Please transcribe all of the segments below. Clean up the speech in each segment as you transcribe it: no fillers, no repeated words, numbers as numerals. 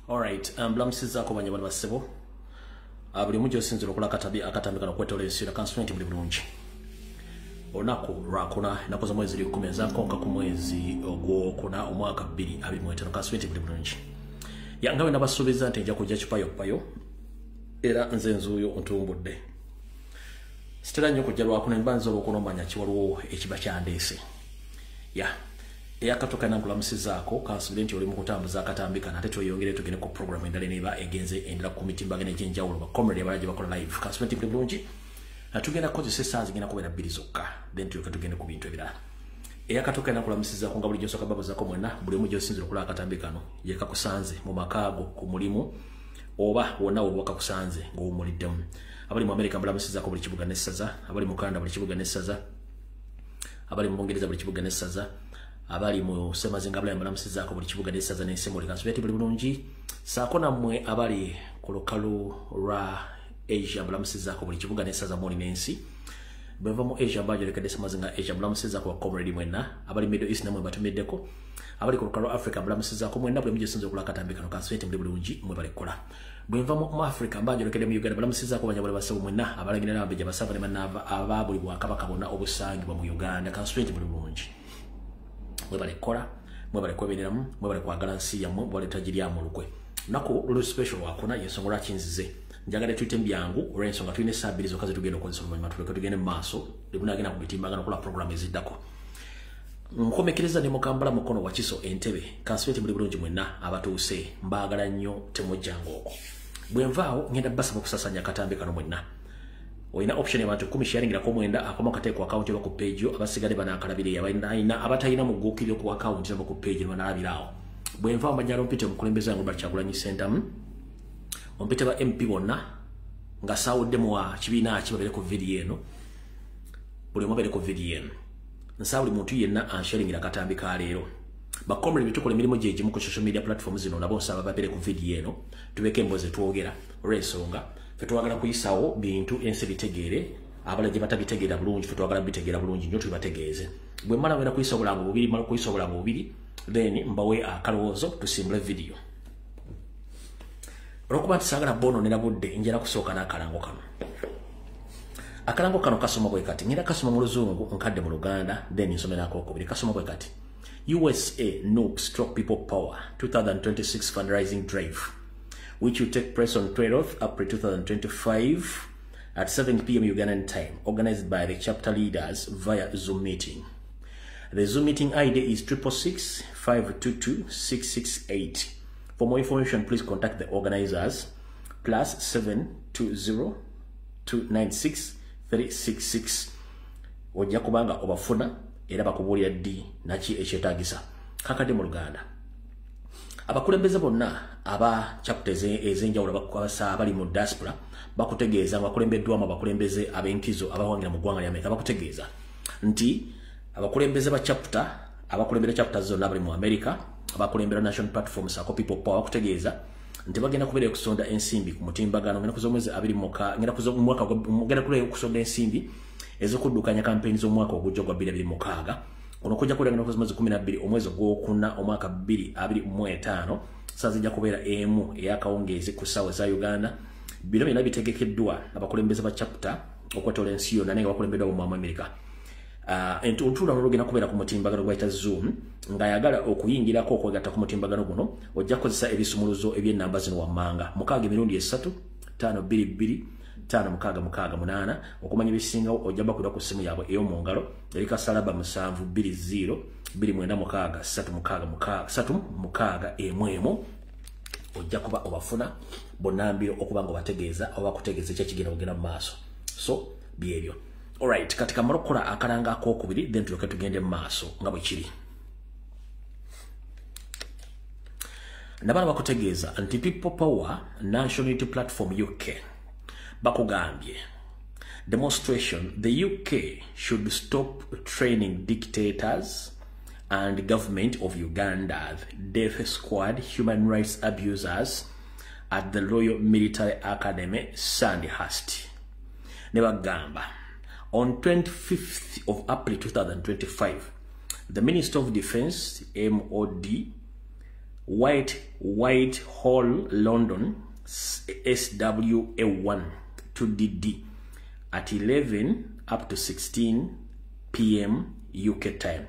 Alright, blamusiza ko banyabana basebo. Buli mujjo sinziro kola akatambika nokwetola ensira constituent buli bulungi. Onako lwakuna nakoza mwezi 10 zakonka ku mwezi ogwokuna omwaka 2025 constituent buli bulungi. Yangawe nabasubiza nti nja kujja kipayo era nze nzuyo ntumbudde. Sitera nnyo kujja lwakuna mbanza olw'okunomanya kiwaliwo ekiba kyandeese. Eyakatoka nankulamusizaako kansulenti oli mu kutambuza akatambika nate tweyongere tugende ku program endala neba egenze endala ku mitimbagano egy'enjawulo bakomrade abalagi bakola live kansulenti buli bulungi tugenda kukozesa essaawa zigenda kubeera 2 zokka then tulyoke tugende ku bintu ebirala. Eyakatoka nankulamusizaako nga bulijjo nsooka babuzaako mwena buli omu gy'osinzira okulaba akatambikano yekakusanze mu makaago ku mulimu oba wonna wakakusanze ng'owumuliddemu. Abali mu America mbulamusizaako buli kibuga n'essaza, abali mu Canada buli kibuga n'essaza, abali mu Bungereza buli kibuga n'essaza, abali mu Semazinga abali mbulamusizaako buli kibuga n'essaza n'ensembo kansulenti buli bulungi. Saako nammwe abali ku lukalu lwa Asia mbulamusizaako buli kibuga n'essaza mwoli n'ensi. Bweva mu Asia mbajolekedde Semazinga Asia mbulamusizaako bakomrade mwenna, abali Middle East nammwe batumiddeko, abali ku lukalu Africa mbulamusizaako mwenna buli mujjo sinza okulaba akatambikano kansulenti buli bulungi mwe balikola. Bwenva mu Africa mbajolekedde mu Uganda mbulamusizaako banyabula basabo mwenna abalagina n'ababejja basava ne banava ababuli bwakabaka bonna obusangibwa mu Uganda kansulenti buli bulungi. Mwebale kola, mwebale kwebereramu, mwebale kwagala nsi yammwe, mwebale tajiryamu olukwe. Nako lulu special wakuna yensonga kinzize. Njagala tuyite mbyangu olw'ensonga tulina essaawa 2 zokka zetugenda okukozesa oluvannyuma tuleke tugende mu maaso tebunaagenda ku mitimbagano kola program eziddako. Nkomekereza ne mukambala mukono Wakiso Entebbe kansulenti buli bulungi mwenna abatuuse mbaagala nnyo temujjanga okwo. Bwe nvaawo ngenda basaba okusasanya akatambikano mwenna. Oyina option y'abantu 10 sharingira ko mwenda akoma kateeko account yo ku page yo abasigadde banakalabire abayina abatayina mu gukiryo ku account yo ku page banalabirawo. Bwe nvaawo manyalo mpite mukulembeza yangu Kyagulanyi Center ompite ba MP bonna nga sawudde mu kibiina kibabere ku video eno buli mobere ku video eno nsawuli muntu yenna ansharingira akatambika leero bakomrade bitukola emirimu gye gimu ku social media platforms zino nabo nsaba babere ku video eno tubeke emboze twogera olw'ensonga fe twagala kuyisawo bintu ensi bitegeere abalagi batabitegeera bulungi fe twagala bitegeera bulungi nnyo tubibategeeze. Bwe mmala wena kuyisa obulango bubiri mmala kuyisa obulango bubiri then mbawe akalowoozo tusimbule video. Olw'okuba nti saagala boononera budde njala kusooka n'akalango kano. Akalango kano kasoma bwe kati ngenda kasoma mu Luzungu nkadde mu Luganda then nsomera akokubiri kasoma bwe kati. USA Noob Stroke People Power 2026 fundraising drive which will take place on 12th April 2025 at 7 p.m. Ugandan time, organized by the chapter leaders via Zoom meeting. The Zoom meeting ID is 666 522 668. For more information, please contact the organizers +720 296 366. Ojja kubanga obafuna era bakubuulira ddi naki ekyetaagisa. Kakadde mu Luganda. Abakulembeze bonna aba chapters ez'enjawulo abali mu diaspora bakutegeeza abakulembeddwamu abakulembeze ab'enkizo abawangira mu ggwanga lya Amerika bakutegeeza nti abakulembeze ba chapter abakulembera chapters zonna abali mu Amerika abakulembera national platforms ako people power bakutegeeza nti bagenda kubeera okusonda ensimbi ku mutimbagano ngenda kuza omwezi 2 ngenda kubeera okusonda ensimbi ez'okuddukanya campaign z'omwaka ogujja gwa 2026. Ono kujja kulengana ku mwezi 12 omwezi gw'okuna omwaka 2025 saa zijja kubeera emu ey'akawungeezi ku ssaawa za Uganda. Bino byonna bitegekeddwa abakulembeze ba chapter okwetola ensi yonna naye abakulembeddwa mu Amerika. Entuntula n'olugenda kubeera ku mutimbagano gwayita Zoom ng'ayagala okuyingirako okwegatta ku mutimbagano guno ojja kukozesa ebisumuluzo eby'ennamba zino wammanga 6 emirundi 3 5 2 2 5 6 6 8 okumanya ebisingawo ojja bakulira ku ssimu yaabwe ey'omu ngalo erika salaba 7 20 29 6 3 6 ojja kuba obafuna bonnambiro okuba nga obategeeza oba kutegeeza ekyekigenda kugenda mu maaso. So byebyo. Alright, katika marokola akalanga akokubiri then tuloke tugende mu maaso nga bwe kiri. Nabana bakutegeeza nti People Power National Unity Platform UK bakugambye demonstration the UK should stop training dictators and government of Uganda death squad human rights abusers at the Royal Military Academy Sandhurst. Nebagamba on 25th of April 2025 the Minister of Defense MOD Whitehall, London, SWA1 2DD at 11 up to 16 p.m. UK time.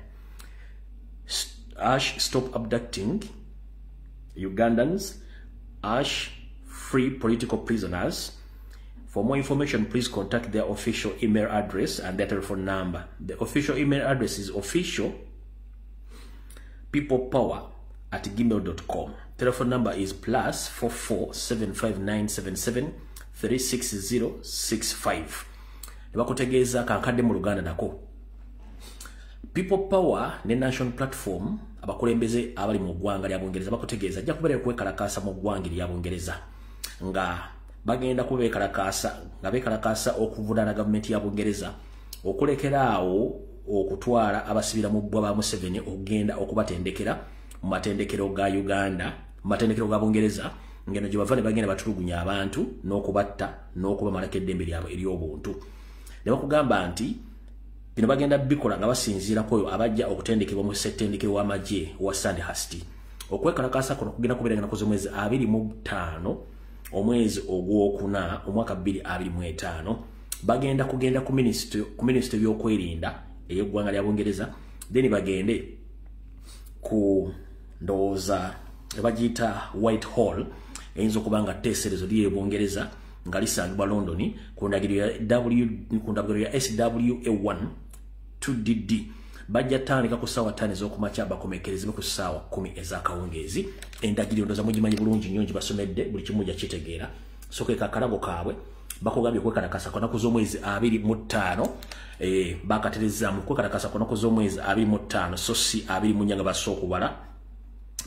Ash stop abducting Ugandans. Ash free political prisoners. For more information, please contact their official email address and their telephone number. The official email address is officialpeoplepower@gmail.com. Telephone number is +44 75977 36065. Bakutegeza kankadde mu Luganda nako. People Power ne National Platform abakulembeze abali mu ggwanga lya Bungereza bakutegeza ajja kubeera kwekalakasa mu ggwanga lya Bungereza nga bagenda kubekalakasa nga bekalakasa okuvunana gavumenti ya Bungereza okulekeraawo okutwala abasibira mu bbwa ba Museveni okugenda okubatendekera mu matendekero ga Uganda mu matendekero ga Bungereza ngeno gye bava ne bagenda batulugunya abantu n'okubatta n'okubamalako eddembe lyabwe ery'obuntu. Ne bakugamba nti bino bagenda bikola nga basinziirako oyo abajja okutendekebwa mu ssettendekero w'amagye wa Sandhurst. Okwekalakasa kuno kugenda kubeera nga mwezi 25 omwezi ogwokuna omwaka 2025 bagenda kugenda ku ministry y'okwerinda ey'eggwanga lya Bungereza then bagende ku ndowooza ebagiyita Whitehall eyinza okuba nga tteeserezo ly'e Bungereza nga lisangibwa London ku ndagiro ya SWA1 2DD bajja tandika ku ssaawa 5 ez'okumakya bakomekerezebwe ku ssaawa 10 ez'akawungeezi. Endagiro ndoza mugimanyi bulungi nnyo basomedde buli kimu jakitegeera so ke kakalago kaabwe bakugambye kwekalakasa ku nnaku z'omwezi 25 bakatereza mu kwekalakasa ku nnaku z'omwezi 25 so si 20 nga basookubala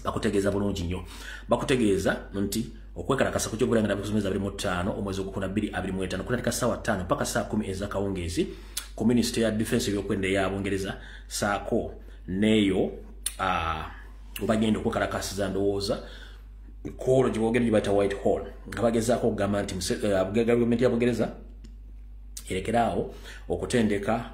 bakutegeeza bulungi nnyo bakutegeeza nti okwekalakasa ku kyogera nga nabikusomeza 25 omwezi ogwokuna 2025 kunateka ssaawa 5 mpaka ssaawa 10 ez'akawungeezi ku Ministry ya Defense y'okwenda ya Bungereza saako neyo bagenda okwekalakasiza ndowooza kolo gye boogera gye bayita Whitehall nga bagezaako okugamba nti gavumenti ya Bungereza erekeraawo okutendeka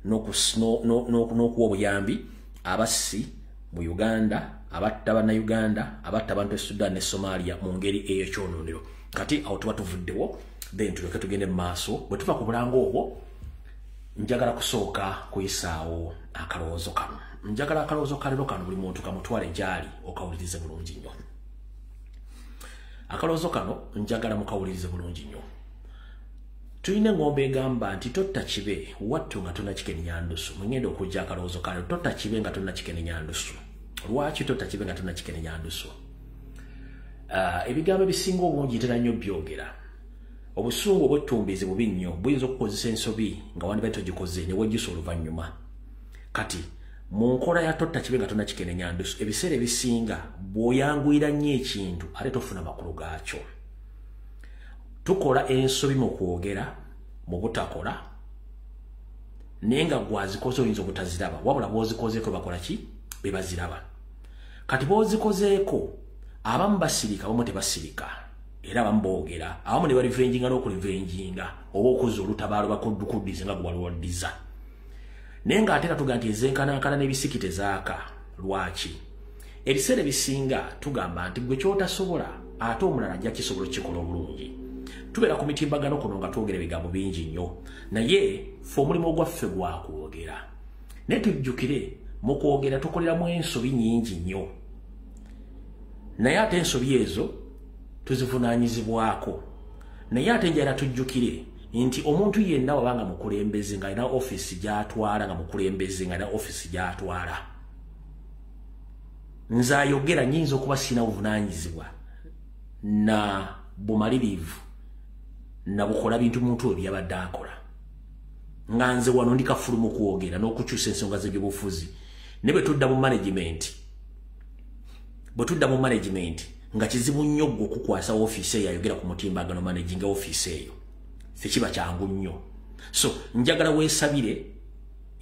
n'okuwa obuyambi abassi mu Uganda abatta bannayuganda abatta abantu e Sudan ne Somalia mu ngeri ey'ekyonoonero. Kati awo tuba tuvuddewo then tuleke tugende mu maaso bwe tuva ku bulango obwo njagala kusooka kuyisaawo akalowoozo kano. Njagala akalowoozo kalero kano buli muntu kamutwale gyali okawulirize bulungi nnyo. Akalowoozo kano njagala mukawulirize bulungi nnyo. Tulina engombe egamba nti totta kibe wattu nga tonnakikenya ndusu. Mugenda okujja akalowoozo kalero totta kibe nga tonnakikenya ndusu. Lwaki totta kibe nga tonnakikenya ndusu? Ebigambo ebisinga obungi ntera nnyo byogera. Obusungu obwettumbizi bubi nnyo buyinza okukozesa ensobi nga wandibadde togikoze ne wejjusa oluvannyuma. Kati mu nkola ya totta kibe nga tonnakikenya ndusu ebiseera ebisinga bw'oyanguira nnyo ekintu ate tofuna makulu gaakyo. Tukola ensobi mu kwogera mu butakola naye nga gwazikoze oyinza obutaziraba wabula bw'ozikozeeko bakola ki? Be baziraba. Kati bw'ozikozeeko abamu basirika abamu tebasirika era abamu boogera abamu ne balivenjinga n'okulivenjinga oba okoze olutabaalo bakuddukudize nga gwaliwaddiza naye ng'ate katuga nti ezenkanankana n'ebisiki tezaaka. Lwaki? Ebiseera ebisinga tugamba nti gwe kyotasobola ate omulala ajja kisobola okukikola obulungi. Tubeera ku mitimbagano kuno nga twogera ebigambo bingi nnyo naye fe omulimu gwaffe gwakwogera naye tujjukire mu kwogera tukoleramu ensobi nnyingi nnyo naye ate ensobi ezo tuzivunaanyizibwako naye ate njala tujjukire nti omuntu yenna wabanga mukulembeze nga alina office gy'atwala nga mukulembeze nga alina office gy'atwala nze ayogera nnyinza okuba sirina buvunaanyizibwa na bumalirivu na bukola bintu muntu ebyabadde akola nga nze wano ndi kafulu mu kwogera n'okukyusa ensonga z'ebyobufuzi ne bwe tudda mu management nga kizibu nnyo gwe okukwasa ofiisi eyo ayogera ku mutimbagano managing ofiisi eyo tekiba kyangu nnyo. So njagala weesabire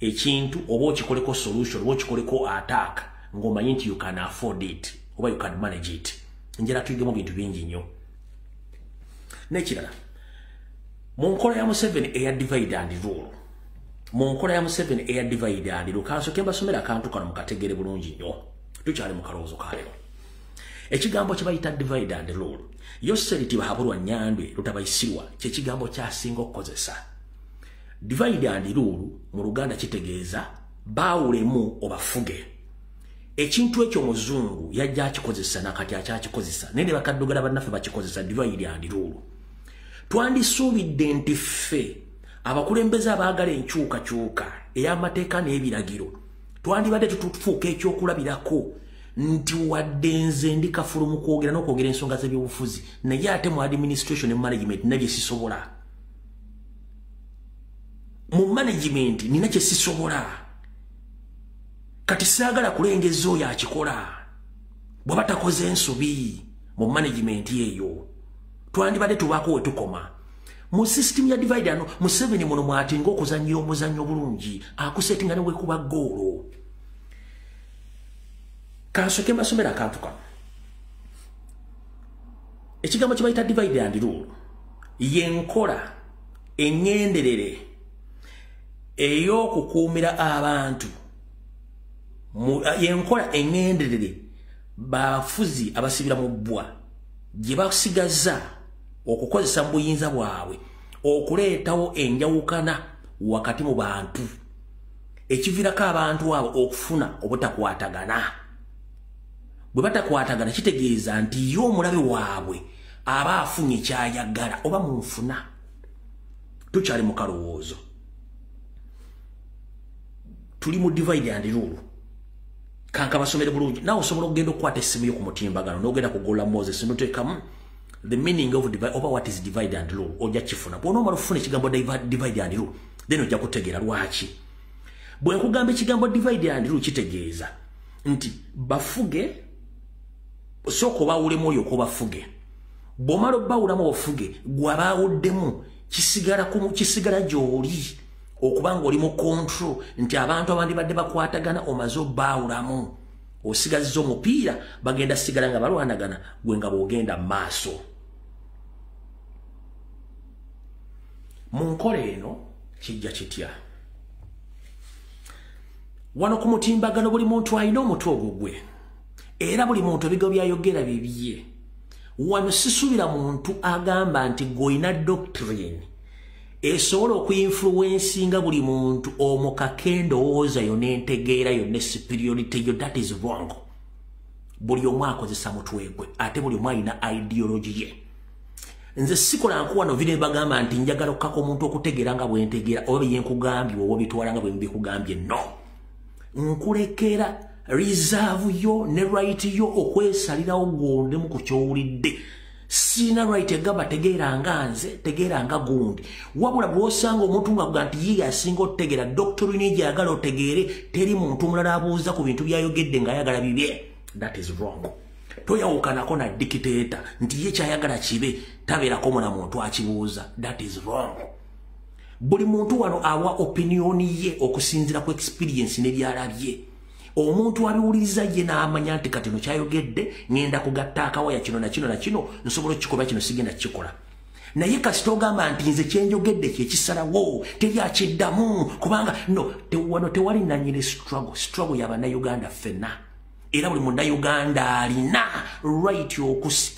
ekintu oba okikoleko solution oba okikoleko attack ng'omanyi nti you can afford it oba you can manage it. Njala tuyigemu bintu bingi nnyo. N'ekirala mu nkola ya Museveni eya divide and rule mu nkola ya Museveni eya divide and rule kansoke mbasomera akantu kano mukategere bulungi nnyo tukyali mu kalowoozo kalero ekigambo kye bayita divide and rule Yoseriti Bahabulwa Nyandwe Lutabayisirwa kye kigambo kyasinga okukozesa. Divide and rule mu Luganda kitegeeza baawulemu obafuge. Ekintu ekyo Muzungu yajja akikozesa nakati akyakikozesa nene bakaddugala bannaffe bakikozesa divide and rule. Twandisuubidde nti ffe abakulembeze abaagala enkyukakyuka ey'amateeka n'ebiragiro twandibadde tutufuuka ekyokulabirako nti wadde nze ndi kafulu mu kwogera n'okwogera ensonga z'ebyobufuzi naye ate mu administration and management nabye sisobola. Mu management nina kye sisobola kati saagala kulengeza oyo akikola bwe batakoze ensobi mu management eyo twandibadde tubaako we tukoma. Mu system ya divide ano Museveni muno mwatinga okuzannyira omuzannyo bulungi akusetinga ne wekuba goolo. Kansoke mbasomera akantu kano. Ekigambo kye bayita divide and rule yenkola engenderere ey'okukuumira abantu yenkola engenderere bafuzi abasibira mu bbwa gye basigaza okukozesa mu buyinza bwabwe okuleetawo enjawukana wakati mu bantu ekiviirako abantu abo okufuna obutakwatagana. Bwe batakwatagana kitegeeza nti yo omulabe waabwe aba afunye kyayagala oba munfuna. Tukyali mu kalowoozo. Tuli mu divide and rule. Kanka basomere bulungi. Nawe osobola okugenda okukwata essimu yo ku mutimbagano n'ogenda kugolla Moses n'oteekamu the meaning of divide over what is divide and rule. Ojja kifuna. Bw'onoomala okufuna ekigambo divide and rule then ojja kutegeera lwaki. Bwe nkugamba ekigambo divide and rule kitegeeza nti bafuge soko baawulemu oyo ko bafuge. Bw'omala obbawulamu ofuge gwabaawuddemu kisigala gy'oli okubanga oli mu control nti abantu abandi badde bakwatagana omaze obbaawulamu osigazza omupiira bagenda sigala nga balwanagana gwe nga bw'ogenda mu maaso. Mu nkola eno kijja kitya? Wano ku mutimbagano buli muntu alina omutwe ogugwe era buli muntu ebigo byayogera bibye. Wano sisuubira muntu agamba nti goina doctrine esobola okuyinfluensinga buli muntu omukaka endowooza yo n'entegeera yo ne superiority yo. That is wrong. Buli omu akozesa mutwe gwe ate buli omu alina ideology ye. Nze sikola nkuwano vile bagamba nti njagala okukaka omuntu okutegeera nga bwentegeera oba byenkugambye oba bitwala nga bwembikugambye. No, nkulekera reserve yo ne right yo okwesalirawo gondemu ku kyowulidde. Sina right egamba tegeera nga nze tegeera nga gundi wabula bw'osanga omuntu nga kuga nti ye asinga otegeera doctrine gy'ayagala otegeere teri muntu omulala abuuza ku bintu byayogedde ng'ayagala bibye. That is wrong. Toyawukanako na dictator nti ye kyayagala kibe tabeerako muna muntu akibuuza. That is wrong. Buli muntu wano awa opinion ye okusinzira ku experience ne byalabye. Omuntu abiwuliriza ye n'amanya nti kati no kyayogedde ngenda kugatta akawaya kino na kino na kino nsobola okukikola kino sigenda kukikola. Naye kasita ogamba nti nze kyenjogedde kyekisalawo teri akiddamu kubanga no wano tewali nanyini struggle y'Abannayuganda ffenna. Era buli Munnayuganda alina right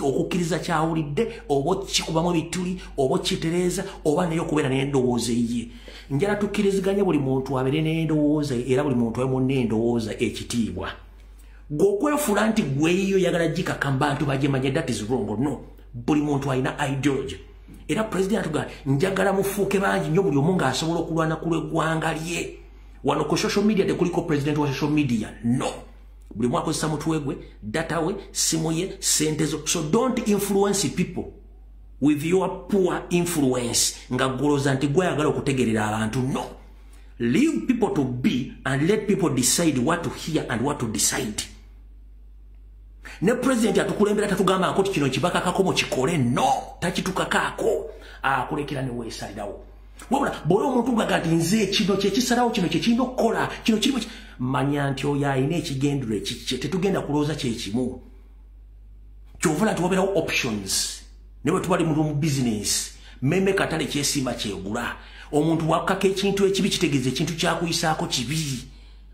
okukkiriza kyawulidde oba kikubamu ebituli oba kitereeza oba naye okubeera n'endowooza ye. Njala tukkiriziganya buli muntu abeere n'endowooza era buli muntu abe munne endowooza ekitiibwa. Gw'okwefuula nti gweyo yagala gikaka bantu bagimanye. That is wrong. No, buli muntu alina ideology. Era president atuga njagala mufuuke bangi nnyo buli omu ng'asobola okulwana ku lw'eggwanga lye. Wano ku social media tekuliko president wa social media. No, buli omu akozesa mutwe gwe, data we, simu ye, sente zo. So don't influence people with your poor influence nga goloza nti gwayagala okutegerera abantu. No, leave people to be and let people decide what to hear and what to decide. Ne president atukulembera tatugamba akoti kino kibakakako mu kikole. No, takitukakaako akulekera ne weesalirawo. Wabula bw'ola omuntu gagati nze kino kyekisalawo kino kyekirina okukola kino kirimu manya nti oyo alina ekigendero ekikye tetugenda kulowooza kyekimu. Kyovula nti wabeerawo options. Ne bwe tubali mu business meme katale kyesimba kyegula omuntu wakaka ekintu ekibi kitegeeza ekintu kyakuyisaako kibi.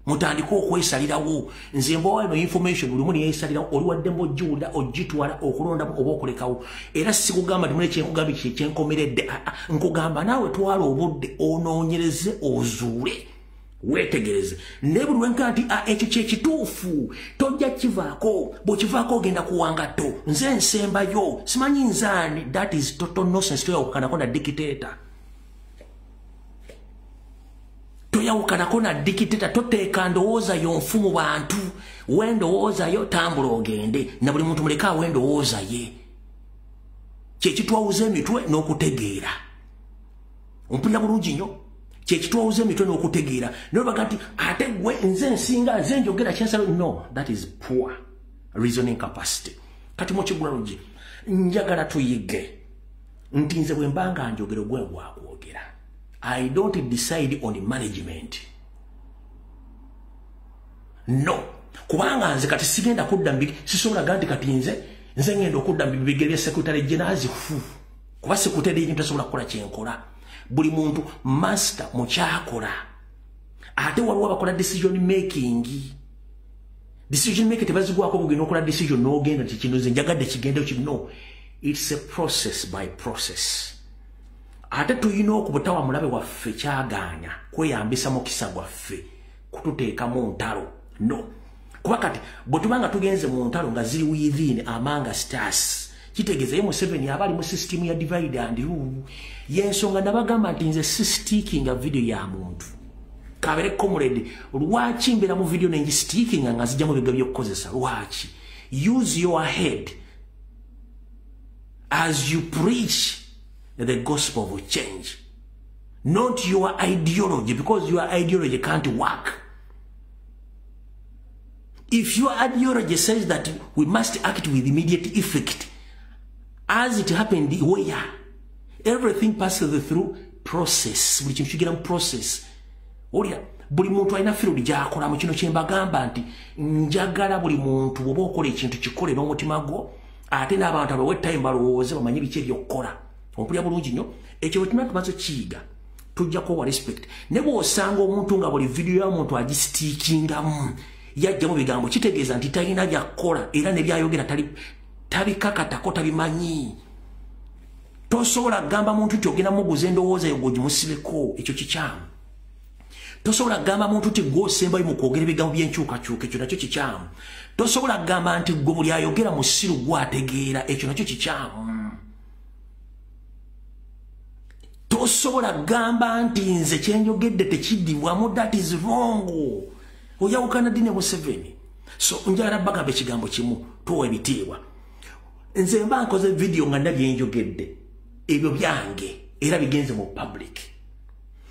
mutandika okwesalirawo nze mbawa eno information buli muntu yesalirawo oli wadde mbojjuula ogitwala okulondamu oba okulekawo era sikugamba nti mune kyenkugambye kyenkomeredde nkugamba naawe twala obudde onoonyereze ozuule wetegereze ne buli wenka nti ekyo kyekituufu tojja kivaako bw'okivaako ogenda kuwangatto nze nsembayo simanyi nzaani that is total nonsense toyawukanako na dictator toyawukanako na dictator toteeka ndowoozayo nfu mu bantu wendowoozayo tambula ogende na buli muntu muleka wendowooza ye kyekitwawuza emitwe n'okutegeera ompulira bulungi nnyo kyekitwawuza emitwe n'okutegeera nobaga nti ate gwe nze nsinga nze njogera kyensalo no that is poor reasoning capacity kati mukigula lungi njagala tuyige nti nze bwe mbanga njogera gwe gwakwogera I don't decide on the management no kubanga nze kati sigenda kudda mbiri sisobola ganti kati nze ngenda okudda mbibigere secretary general fu kuba secretary y'intu tasobola kukola kyenkola buli muntu master mukyakola ate waliwo abakola decision making tebazigwako bugenda okola decision n'ogenda tikino nze njagadde kigendeyo kino it's a process by process ate tuyina okubutawa mulabe waffe kyagaanya kweyambisa mukisa gwaffe kututeekamu ntalo no kuba kati bwe tubanga tugenze mu ntalo nga ziri within amanga stars kitegeeza ye Museveni abali mu system ya divide and rule yensonga nabagamba nti nze sticking video ya muntu kabere comrade lwaki mbera mu video nengi sticking nga zijja mu biga by'okukozesa lwaki use your head as you preach the gospel of change, not your ideology, because your ideology can't work. If your ideology says that we must act with immediate effect, as it happened where everything passes through process, which is a process. Olia, buli muntu alina field gy'akola mu kino kye mbagamba nti njagala buli muntu bw'oba okola ekintu kikole n'omutima gwo ate n'abantu abawe time balowooze bamanye biki eby'okukola. Ompulira bulungi nnyo ekyo bwe tumala tumaze kiyiga tujja kuwa respect ne bw'osanga omuntu nga buli video y'omuntu agisitiikingamu yajjamu bigambo kitegeeza nti talina byakkola era ne byayogera tabikakatako tabimanyi. Tosobola kugamba muntu nti ogenda muguza endowooza yo gwogimusibeko ekyo kikyamu. Tosobola kugamba muntu nti gw'osembayo mu kwogera ebigambo by'enkyukakyuka ekyo nakyo kikyamu. Tosobola kugamba nti gwe buli ayogera mu ssiru gwategeera ekyo nakyo kikyamu. Tosobola kugamba nti nze kyenjogedde tekiddibwamu that is wrong. Oyawukana dine Museveni. So njagala bagamba ekigambo kimu tuwa ebitiibwa. Nze mba nkoze video nga ndabyenjogedde ebyo byange era bigenze mu public.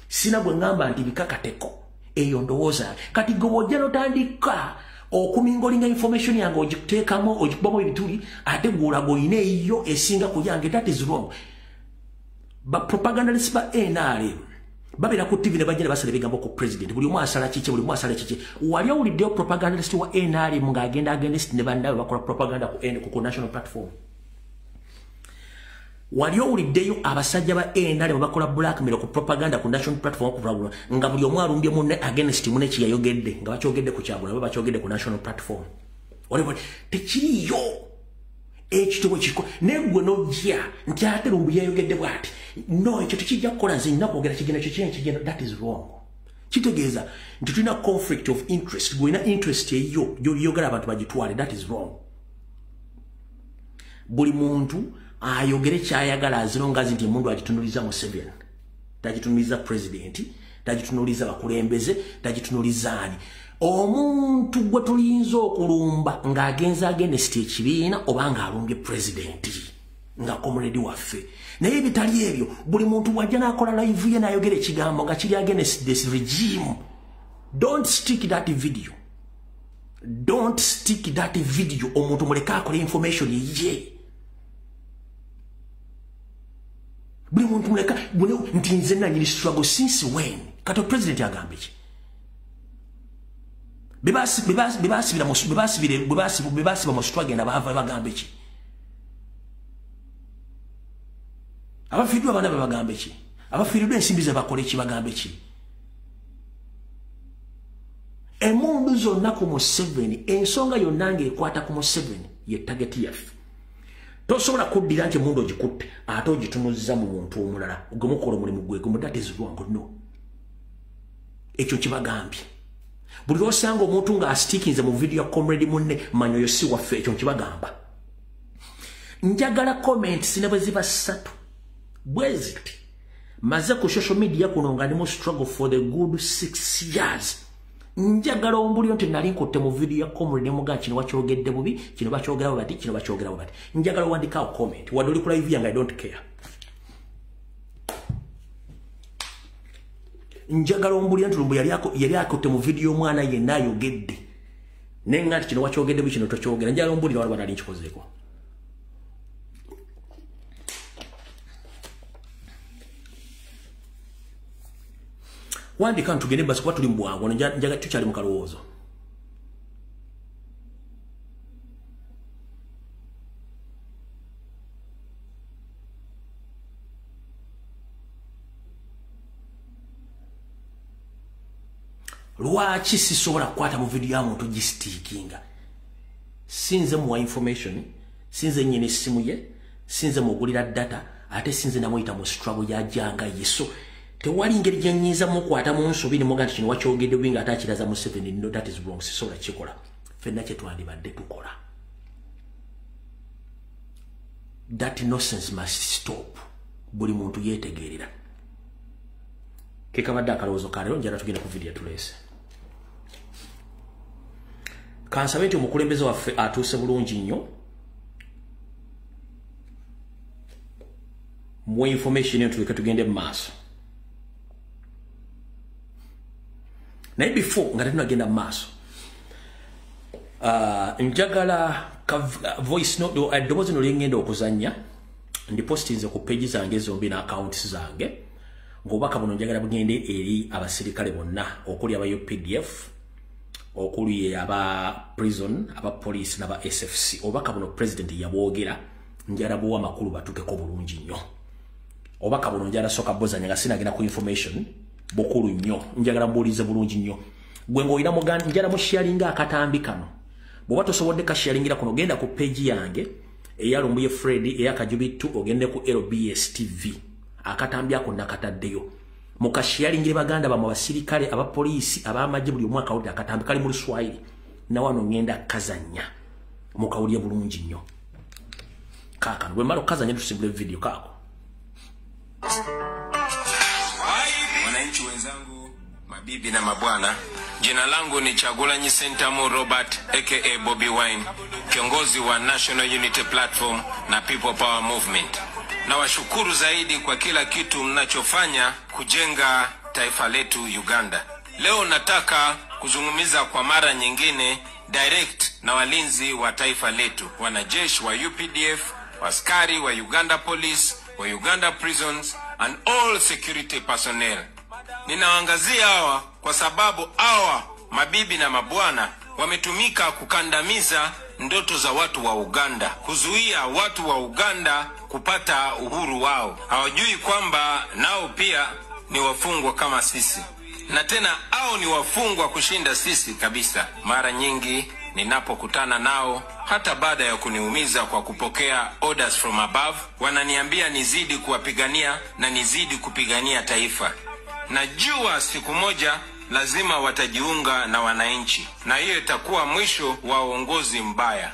Sina gwe ngamba nti bikakateko eyo ndowooza kati gwe bw'ojja n'otandika okumingolinga information yange ogikuteekamu ogikubamu ebituli ate gw'olaga olina eyo esinga ku yange that is wrong. Ba propagandalists ba NRM babira ku TV ne bajja basala bigambo ku president buli omu asala kiki buli omu asala kiki wali awuliddeyo propagandalist wa NRM ng'agenda against ne bandawe bakola propaganda ku national platform. Wali owuliddeyo abasajja ba NRM bakola blackmail ku propaganda ku national platform okuvuga nga buli omu alumbye munne against munne kiyayogedde nga bakyogedde ku Kyagula bakyogedde ku national platform. Waliwo tekiriyo ekitubo kiko negwe nojja nti ate lumbu yayogedde bwati no ekyo tekijja kukola nze nina kwogera kigenda kigenda that is wrong. Kitegeeza nti tulina conflict of interest gwina interest eyo gy'oyogera abantu bagitwale that is wrong. Buli muntu ayogere kyayagala azironga nti omuntu agitunuliza Museveni tagitunuliza president tagitunuliza bakulembeze tagitunuliza ani omuntu gwe tuliyinza okulumba ng'agenza against ekibiina oba ng'alumbye president nga comrade waffe naye bitali ebyo buli muntu wajja n'akola live ye n'ayogera ekigambo nga kiri against this regime. Don't stick that video omuntu muleka akola information ye buli muntu muleka nti nze nanyini struggle since when kati president agambe ki bebasiba mu struggle na bava bagambe ki abafiiridwa abaana bagambe ki abafiiridwa ensimbi ze bakole ki bagambe ki Emundu zonna ku Museveni ensonga yonna ng'ekwata ku Museveni ye target yaffe. Tosobola kuddira nti emundu ogikutte ate ogitunuzza mu muntu omulala ogemukola omulimu gwe gumu. That is wrong. No. Ekyo kibagambye. Buli lw'osanga omuntu ng'asitiikinze mu video ya comrade munne manya oyo si waffe. Ekyo nkibagamba. Njagala comments ne bwe ziba 3 bwe ziti maze ku social media kuno nga ndi mu struggle for the good 6 years. Njagala ombulyo nti nali nkotte mu video ya comrade muga kino wakyogedde bubi, kino bakyogera bati, kino bakyogera bati. Njagala wandikawo comment. Wadde ku live yange I don't care. Njagala ombulyo nti lumbu yali akotte mu video omwana yenna ayogedde. Nenga nti kino wakyogedde bubi, kino tokyogera. Njagala ombulyo waliwo nali nkikozeeko. Wandika ntugende basi kuba tuli mbwangu njaga tukyali mu kalowoozo. Lwaki sisobola kukwata mu video ya muntu gisitiikinga? Sinze muwa information, sinze nyine essimu ye, sinze mugulira data, ate sinze namuyita mu struggle ya janga yeso. Tewali ngeri gye nnyinza mukwata mu nsobi ne muga nti kino wakyogedde winga ate akiraza mu 7. No, that is wrong. Sisobola kikola. Ffenna kye twandibadde tukola. That nonsense must stop. Buli muntu yeetegeerera. Kekabadde akalowoozo ka leero njala tugenda ku video tuleese. Kansabe nti omukulembeze waffe atuuse bulungi nnyo. Mu information eyo tuleke tugende mu maaso. Naye before nga tunagenda mu maaso, njagala voice note eddoboozi no lyengenda okuzannya ndipostinze ku page zange zombi na accounts zange. Ng'obubaka buno njagala bugende eri abasirikale bonna okuli aba UPDF, okuli aba prison, aba police n'aba SFC. Obubaka buno president yabwogera, njagala buwa amakulu batukeko bulungi nnyo. Obubaka buno njagala soka bozanya nga sinagenda ku information bukulu nnyo. Njagala mbuulize bulungi nnyo. Gwe ng'olina muganda njagala mu sharinga akatambi kano. Bw'oba tosobodde ka sharingira kuno genda ku page yange eya Lumbuye Fred eya Kajubi 2 ogende ku LBS TV. Akatambi ako nakataddeyo. Mu kasharingire baganda ba basirikale aba police aba amagye buli omwaka awulira akatambi kali mu Luswahili. Na wano ngenda kazanya. Mu kawulye bulungi nnyo. Kaka gwe malo kazanya tusibule video kako. Wananchi wenzangu, mabibi na mabwana, jina langu ni Chagulanyi Sentamu Robert aka Bobby Wine, kiongozi wa National Unity Platform na People Power Movement. Na washukuru zaidi kwa kila kitu mnachofanya kujenga taifa letu Uganda. Leo nataka kuzungumza kwa mara nyingine direct na walinzi wa taifa letu, wanajeshi wa UPDF, askari wa Uganda Police, wa Uganda Prisons and all security personnel. Ninawaangazia hawa kwa sababu hawa mabibi na mabwana wametumika kukandamiza ndoto za watu wa Uganda, kuzuia watu wa Uganda kupata uhuru wao. Hawajui kwamba nao pia ni wafungwa kama sisi, na tena hao ni wafungwa kushinda sisi kabisa. Mara nyingi ninapokutana nao, hata baada ya kuniumiza kwa kupokea orders from above, wananiambia nizidi kuwapigania na nizidi kupigania taifa. Najua siku moja lazima watajiunga na wananchi, na hiyo itakuwa mwisho wa uongozi mbaya.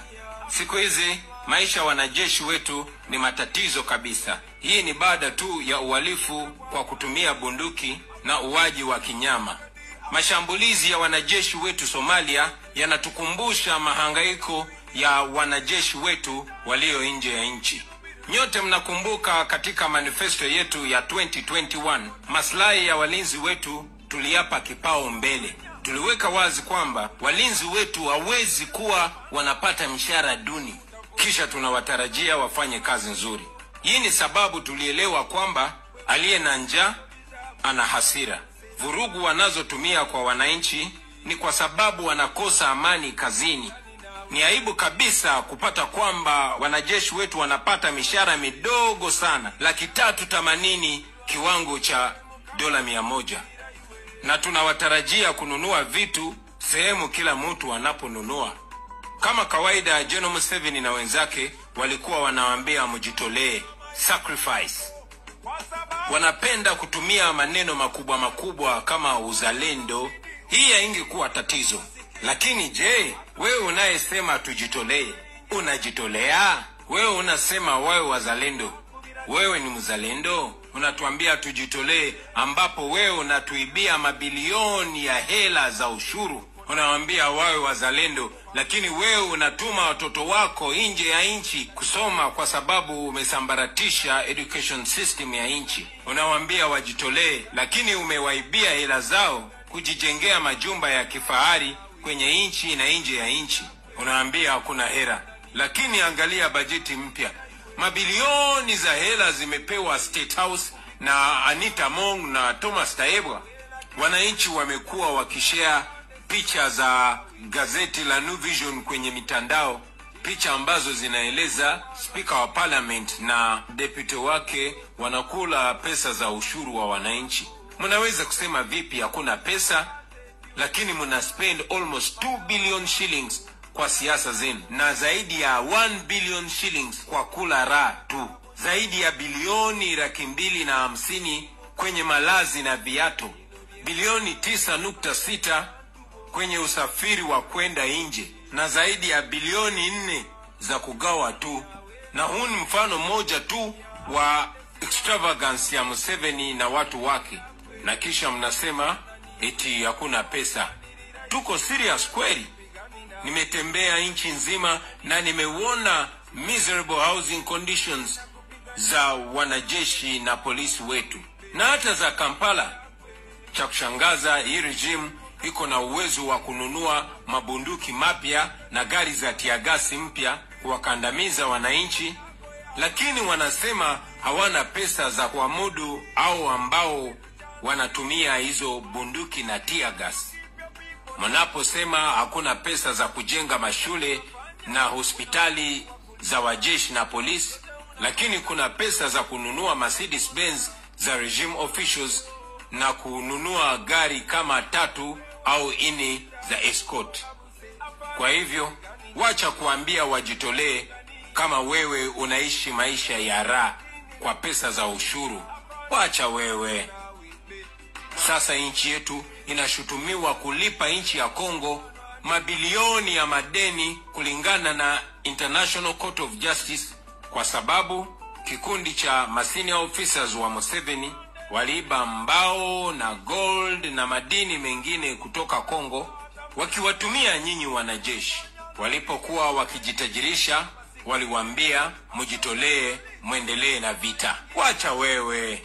Siku hizi maisha wanajeshi wetu ni matatizo kabisa. Hii ni baada tu ya uhalifu kwa kutumia bunduki na uwaji wa kinyama. Mashambulizi ya wanajeshi wetu Somalia yanatukumbusha mahangaiko ya wanajeshi wetu walio nje ya nchi. Nyote mnakumbuka katika manifesto yetu ya 2021, maslahi ya walinzi wetu tuliapa kipao mbele. Tuliweka wazi kwamba walinzi wetu hawezi kuwa wanapata mshahara duni kisha tunawatarajia wafanye kazi nzuri. Hii ni sababu tulielewa kwamba aliye na njaa ana hasira. Vurugu wanazotumia kwa wananchi ni kwa sababu wanakosa amani kazini. Ni aibu kabisa kupata kwamba wanajeshi wetu wanapata mishahara midogo sana, 380,000 kiwango cha $100, na tunawatarajia kununua vitu sehemu kila mtu anaponunua. Kama kawaida, General Museveni na wenzake walikuwa wanawaambia mjitolee, sacrifice. Wanapenda kutumia maneno makubwa makubwa kama uzalendo. Hii haingekuwa tatizo. Lakini je, wewe unayesema tujitolee, unajitolea? Wewe unasema wewe wazalendo, wewe ni mzalendo? Unatuambia tujitolee, ambapo wewe unatuibia mabilioni ya hela za ushuru. Unawaambia wawe wazalendo, lakini wewe unatuma watoto wako nje ya nchi kusoma kwa sababu umesambaratisha education system ya nchi. Unawaambia wajitolee, lakini umewaibia hela zao kujijengea majumba ya kifahari kwenye nchi na nje ya nchi. Unawaambia hakuna hela, lakini angalia bajeti mpya. Mabilioni za hela zimepewa State House na Anita Mong na Thomas Tayebwa. Wananchi wamekuwa wakishare picha za gazeti la New Vision kwenye mitandao, picha ambazo zinaeleza Speaker wa Parliament na deputy wake wanakula pesa za ushuru wa wananchi. Mnaweza kusema vipi hakuna pesa, lakini mna spend almost 2 billion shillings kwa siasa zenu, na zaidi ya 1 billion shillings kwa kula raha tu, zaidi ya bilioni 250 kwenye malazi na viatu, bilioni 9.6 kwenye usafiri wa kwenda nje, na zaidi ya bilioni 4 za kugawa tu. Na huu ni mfano mmoja tu wa extravagance ya Museveni na watu wake, na kisha mnasema eti hakuna pesa. Tuko serious kweli? Nimetembea nchi nzima na nimeona miserable housing conditions za wanajeshi na polisi wetu, na hata za Kampala. Cha kushangaza, hii regime iko na uwezo wa kununua mabunduki mapya na gari za tiagasi mpya kuwakandamiza wananchi, lakini wanasema hawana pesa za kuamudu au ambao wanatumia hizo bunduki na tiagasi. Mnaposema hakuna pesa za kujenga mashule na hospitali za wajeshi na polisi, lakini kuna pesa za kununua Mercedes Benz za regime officials na kununua gari kama 3 au 4 za escort. Kwa hivyo, wacha kuambia wajitolee kama wewe unaishi maisha ya raha kwa pesa za ushuru. Wacha wewe. Sasa nchi yetu inashutumiwa kulipa nchi ya Kongo mabilioni ya madeni kulingana na International Court of Justice, kwa sababu kikundi cha senior officers wa Museveni waliiba mbao na gold na madini mengine kutoka Kongo wakiwatumia nyinyi wanajeshi. Walipokuwa wakijitajirisha, waliwaambia mjitolee, muendelee na vita. Wacha wewe.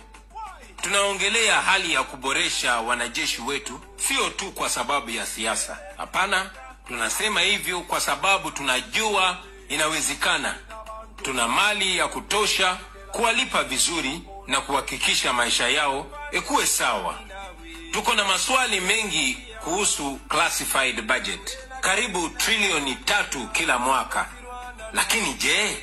Tunaongelea hali ya kuboresha wanajeshi wetu, sio tu kwa sababu ya siasa. Hapana, tunasema hivyo kwa sababu tunajua inawezekana. Tuna mali ya kutosha kuwalipa vizuri na kuhakikisha maisha yao ikuwe sawa. Tuko na maswali mengi kuhusu classified budget, karibu trilioni 3 kila mwaka. Lakini je,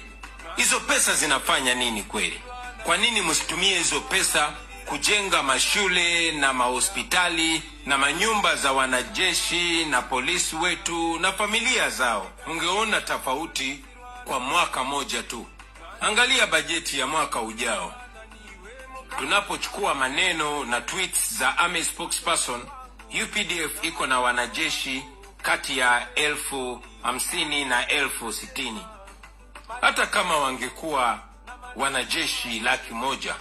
hizo pesa zinafanya nini kweli? Kwa nini msitumie hizo pesa kujenga mashule na mahospitali na manyumba za wanajeshi na polisi wetu na familia zao? Ungeona tofauti kwa mwaka moja tu. Angalia bajeti ya mwaka ujao. Tunapochukua maneno na tweets za Army spokesperson, UPDF iko na wanajeshi kati ya 50,000 na 60,000. Hata kama wangekuwa wanajeshi 100,000,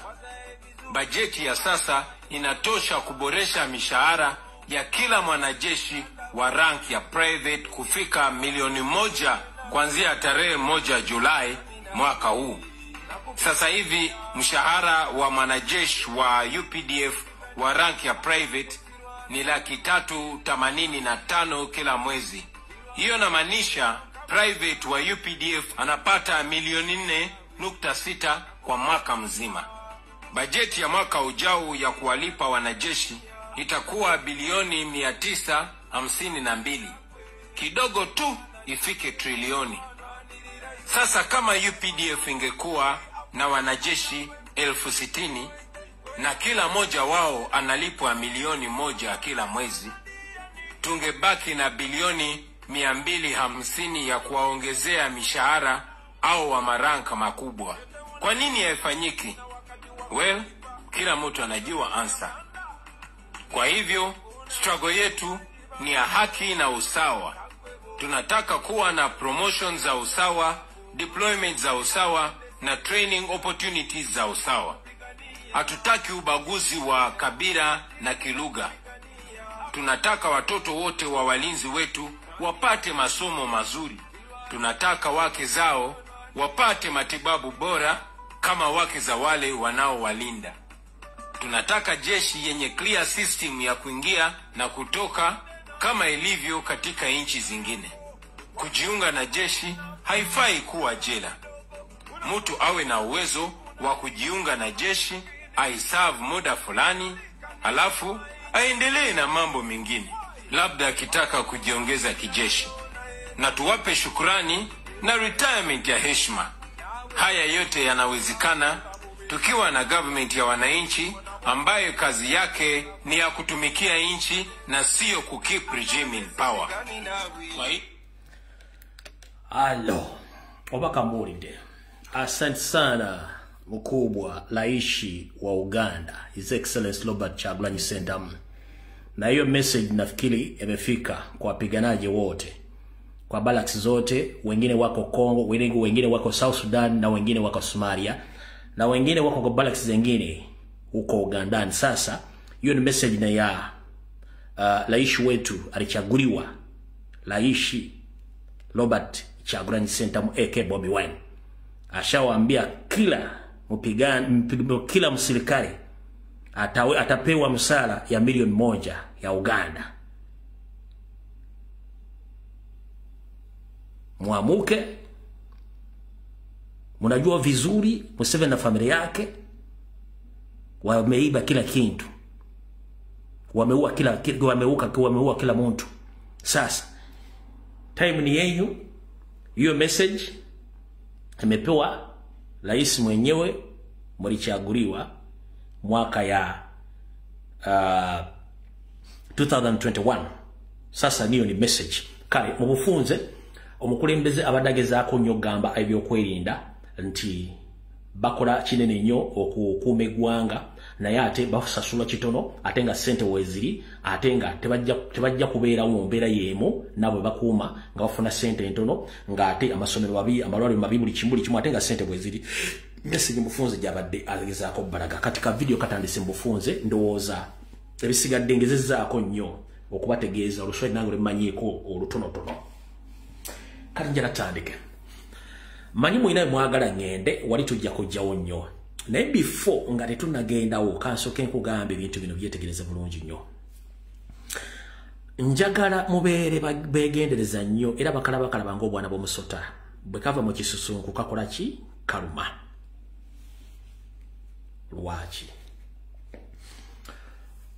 bajeti ya sasa inatosha kuboresha mishahara ya kila mwanajeshi wa rank ya private kufika 1,000,000 kuanzia tarehe 1 Julai mwaka huu. Sasa hivi mshahara wa mwanajeshi wa UPDF wa rank ya private ni 385,000 kila mwezi. Hiyo inamaanisha private wa UPDF anapata 4.6 kwa mwaka mzima. Bajeti ya mwaka ujao ya kuwalipa wanajeshi itakuwa bilioni 952. Kidogo tu ifike trilioni. Sasa kama UPDF ingekuwa na wanajeshi 60,000 na kila moja wao analipwa 1,000,000 kila mwezi, tungebaki na bilioni 250 ya kuwaongezea mishahara au wa maranka makubwa. Kwa nini haifanyiki? Well, kila mtu anajua answer. Kwa hivyo, struggle yetu ni ya haki na usawa. Tunataka kuwa na promotions za usawa, deployment za usawa na training opportunities za usawa. Hatutaki ubaguzi wa kabila na kilugha. Tunataka watoto wote wa walinzi wetu wapate masomo mazuri. Tunataka wake zao wapate matibabu bora kama wake za wale wanaowalinda. Tunataka jeshi yenye clear system ya kuingia na kutoka kama ilivyo katika nchi zingine. Kujiunga na jeshi haifai kuwa jela. Mtu awe na uwezo wa kujiunga na jeshi, aiserve muda fulani, halafu aendelee na mambo mengine, labda akitaka kujiongeza kijeshi. Na tuwape shukrani na retirement ya heshima. Haya yote yanawezekana tukiwa na government ya wananchi ambayo kazi yake ni ya kutumikia nchi na sio kukeep regime in power. Alo, Obaka Mbulide. Asante sana mkubwa Laishi wa Uganda, His Excellency Robert Kyagulanyi Ssentamu. Na hiyo message nafikiri imefika kwa wapiganaji wote, kwa barracks zote. Wengine wako Kongo, wengine wako South Sudan, na wengine wako Somalia, na wengine wako kwa barracks zingine huko Uganda. Sasa hiyo ni message na ya Laishi wetu alichaguliwa, Laishi Robert Kyagulanyi Ssentamu AK Bobi Wine. Ashawaambia kila kila msirikali atapewa msala ya milioni 1 ya Uganda. Muamuke, mnajua vizuri Museveni na familia yake wameiba kila kitu. Wameua kila mtu. Sasa time ni yenu. Hiyo message imepewa rais mwenyewe, mlichaguliwa mwaka ya 2021. Sasa niyo ni message. Kale mubufunze omukulembeze abadageza akonyogamba ebyo kwerinda nti bakola kinene nnyo okukuuma eggwanga, naye ate basasula kitono, ate nga ssente weziri, ate nga tebajja kubeerawo mu mbeera y'emu nabo bakuuma nga bafuna ssente entono, ng'ate amasomero amalwaliro mabi buli kimu, ate nga ssente weziri. Message mufunze gyabadde agezaako balaga. Katika video katandise mufunze, ndowooza ebisigadde ngezezaako nnyo okubategeeza oluswayiri nange lumanyiiko olutonotono. Kati njala tandike. Manyi mwina mwagala ngende wali tujja kujjawo nnyo. Naye before nga tetunnagendawo kansoke nkugamba ebintu bino byetegereze bulungi nnyo. Njagala mubeere begendereza nnyo era bakalaba ng'obwana bw'omusota. Bwe kava mu kisusunku kakola ki? Kaluma. Lwaki?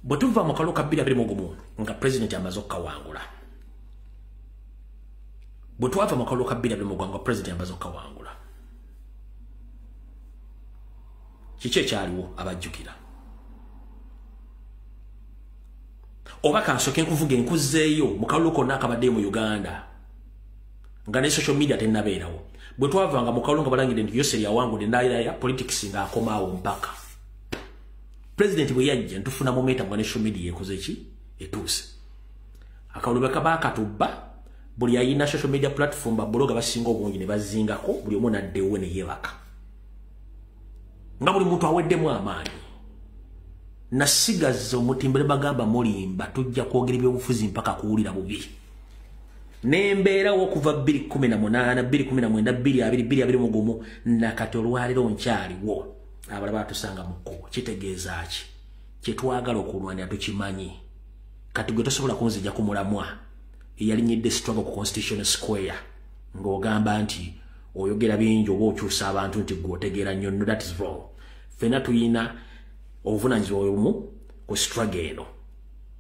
Bwe tuva mu kalulu ka 2021 nga president amaze okukawangula. Bwe twava mu kalulu ka 2021 nga president amaze okukawangula. Kiki ekyaliwo abajjukira? Oba kansoke nkuvuga enkuzeeyo mu kalulu konna akabadde mu Uganda nga ne social media tennabeerawo. Bwe twavanga mu kalulu nga balangire nti Yoseri yawangudde ndaayira ya politics nga akomaawo mpaka president bwe yajja ntufuna momentum nga ne social media ekoze ki? Etuuse. Akalulu bakatubba buli ayina social media platform babloga basinga obungi ne bazingako, buli omu naddewo ne yeebaka. Nga buli muntu aweddemu amaanyi. Nasigaza omutimbule bagamba mulimba tujja kwogera ebyobufuzi mpaka kuwulira bubi. Nembeerawo okuva 2018, 2019, 2020 nakati olwaliro nkyaliwo. Abalala batusanga mu kkubo. Kitegeeza ki? Kye twagala okulwanira tukimanyi. Kati gwe tosobola kunzija ku mulamwa eyalinyidde struggle ku Constitution Square ng'ogamba nti oyogera bingi oba okyusa abantu nti gwe otegeera nnyo. No, that is wrong. Ffenna tuyina obuvunaanyizibwa obumu ku struggle eno.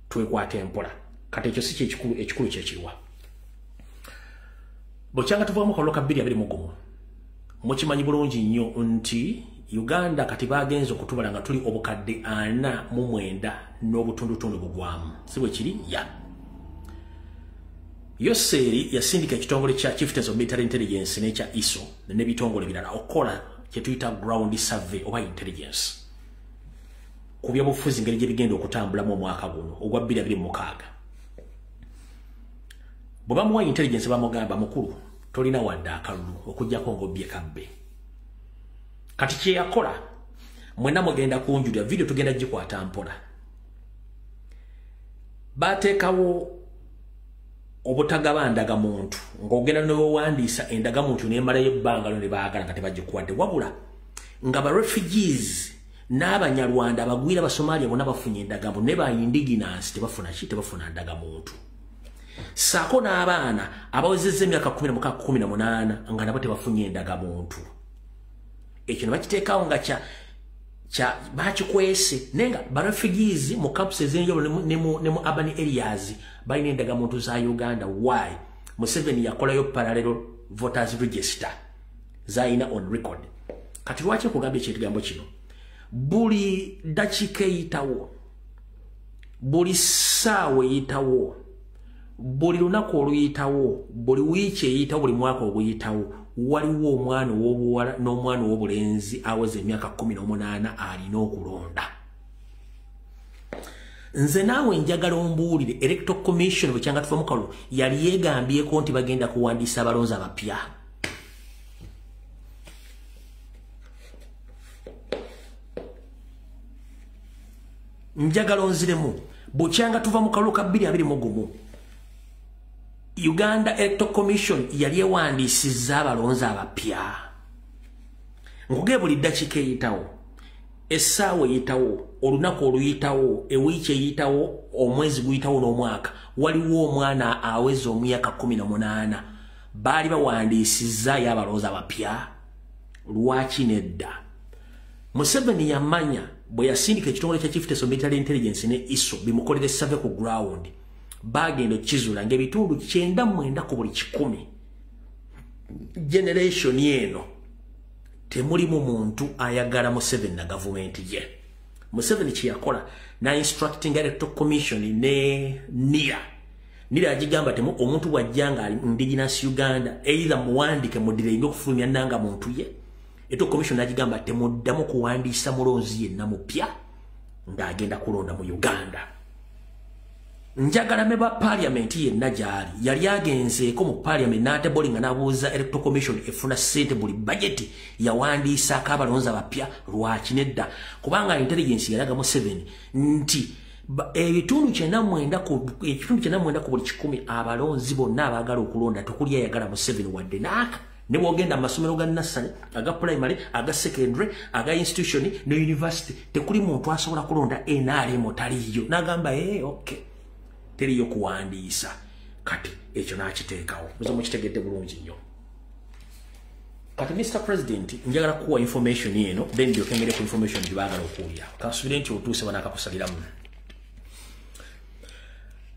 Twekwata empola. Kati ekyo si ekikulu kyekiriwa. Bwekyanga tuvaamu kalulu ka 2021 mukimanyi bulungi nnyo nti Uganda kati bagenze okutubala nga tuli obukadde 49 n'obutundutundu bugwamu. Si bwe kiri? Ya. Yoseri yasindika ekitongole kya Chieftains of Military Intelligence n'ekya ISO n'ebitongole birala okola kye tuyita ground survey oba intelligence ku byabufuzi ngeri gye bigenda okutambula mu mwaka guno ogwa 2026. Bwe bamuwa intelligence bamugamba mukulu tolina wadde akalulu okujjako ng'obbye kabbe. Kati kye yakola mwenna mugenda kunjulira video tugenda gikwata mpola. Bateekawo obutagaba ndaga muntu ng'ogenda n'owandiisa endaga muntu n'emalayo ebbanga ne baagala nga tebagikuwadde wabula nga ba refugees n'abanyarwanda abagwira Abasomalia bonna bafunye endagamuntu ne ba indigenous tebafuna ndaga muntu. Saako n'abaana abawezezza emyaka 18 nga nabo tebafunye endaga muntu. Ekyo ne bakiteekawo nga bakikwese nenga ba refugees mu camps ez'enjawulo ne mu urban areas balina endagamuntu za Uganda. Why? Museveni yakolayo parallel voters register zaina on record. Kati lwaki kugambye ekigambo kino? Buli dakiika eyitawo, buli ssaawa eyitawo, buli lunaku oluyitawo, buli wiiki eyitawo, buli mwaka oguyitawo, waliwo omwana ow'obuwala n'omwana ow'obulenzi aweza emyaka 18 alina okulonda. Nze naawe njagala ombuulire Electoral Commission bwe kyanga tufa mukalu yali yeegambyeko nti bagenda kuwandiisa abalonzi abapya. Njagala onziremu bukyanga tuva mu kalulu ka 2021 Uganda Electoral Commission yali ewandiisizza abalonzi abapya. Nkugee buli ddakiika eyitawo, essaawa eyitawo, olunaku oluyitawo, ewiiki eyitawo, omwezi guyitawo n'omwaka, waliwo omwana aweza omyaka 18 baali bawandiisizzayo abalonzi abapya. Lwaki nedda? Museveni yamanya bwe yasindika ekitongole kya Chieftains of Military Intelligence ne ISO bimukolere survey ku ground bagenda okizula ng'ebitundu 99 ku buli 100 generation eno temulimu muntu ayagala Museveni na government ye. Museveni kyeyakola na instructing Electoral Commission ne NIRA agigamba temu omuntu wajjanga ali indigenous Uganda either muwandike mudirenge okufulumya nanga muntu ye. Electoral Commission agigamba temuddamu kuwandiisa mulonzi yenna mupya ng'agenda kulonda mu Uganda. Njagala meba parliament yenna gyali yali agenzeeko mu parliament n'atebolinga n'abuuza Electoral Commission efuna ssente buli budget yawandiisaako abalonzi abapya. Lwaki nedda? Kubanga intelligence yalaga Museveni nti ebitundu 99 ku buli 100 abalonzi bonna abaagala okulonda tekuli ayagala Museveni wadde n'aka. Ne bwogenda amasomero ga nursery, aga primary, aga secondary, aga institution ne university tekuli muntu asobola kulonda NRM taliyo. Nagamba okay. Teriyo kuwandiisa. Kati ekyo nakiteekawo. Muzo mukitegedde bulungi nnyo. Kati Mr. President njagala kuwa information eno then ndio kengere ku information gibagala okuulira. Kasubire nti otuuse banakakusaliramu.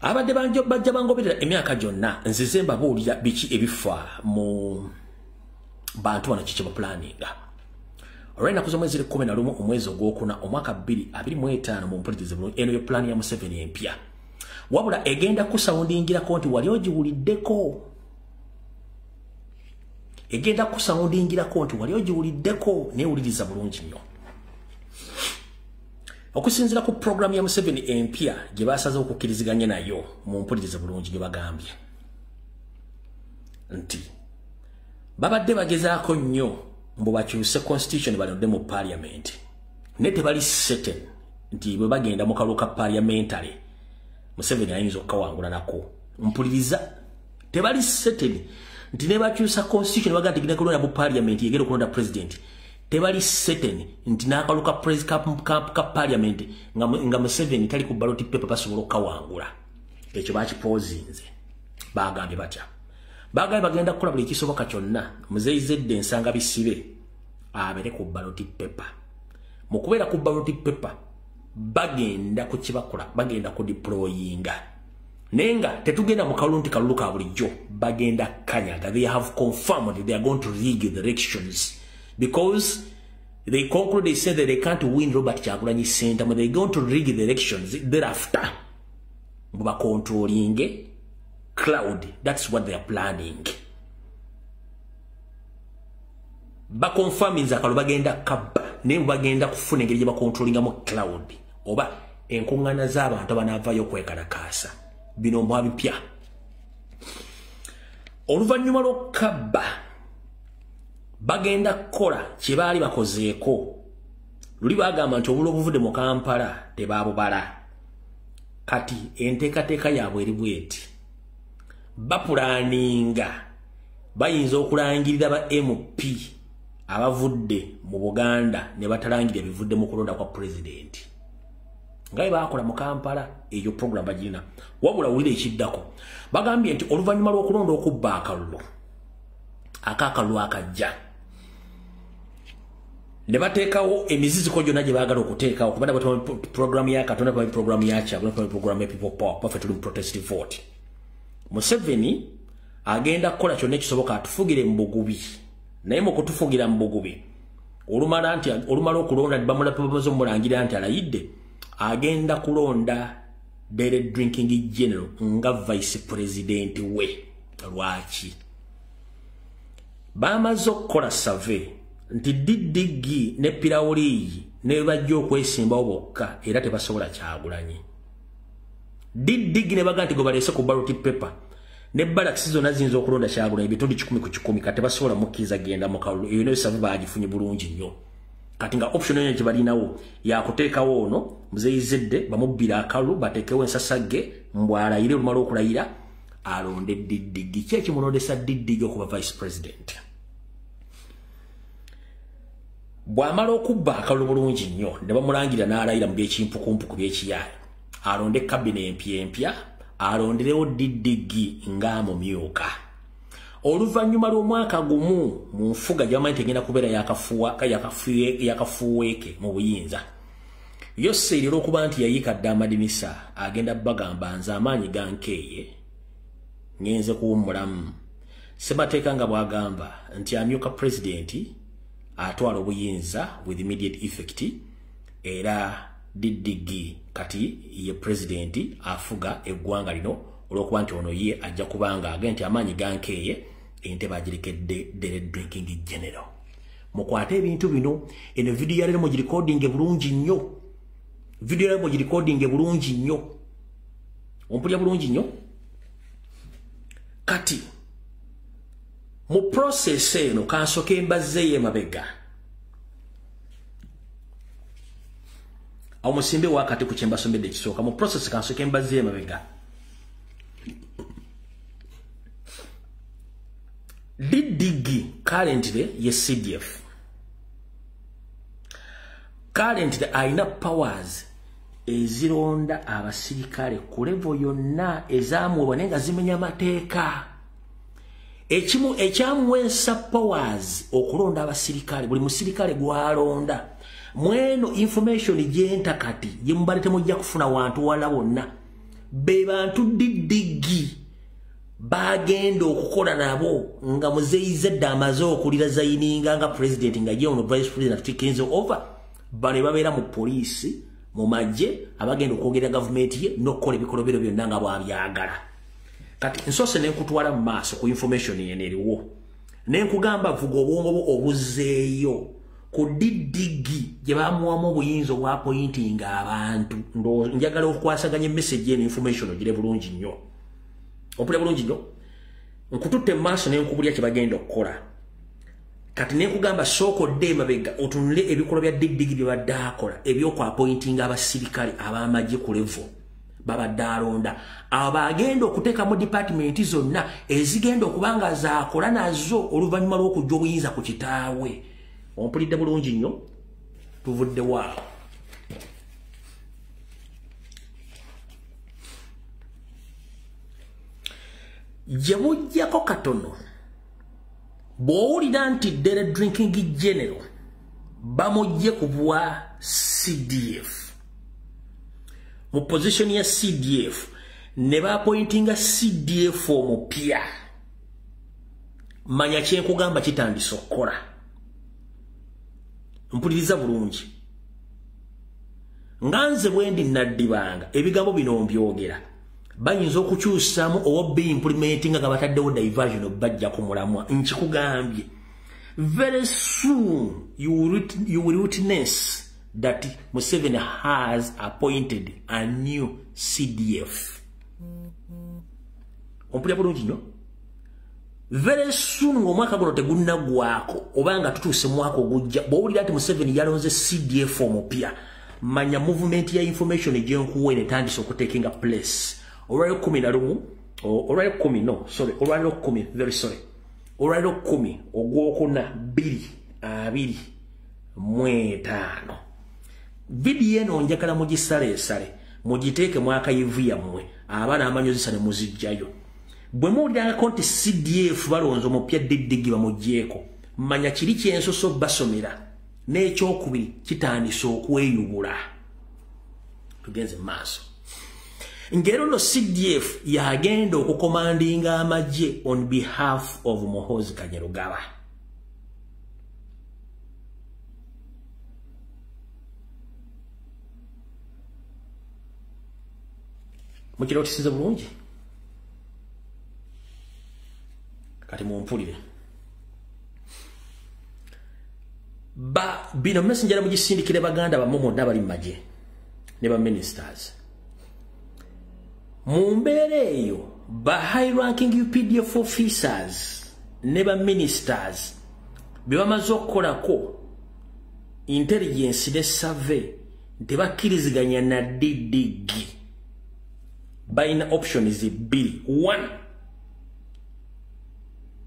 Abadde bajja bangoberera emyaka gyonna nzize mbabuulira biki ebifa mu bantu wano kikiba planning. Olwenda kuza mwezi 11 omwezi ogwokuna omwaka 2025 mu mpulirize bulungi eno yo plan ya Museveni empya. Wabula egenda kusoundingirako nti wali ogiwuliddeko. Egenda kusoundingirako nti wali ogiwuliddeko neewuliriza bulungi nnyo. Okusinzira ku program ya Museveni empya gye basaze okukkiriziganya nayo mu mpulirize bulungi gye bagambye nti babadde bagezaako nnyo mbu bakyuse constitution balonde mu parliament ne tebali certain nti bwe bagenda mu kaluka parliamentary Museveni ayinza okukawangula nako. Mpuliriza tebali certain nti ne bakyusa constitution baga nti genda kulonda mu parliament yegera okulonda president. Tebali certain nti n'akaluka ka parliament nga Museveni tali ku ballot paper basobola okukawangula. Ekyo bakipozinze bagambye batya. Bagambye bagenda kukola buli kisoboka kyonna muzeyizedde ensanga bisibe abere ku ballot paper. Mu kubeera ku ballot paper bagenda ku kibakola bagenda ku deployinga. Nenga tetugenda mu kalulu nti kalulu ka bulijjo bagenda kanyaga. They have confirmed they are going to rig the elections. Because they conclude, they said that they can't win Robert Kyagulanyi Center, but they're going to rig the elections thereafter. Buba controlling cloud. That's what they are planning. Ba confirming za kalu bagenda kabba ne bagenda kufuna engeri ba controllinga mu cloud oba enkungana z'abantu abanavayo kwekalakasa bino mbwabipya oluvannyuma lw'okabba bagenda kukola kye baali bakozeeko luli bagamba nti obulo obuvudde mu Kampala tebaabubala kati enteekateeka yaabwe eri bweti bapulaninga bayinza okulangirira ba MP abavudde mu Buganda ne batalangirira bivudde mu kulonda kwa president ngaye bakola mu Kampala eyo program bagina wabula wulire ekiddako bagambye nti oluvannyuma lw'okulonda okubba akalulu akajja ne bateekawo emiziziko gyonna gye baagala okuteekawo kubanga batuma program ya Katonda pa program ya Kyagulanyi pa program ya People Power Perfectly Protestive Vote. Museveni agenda kukola kyonna ekisoboka atufugire mu bugubi naye mu kutufugira mu bugubi olumala okulonda bamulapabazo mulangira nti alayidde agenda kulonda Derek Drinking General nga vice president we. Lwaki bamaze okukola survey nti Didigi ne Pirawuli ne bajja okwesimbawo bokka era tebasobola Kyagulanyi. Didigi ne baga nti go balese ku ballot paper ne balakisi zonna ziyinza okulonda Kyagulanyi ebitundu 10 ku 10 kati tebasobola mukkiriza genda mu kalulu eyo ne survey bagifunye bulungi nnyo. Kati nga option yonyo kibalinawo ya kuteekawo ono muzeyizedde bamubbira akalulu bateekewo ensasagge mbwalayire olumala okulayira alonde Didigi. Ki ekimulondesa Didigi okuba vice president? Bwamala okubba akalulu bulungi nnyo ne bamulangira n'alayira mu by'ekimpukumpuku by'ekiyaayo alonde kabine empya alonderewo Didigi ng'amumyuka. Oluvannyuma lw'omwaka gumu mu nfuga gy'amanyi tegenda kubeera yakafuweeke mu buyinza yoseerera okuba nti yayiikadde amadinisa agenda bagamba nze amaanyi gankeeye ngenze kuwummulamu. Ssemateeka nga bw'agamba nti amyuka pulezidenti atwala obuyinza with immediate effect era Didigi kati ye presidenti afuga eggwanga lino olw'okuba nti ono ye ajja kubanga agenda nti amaanyi gankeeye ente bagirekedde Derek Drinking General. Mukwate ebintu bino eno video yalero mugirecording bulungi nnyo. Video yalero mugirecording bulungi nnyo. Ompulya bulungi nnyo. Kati mu process eno kansoke embazeeye mabega awo musimbe wakati ku kyemba sombedde ekisooka mu process kansoke embazeeye mabega Didigi currently ye CDF currently aina powers ezironda abasirikale ku level yonna ezamuwa nenga zimenya mateeka ekyamuwensa powers okulonda abasirikale buli musirikale gwalonda mweno information gyenta kati gyembalete mujja kufuna wantu wala bonna be bantu Didigi bagenda okukola nabo nga muzeyizedde amaze okulira zayininga nga president nga ye ono vice president taking over bane babeera mu police mu magye abagenda okwogera government ye n'okukola ebikolobero byonna nga bwabyagala. Kati nsose nenkutwala mu maaso ku information yene eriwo nenkugamba vuga obwongo obuzeeyo ku Didigi gye bamuwamu obuyinza obwa pointing abantu njagala okukwasaganya message eno information ogire bulungi nnyo. Opulya bulungi nnyo nkututte mu maaso nenkubulya kye bagenda okukola. Kati nenkugamba sookodde emabega otunule ebikolo bya Didigi bye badde akola ebyokwapointinga abasirikale ab'amagye ku level babadde alonda abo bagenda okuteeka mu department zonna ezigenda okubanga zaakola nazo oluvannyuma lw'okujja obuyinza ku kitaawe. Ompulidde bulungi nnyo tuvudde waawo. Gye bujjako katono bw'owulira nti Derek Drinking General bamugye ku bwa CDF mu position ya CDF ne bapointinga CDF omupya manya kyenkugamba kitandise okukola. Mpuliriza bulungi nga nze bwendi naddibanga ebigambo bino mbyogera bayinza okukyusamu oba be implementing nga bataddewo diversion bajja ku mulamwa nkikugambye very soon you will witness that Museveni has appointed a new CDF. Ompulya bulungi nnyo? Very soon ng'omwaka guno tegunnagwako obanga tutuuse mwaka ogujja bw'owulira nti Museveni yalonze CDF omupya manya movement ya information egyenkuwa enetandise okutekinga place olwaliro 11 olwaliro 10 no sorry olwaliro 10 very sorry olwaliro 10 ogwokuna 2:25 video eno njagala mugisale mugiteeke mwaka yivu yammwe abaana amanyozisa ne muzijjayo bwe muwulira konti CDF balonze omupya diddigi bamugyeko manya kiri kyensoso basomera n'ekyokubiri kitandise okweyubula tugenze maaso ngero no CDF yagenda okukomandinga amagye on behalf of Muhoozi Kainerugaba. Mukiro tisize bulungi kati mumpulire bino messenger mugisindikire baganda bamomo nabali magye ne ba ministers mumbere eyo ba high ranking UPDF officers ne ba ministers bibamaze okukolako intelligence ne survey tebakiriziganya na DDG bayina options ibiri. One,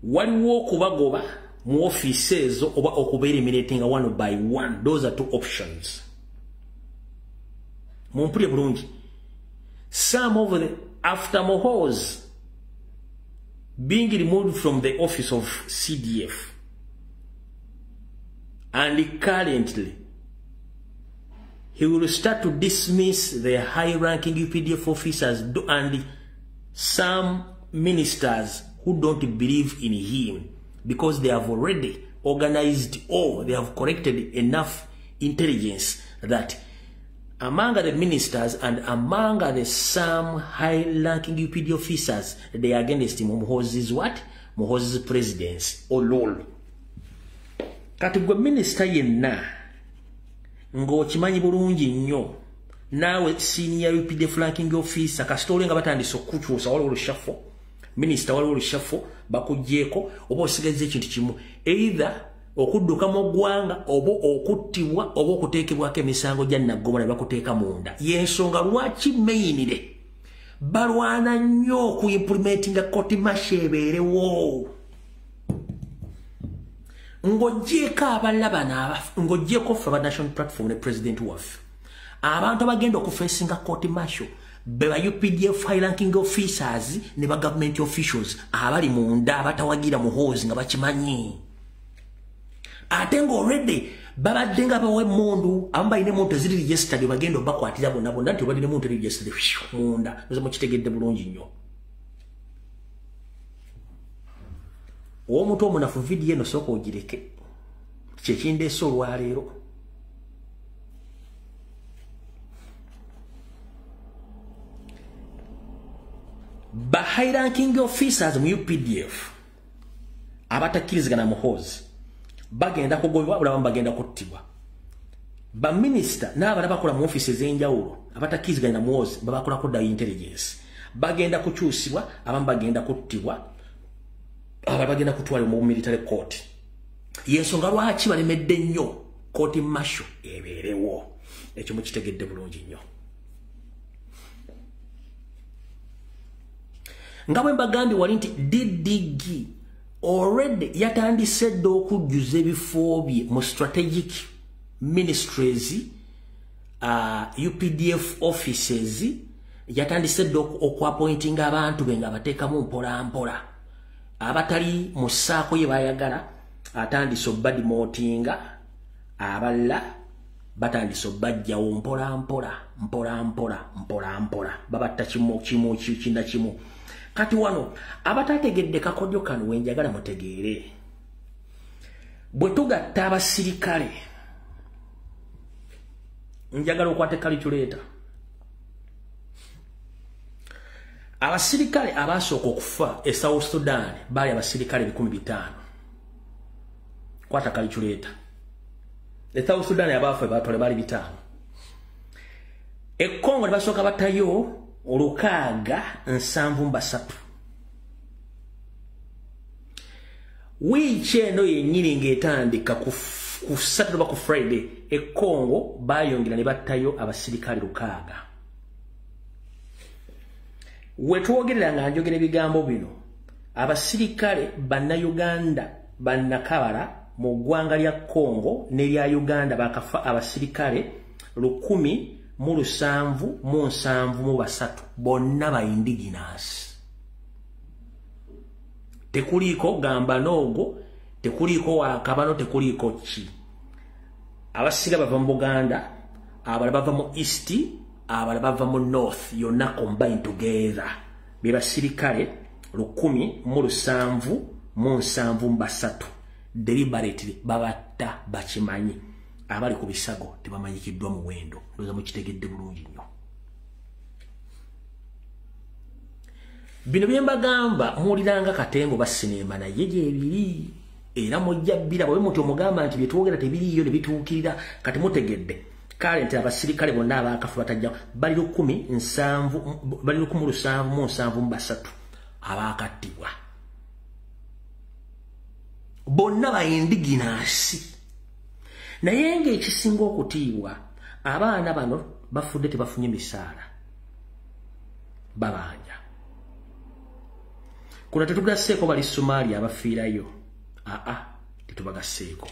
waliwo okubagoba mu offices oba okubeera eliminating one by one. Those are two options. Mumpulye bulungi. Some of the after Muhoozi being removed from the office of CDF and currently he will start to dismiss the high-ranking UPDF officers and some ministers who don't believe in him because they have already organized or they have collected enough intelligence that among the ministers and among the some high-ranking UPD officers, they are against him. Muhoozi's what? Muhoozi's presidency. Oh lol. Katigwe minister yenna ngo chimanyi bulungi nnyo nawe senior UPD ranking officer kasitole nga batandise okukyusa waliwo olushafo minister waliwo olushafo bakugyeko oba osigazze ekintu kimu either okudduka mu ggwanga oba okuttibwa oba okuteekebwako emisango gya Naggomola ne bakuteeka munda y'ensonga lwaki mainire balwana nnyo okuimplementinga koti mashe ebeerewo ng'oggyeko abalabana ng'oggyeko ffe aba national platform ne president waffe abantu abagenda okufeesinga koti masho be ba UPDF high ranking officers ne ba government officials abali munda abatawagira Muhoozi nga bakimanyi ate nga already babadde nga bawe mundu ambayine muntu ziri registered bagenda bakwatira bonna bonna nti babadde muntu registered munda nze mukitegedde bulungi nnyo omuntu omunafu video eno soko ogireke kyekindeese olwaleero ba high ranking officers mu UPDF abatakkirizigana Muhoozi bagenda kugobwa bulaba bagenda kuttibwa ba minister n'abana bakola mu offices ez'enjawulo abatakkirizigana Muhoozi babakola ku intelligence bagenda kukyusibwa abamu bagenda kuttibwa aba bagenda kutwala mu military court yensonga lwaki balemedde nnyo court martial ebeerewo ekyo mukitegedde bulungi nnyo nga bwe mbagambye wali nti DDG already yatandise dde okujjuza ebifo bye mu strategic ministries UPDF offices yatandise dde okuappointinga abantu be nga bateekamu mpola mpola abatali mu ssaako ye bayagala atandise obbadimotinga abalala batandise obbajjawo mpola mpola babatta kimu kinda kimu kati wano abatategedde kakodyo kano wenjagala mutegeere bwe tugatta abasirikale njagala okwate calculator abasirikale abasooka okufa e South Sudan bali abasirikale 500 kwata calculator e South Sudan abafa batole bali 5 e Congo basooka batayo olukaaga 7 weekend yenyini ngetandika ku Saturday ku Friday e Congo bayongera ne batayo abasirikale lukaaga wetwogerera nga njogera ebigambo bino abasirikale banna Uganda bannakabala mu ggwanga lya Congo ne lya Uganda bakafa abasirikale 1,773 bonna ba indigenous. Tekuliko gamba nogo, tekuliko wakabano, tekuliko chi. Abasirikale bava mu Buganda, abalala bava mu East, abalala bava mu North, yonna combined together. Be basirikale 1,773 deliberately babata bachimanyi. Abali ku bisago tebamanyikiddwa mu wendo ndoza mu kitegedde bulungi nnyo. Bino byemba gamba muliranga katembo basinema na yeje ebiri era mujja bbira bwe muti omugamba nti byetwogera tebiriyo ne bituukirira kati mutegedde kale nti abasirikale bonna abakafu batajja bali 1,773 abakattibwa bonna ba indigenous. Naye ng'ekisinga okutiibwa abaana bano bafudde tebafunye misaala babanja. Kuna tetugaseeko bali Somalia abafiirayo. Tetubagaseeko.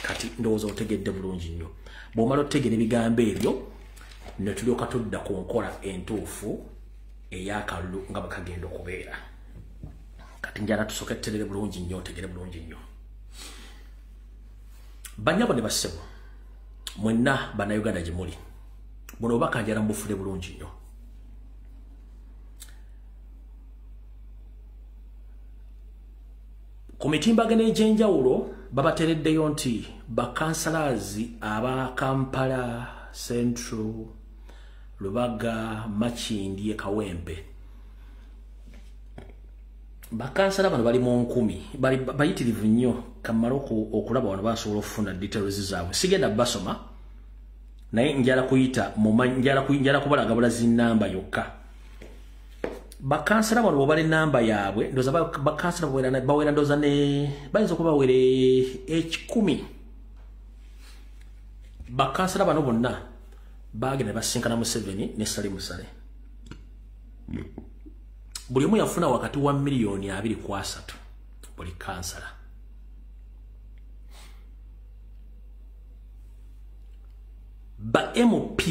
Kati ndowooza otegedde bulungi nnyo. Bw'omala otegera ebigambo ebyo ne tulyoka tudda ku nkola entuufu ey'akalulu nga bwe kagenda okubeera. Kati njala tusooke tuterere bulungi nnyo otegere bulungi nnyo. Banyabo ne basebo mwenna bana Uganda gye muli buno bakanjala mbufude bulungi nnyo. Ku mitimbagano egy'enjawulo babatereddeyo nti bakansalazi aba Kampala, Central, Lubaga, Makindye, Kawempe. Bakansala bano bali mu 10 bayitirivu nnyo kamala okulaba wano basobola okufuna details zaabwe. Sigenda basoma naye njala kuyita njala kubalaga bulazi namba yokka. Bakansala bano bobale namba yaabwe ndoza bakansala bawera ndoza ne bayinza okuba bawere 10. Bakansala bano bonna bagenda basinkana mu 7 ne Sali Musale. Buli omu yafuna wakati wa milioni 2.3 buli kansala. Ba MOP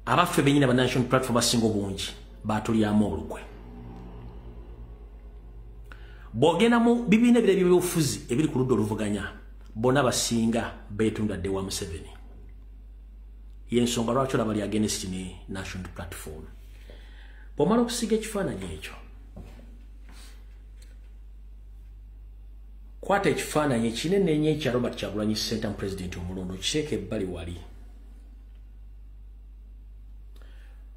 abaffe benyina ba National Platform basinga obungi batulyamu olukwe. Bwogenda mu bibiina bire by'obufuzi ebiri ku ludda oluvuganya bonna basinga beetunda dde wa Museveni. Y'ensonga lwaki bali against ne National Platform. Bw'omala okusiga ekifaananyi ekyo kwata ekifaananyi ekinene ennyo ekya Robert Kyagulanyi Ssentamu President omulongo kiteeka ebbali wali.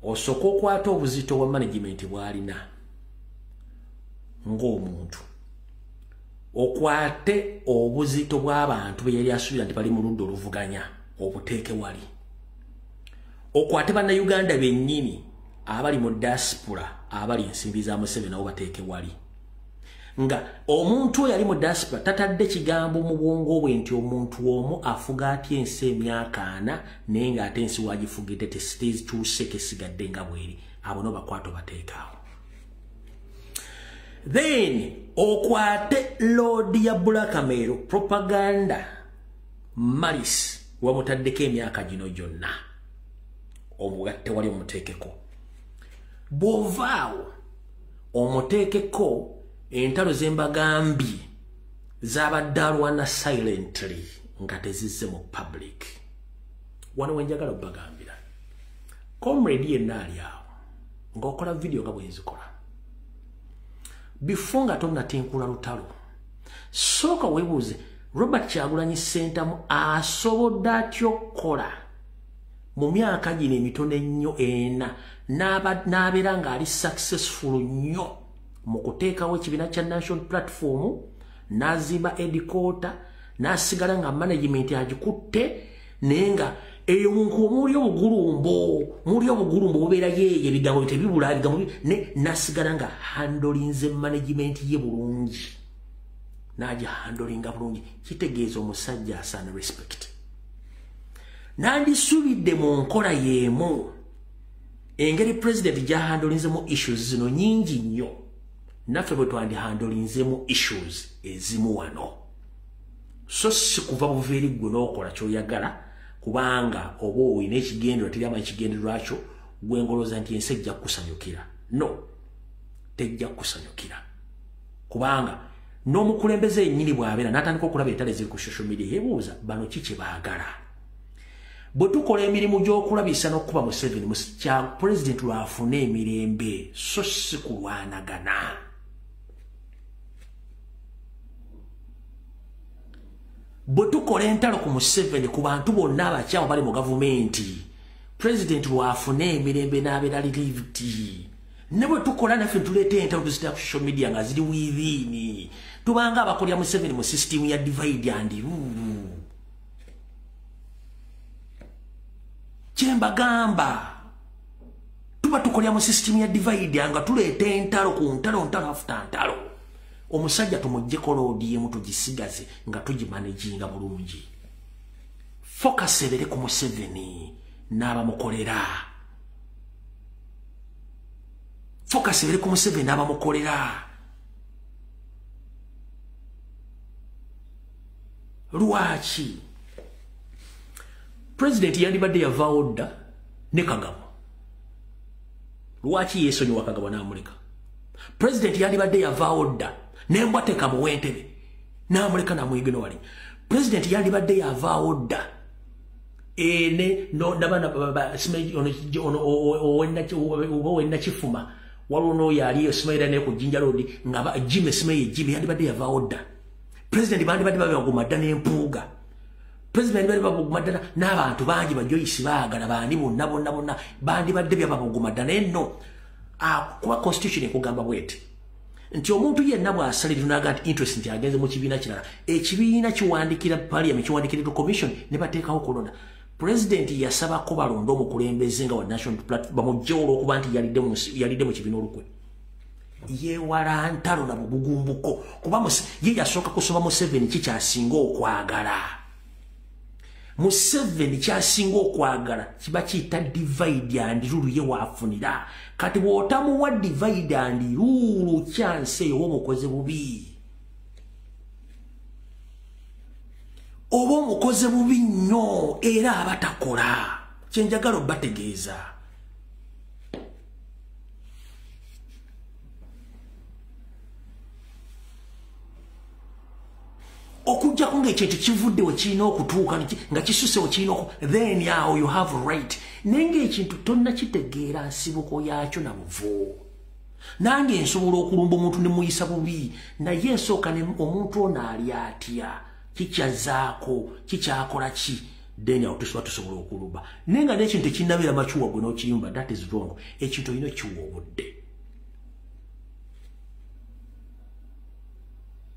Osooka okwata obuzito bwa management bw'alina ng'omuntu. Okwate obuzito bw'abantu be yali asuubira nti bali mu ludda oluvuganya obuteeke wali. Okwate bannayuganda bennyini abali mu diaspora abali ensimbi za Museveni nabo bateeke wali. Nga omuntu yali mu diaspora tatadde kigambo mu bwongo bwe nti omuntu omu afuga atya ensi emyaka 4 naye ng'ate ensi wagifugidde tezikyuse kesigadde nga bweri. Abo no bakwata bateekaawo. Then okwate loodi ya Bulakamero propaganda malis wamutaddeko emyaka gino gyonna omugatte wali omuteekeko. Bw'ovaawo omuteekeko entalo z'embagambi z'abadde alwana silently nga tezizze mu public. Wano wenjagala obbagambira comrade yenna ali awo ng'okola video nga bwenzikola before nga tonnatinkula lutalo sooka weebuuze Robert Kyagulanyi Ssentamu asobodde atya okukola mu myaka gino emitono ennyo ena n'abeera ng'ali successful nnyo mu kuteekawo ekibiina kya national platform n'azimba headquarter n'asigala nga management agikutte naye nga eyo munkuba muli obugulumbo bubeera yeeye ebigambo tebibula ebigambo n'asigala nga handolinze management ye bulungi n'aja handolinga bulungi kitegeeza omusajja asaana respect nandisubidde mu nkola y'emu engeri president gyahandolinzemu issues zino nyingi nnyo naffe bwe twandihandolinzemu issues ezimu wano so si kuva buveeri ggwe n'okola ky'oyagala kubanga oba oyina ekigendererwa teryamanyi kigendererwa kyo gwengoloza nti ensi ejja kukusanyukira no tejja kukusanyukira kubanga n'omukulembeze yennyini bw'abeera n'atandika okulaba entale ziri ku social media yeebuuza bano ki kye baagala bwe tukola emirimu gy'okulabisa n'okuba Museveni kya president lwafuna emirembe so si kulwanagana bwe tukola entalo ku Museveni ku bantu bonna abakyamu bali mu gavumenti president lwafuna emirembe n'abeera relieved ne bwe tukola naffe tuleeta entalo tuzitera ku social media nga ziri within tubanga abakolya Museveni mu system ya divide and rule kyembagamba tuba tukolya mu system ya divide nga tuleeta entalo ku ntalo after ntalo omusajja tumuggyeko loodi yemu tugisigaze nga tugimanaginga bulungi focus ebere ku Museveni n'abamukolera focus ebere ku Museveni n'abamukolera lwaki president yandibadde yavaawo dda ne Kagabo lwaki yeesonyiwa Kagabo n'amuleka president yandibadde yavaawo dda nembwa tekamu w'entebe n'amuleka n'amuyigino wali president yandibadde yavaawo dda owennakifuma waliwo n'oyo aliyo Simaila ne ku Jinja Road nga Jimmy Simaila yandibadde yavaawo dda president bandibadde babaguma dda n'empuuga president bali babuguma ddala n'abantu bangi bajoyisi baagala bandi bonna bandibadde byababuguma ddala naye nno kuba constitution ekugamba bweti nti omuntu yenna bw'asalira n'aga nti interest nti agenze mu kibiina kirala ekibiina kiwandikira parliament kiwandikira commission ne bateekawo kulonda president yasabako balonda omukulembeze nga wa national platform bamugjewo olw'okuba nti yalidde mu kibiina olukwe yeewala ntalo na bugumbuko kuba ye yasooka kusoma Museveni kikyasinga okwagala Museveni kyasinga okwagala kiba kiyita divide and rule ye waafunira kati bw'otamuwa divide and rule chance eyo omukoze bubi oba omukoze bubi nnyo era abatakola kyenjagala obategeeza okujjako ng'ekintu kivuddewo kirina okutuuka nga kisusewo kirina then yawo you have right naye ng'ekintu tonna kitegeera nsibuko yaakyo na buvu nange nsobola okulumba omuntu ne muyisa bubi naye nsooka omuntu ono ali atya kikyazaako kikyakola ki then awo tusobola okulumba naye nga n'ekintu ekinnabeera makiwa gwe n'okiyumba that is wrong ekintu olina okiwa obudde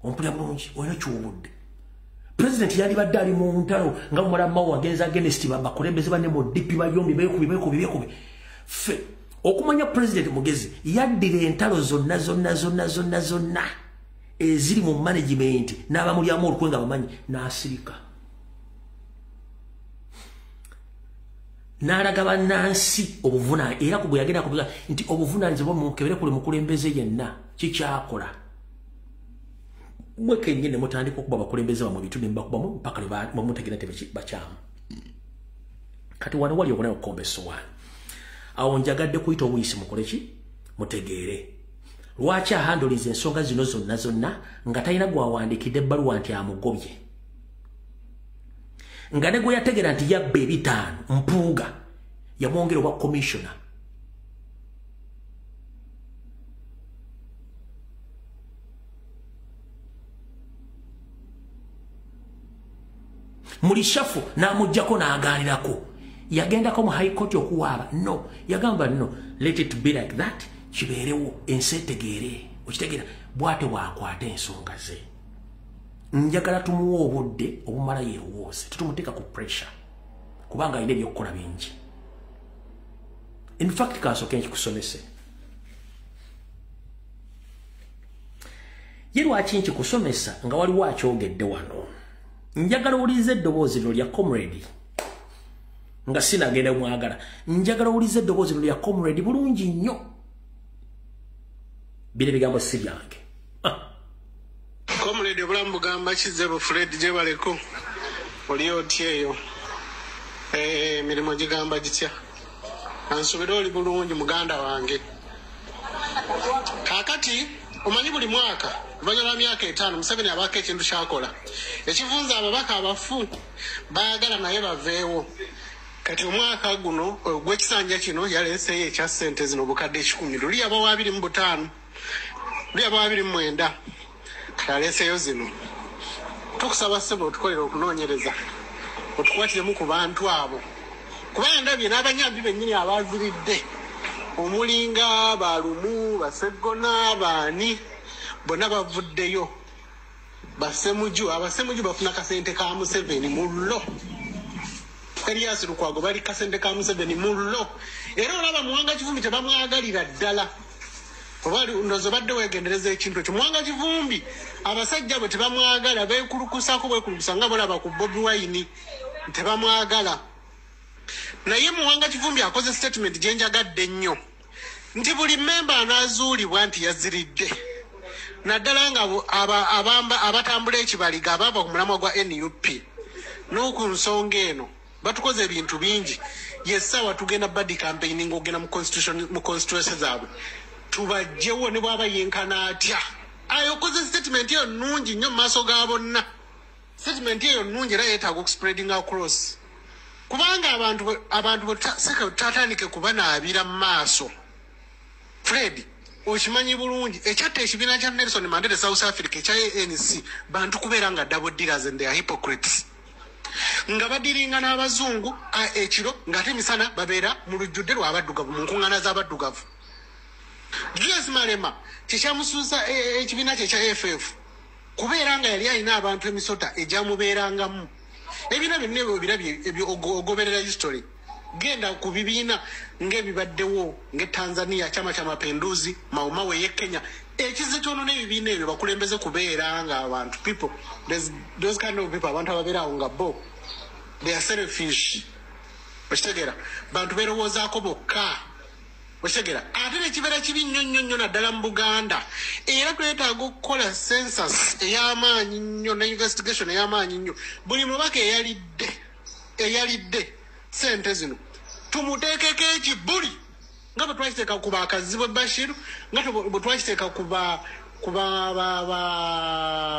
ompulira bulungi olina okiwa obudde president yandibadde ali mu ntalo nga mulamu wagenza against bakulembeze banne mu DP bayombi beekubi ffe okumanya president mugezi yaddira entalo zonna eziri mu management n'abamulyamu olukwe nga bamanyi n'asirika n'alaga bannansi obuvuna era ku bwe yagenda kubuga nti obuvunaanyizibwa mukebere kule mukulembeze yenna kikyakola mweke nyine mutandika okuba bakulembeze bamwe bitunde mbakubamu mpaka bamutegera tebakyamu kati wano wali obona okukomba essowaani awo njagadde kuyita obuyisi mukoleki mutegeere lwaki ahandoliza ensonga zino zonna nga talina gwawandiikidde ebbaluwa nti amugobye nga ne gwe yategera nti yabba ebitaano mpuuga yamwongera obwa commissioner mulishafu n'amuggyako n'agaanirako yagendako mu high court okuwaaba no yagamba no let it be like that kibeerewo ensi etegeere okitegeera bw'ate waakwata ensonga ze njagala tumuwa obudde obumala yeerowoose tutumuteeka ku pressure kubanga alina ebyokukola bingi in fact kansooke nkikusomese ye lwaki nkikusomesa nga waliwo akyogedde wano njagala owuliriza eddoboozi lino lya comrade nga sinagenda mwagala njagala owuliriza eddoboozi lino lya comrade bulungi nnyo bino ebigambo si byange comrade obulamu bugamba kizebo Fred gye baleko oli oti eyo emirimu gigamba gitya ansubira oli bulungi muganda wange kakati omanyi buli mwaka luvannyuma lwa myaka 5 Museveni abaako ekintu kyakola ekivunza ababaka abafu baagala naye baveewo kati omwaka guno gw'ekisanja kino yaleeseyo ekya ssente zino obukadde 10 luli aba wa 25 luli aba wa 29 kati aleeseyo zino tukusaba ssebo otukolera okunoonyereza otukwatiremu ku bantu abo kubanga ndabye n'abanyambi bennyini abaziridde omulinga balumu baseggona baani bonna bavuddeyo basemuju abasemuju bafuna kasente ka Museveni mu llo Elias Lukwago bali kasente ka Museveni mu llo era olaba Muwanga Kivumbi tebamwagalira ddala obali ndozo badde wegendereza ekintu ekyo Muwanga Kivumbi abasajja bwe tebamwagala beekulukusako bwekulukusa nga bolaba ku Bobi Wine tebamwagala naye Muwanga Kivumbi akoze statement gyenjagadde ennyo nti buli memba anaazuulibwa nti yaziridde naddala nga abatambula ekibaliga abaava ku mulamwa gwa NUP n'oku nsonga eno batukoze ebintu bingi yessaawa tugenda badi campaigning ogenda mu constituency zaabwe tubajjewo ne bwaba yenkana atya ayokoze statement eyo nnungi nnyo mu maaso ga bonna statement eyo nnungi era yeetaaga okuspreading across kubanga abantu tatandike kubanaabira mu maaso Fred okimanyi bulungi ekyatta ekibiina kya Nelson Mandela South Africa ekya ANC bantu kubeera nga double dealers and they are hypocrites nga badiringa n'abazungu ekiro ng'ate emisana babeera mu lujjudde lw'abaddugavu mu nkuŋŋaana z'abaddugavu Julius Malema kikyamusuusa ekibiina kye ekya FF kubeera nga yali alina abantu emisota egyamubeerangamu ebiina byonna ebyo birabye ogoberera history genda ku bibiina ng'ebibaddewo ng'Tanzania Chama cha Mapinduzi Mau ye Kenya ekizitono n'ebibiina ebyo bakulembeze kubeera nga abantu people those kind of people abantu ababeerawo nga bo they are selfish okitegera bantu beerowoozaako bokka okitegera ate nekibeera kibi nnyo naddala mu Buganda era twetaaga okukola census ey'amaanyi nnyo ne investigation ey'amaanyi nnyo buli mubaka eyalidde sente zino tumuteekeko ekibuli nga bwe twakiteeka ku bakazi bwe Bashir nga bwe twakiteeka ku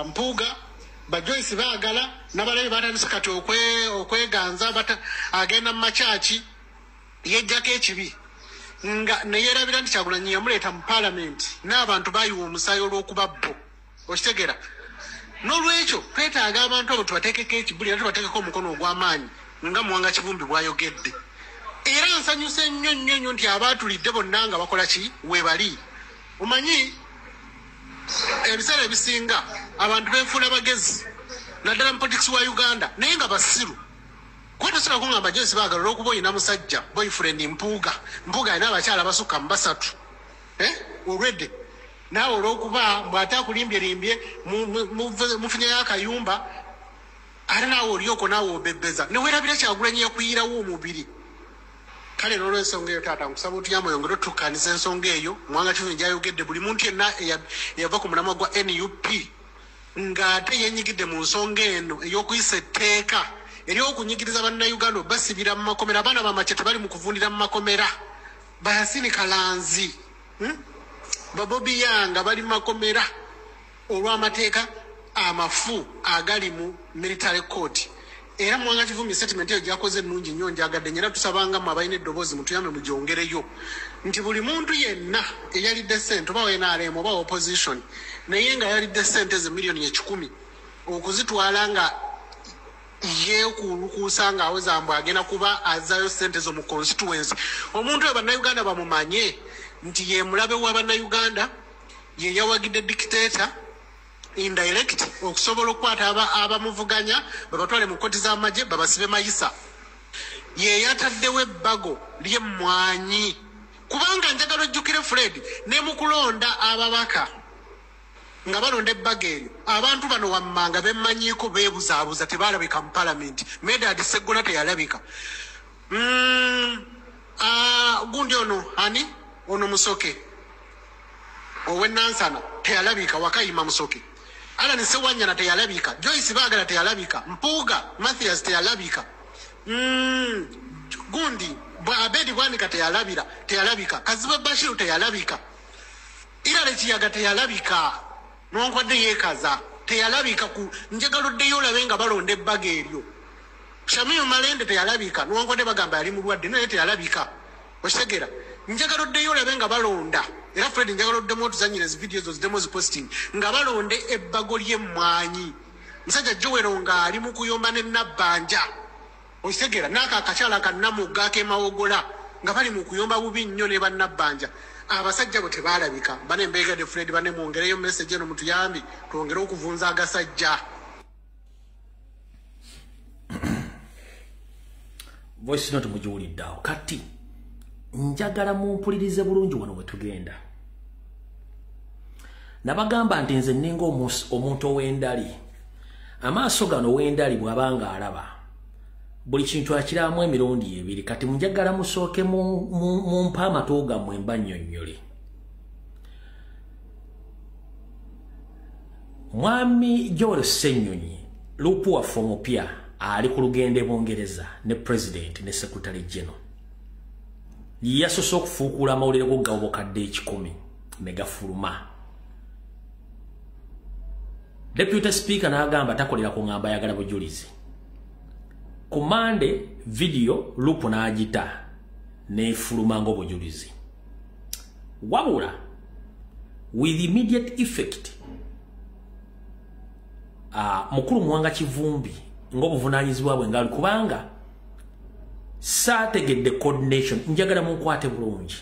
Mpuuga ba Joyce baagala n'abalabi batandise kati okweganza agenda mu makyaki yejjako ekibi nga neyerabira nti Kyagulanyi yamuleeta mu parliament n'abantu bayiwa omusaayi olw'okuba bo okitegera n'olwekyo twetaaga abantu abo tubateekeko ekibuli era tubateekeko omukono ogw'amaanyi nga Muwanga Kivumbi bw'ayogedde era nsanyuse nnyo nti abaatulidde bonna nga bakola ki weebali omanyi ebiseera ebisinga abantu beefuula bagezi naddala mu politics wa Uganda naye nga basiru kwatasobola kungamba Joyce baagala olw'okuba oyina musajja boyfriend Mpuuga alina abakyala basukka mu 3 olwedde naawe olw'okuba bw'ate akulimbyelimbye mufunyeyo akayumba ate naawe olyoko naawe obebbeza ne weerabira Kyagulanyi yakuyirawo omubiri kale n'olw'ensonga eyo taata nkusaba otuyamba oyongere otukkaanisa ensonga eyo Muwanga Kivumbi gy'ayogedde buli muntu yenna eyava ku mulamwa gwa NUP ng'ate yenyigidde mu nsonga eno ey'okuyisa etteeka ery'okunyigiriza bannayuganda basibira mu makomera abaana bamacye tebali mu kuvundira mu makomera Bayasini Kalanzi Babobi Yanga bali mu makomera olw'amateeka amafu agali mu military court era Muwanga Kivumbi statement eyo gyakoze ennungi nnyo njagadde nyera tusabanga mu abalina eddoboozi mutuyambe mugyongereyo nti buli muntu yenna eyalidde ssente oba NRM oba opposition naye nga yalidde ssente ze miliyoni 10 okuzitwala nga ye kusanga aweza mbu agenda kuba azayo sente zo mu constituency. Omuntu we bannayuganda bamumanye nti ye mulabe wa bannayuganda, ye yawagidde dictator indirect okusobola okukwata abamuvuganya babatwale mu kkooti z'amagye babasibe mayisa. Ye yataddewo ebbago ly'emmwanyi. Kubanga njagala ojjukire Fred ne mu kulonda ababaka nga balonda ebbago eryo, abantu bano wammanga bemmanyiiko beebuzaabuza tebaalabika mu palamenti. Medad Sseggona teyalabika. Gundi ono ani ono Musoke ow'Ennansana teyalabika, Wakayima Musoke. Alan Sewanyana teyalabika, Joyce Baagala teyalabika, Mpuuga Mathias teyalabika. Gundi Abedi Bwanika teyalabika, Kaziba Bashiru teyalabika, Irale Kiyaga teyalabika, Nwankwadde yeekaza teyalabika. Ku njagala oddeyo olabe nga balonda ebbago eryo. Shamiru Malende teyalabika, Nwankwadde bagamba yali mulwadde naye teyalabika. Okitegera? Njagala oddeyo olabe nga balonda. Era Fred njagala oddemu otuzanyire ezi videos oziddemu ziposting nga balonde ebbago ly'emmwanyi. Musajja Joel nga ali mu kuyomba ne Nabbanja. Okitegera? N'ako akakyala Kannamuga ak'Emawogola nga bali mu kuyomba bubi nnyo ne bannabbanja. Abasajja bo tebaalabika. Bane mbeegadde Fred, bane mwongereyo message eno mutuyambi twongere okuvunza agasajja. Voice note mugiwulidde awo. Kati njagala mumpulirize bulungi wano we tugenda. Nabagamba nti nze nninga omuntu ow'endali. Amaaso gano w'endali bw'abanga alaba buli kintu akiramu emirundi ebiri. Kati njagala musooke mu mpa amato gammwe mbannyonnyole. Mwami Joel Ssenyonyi lupu waffe omupya ali ku lugendo e Bungereza ne President ne Secretary General. Yasoose okufuukula amawulire g'oggaba obukadde 10 ne gafuluma. Deputy Speaker n'agamba takolera ku ngamba ayagala bujulizi. Ku Monday video lupu n'agita n'efuluma ng'obujulizi. Wabula with immediate effect mukulu Muwanga Kivumbi ng'obuvunaanyizibwa bwe ngali kubanga saategedde coordination. Njagala munkwate bulungi.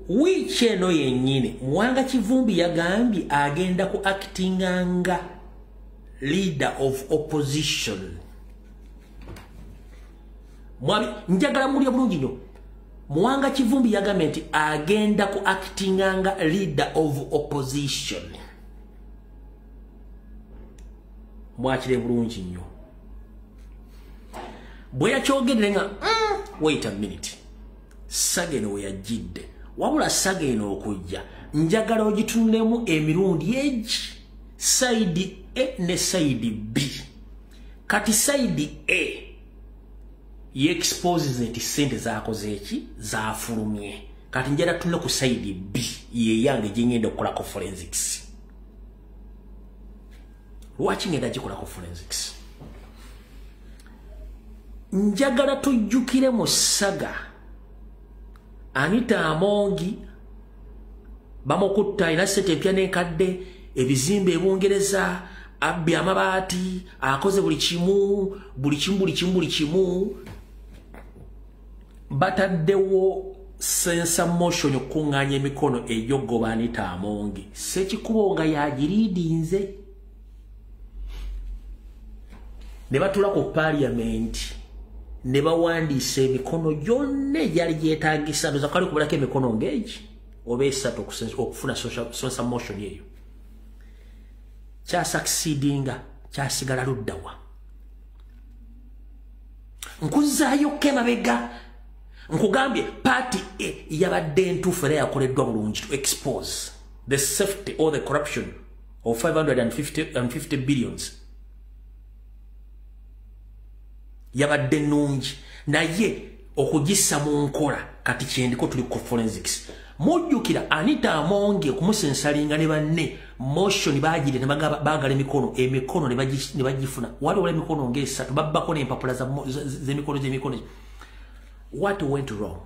Wiiki eno yennyini Muwanga Kivumbi yagambye agenda ku actinganga leader of opposition. Mwami njagala mulya bulungi nnyo. Muwanga Kivumbi yagambye nti agenda ku actinganga leader of opposition. Mwakire bulungi nnyo. Bwe yakyogerere nga wait a minute. Sageno we yajjidde. Wabula Sageno okujja njagala ogitunulemu emirundi egi side A ne side B. Kati side A ye exposes nti sente zaakoze eki zaafulumye. Kati njagala tunule ku side B ye yange gye okukolako forensics. Lwaki ngenda gikolako forensics? Njagala tujjukire mu Saga Anita Amongi bamukutta ina sente empya n'enkadde, ebizimbe e Bungereza, abbye amabaati, akoze buli kimu. Bataddewo sensa motion okuŋŋaanya emikono egy'oggoba Anita Amongi. Ssekikubo nga yagiriidinze. Ne batula ku parliament ne bawandiisa emikono gyonna egyali gyetaagisa. Ndoza kwali kubulako emikono ng'egi oba 3 okufuna social motion eyo. Kyasucceedinga kyasigala luddawa. Nkuzaayo kemabega nkugambye party A yabadde entuufu era yakoleddwa bulungi to expose the safety or the corruption of 550 billions. Yabadde nungi naye okugissa mu nkola kati kyendiko tuli ku forensics. Mujjukira Anita Amongi okumusensalinga ne banne motion baagire ne baagala emikono ne bagifuna. Wali wala emikono ng'esatu babbako n'empapula z'emikono. What went wrong?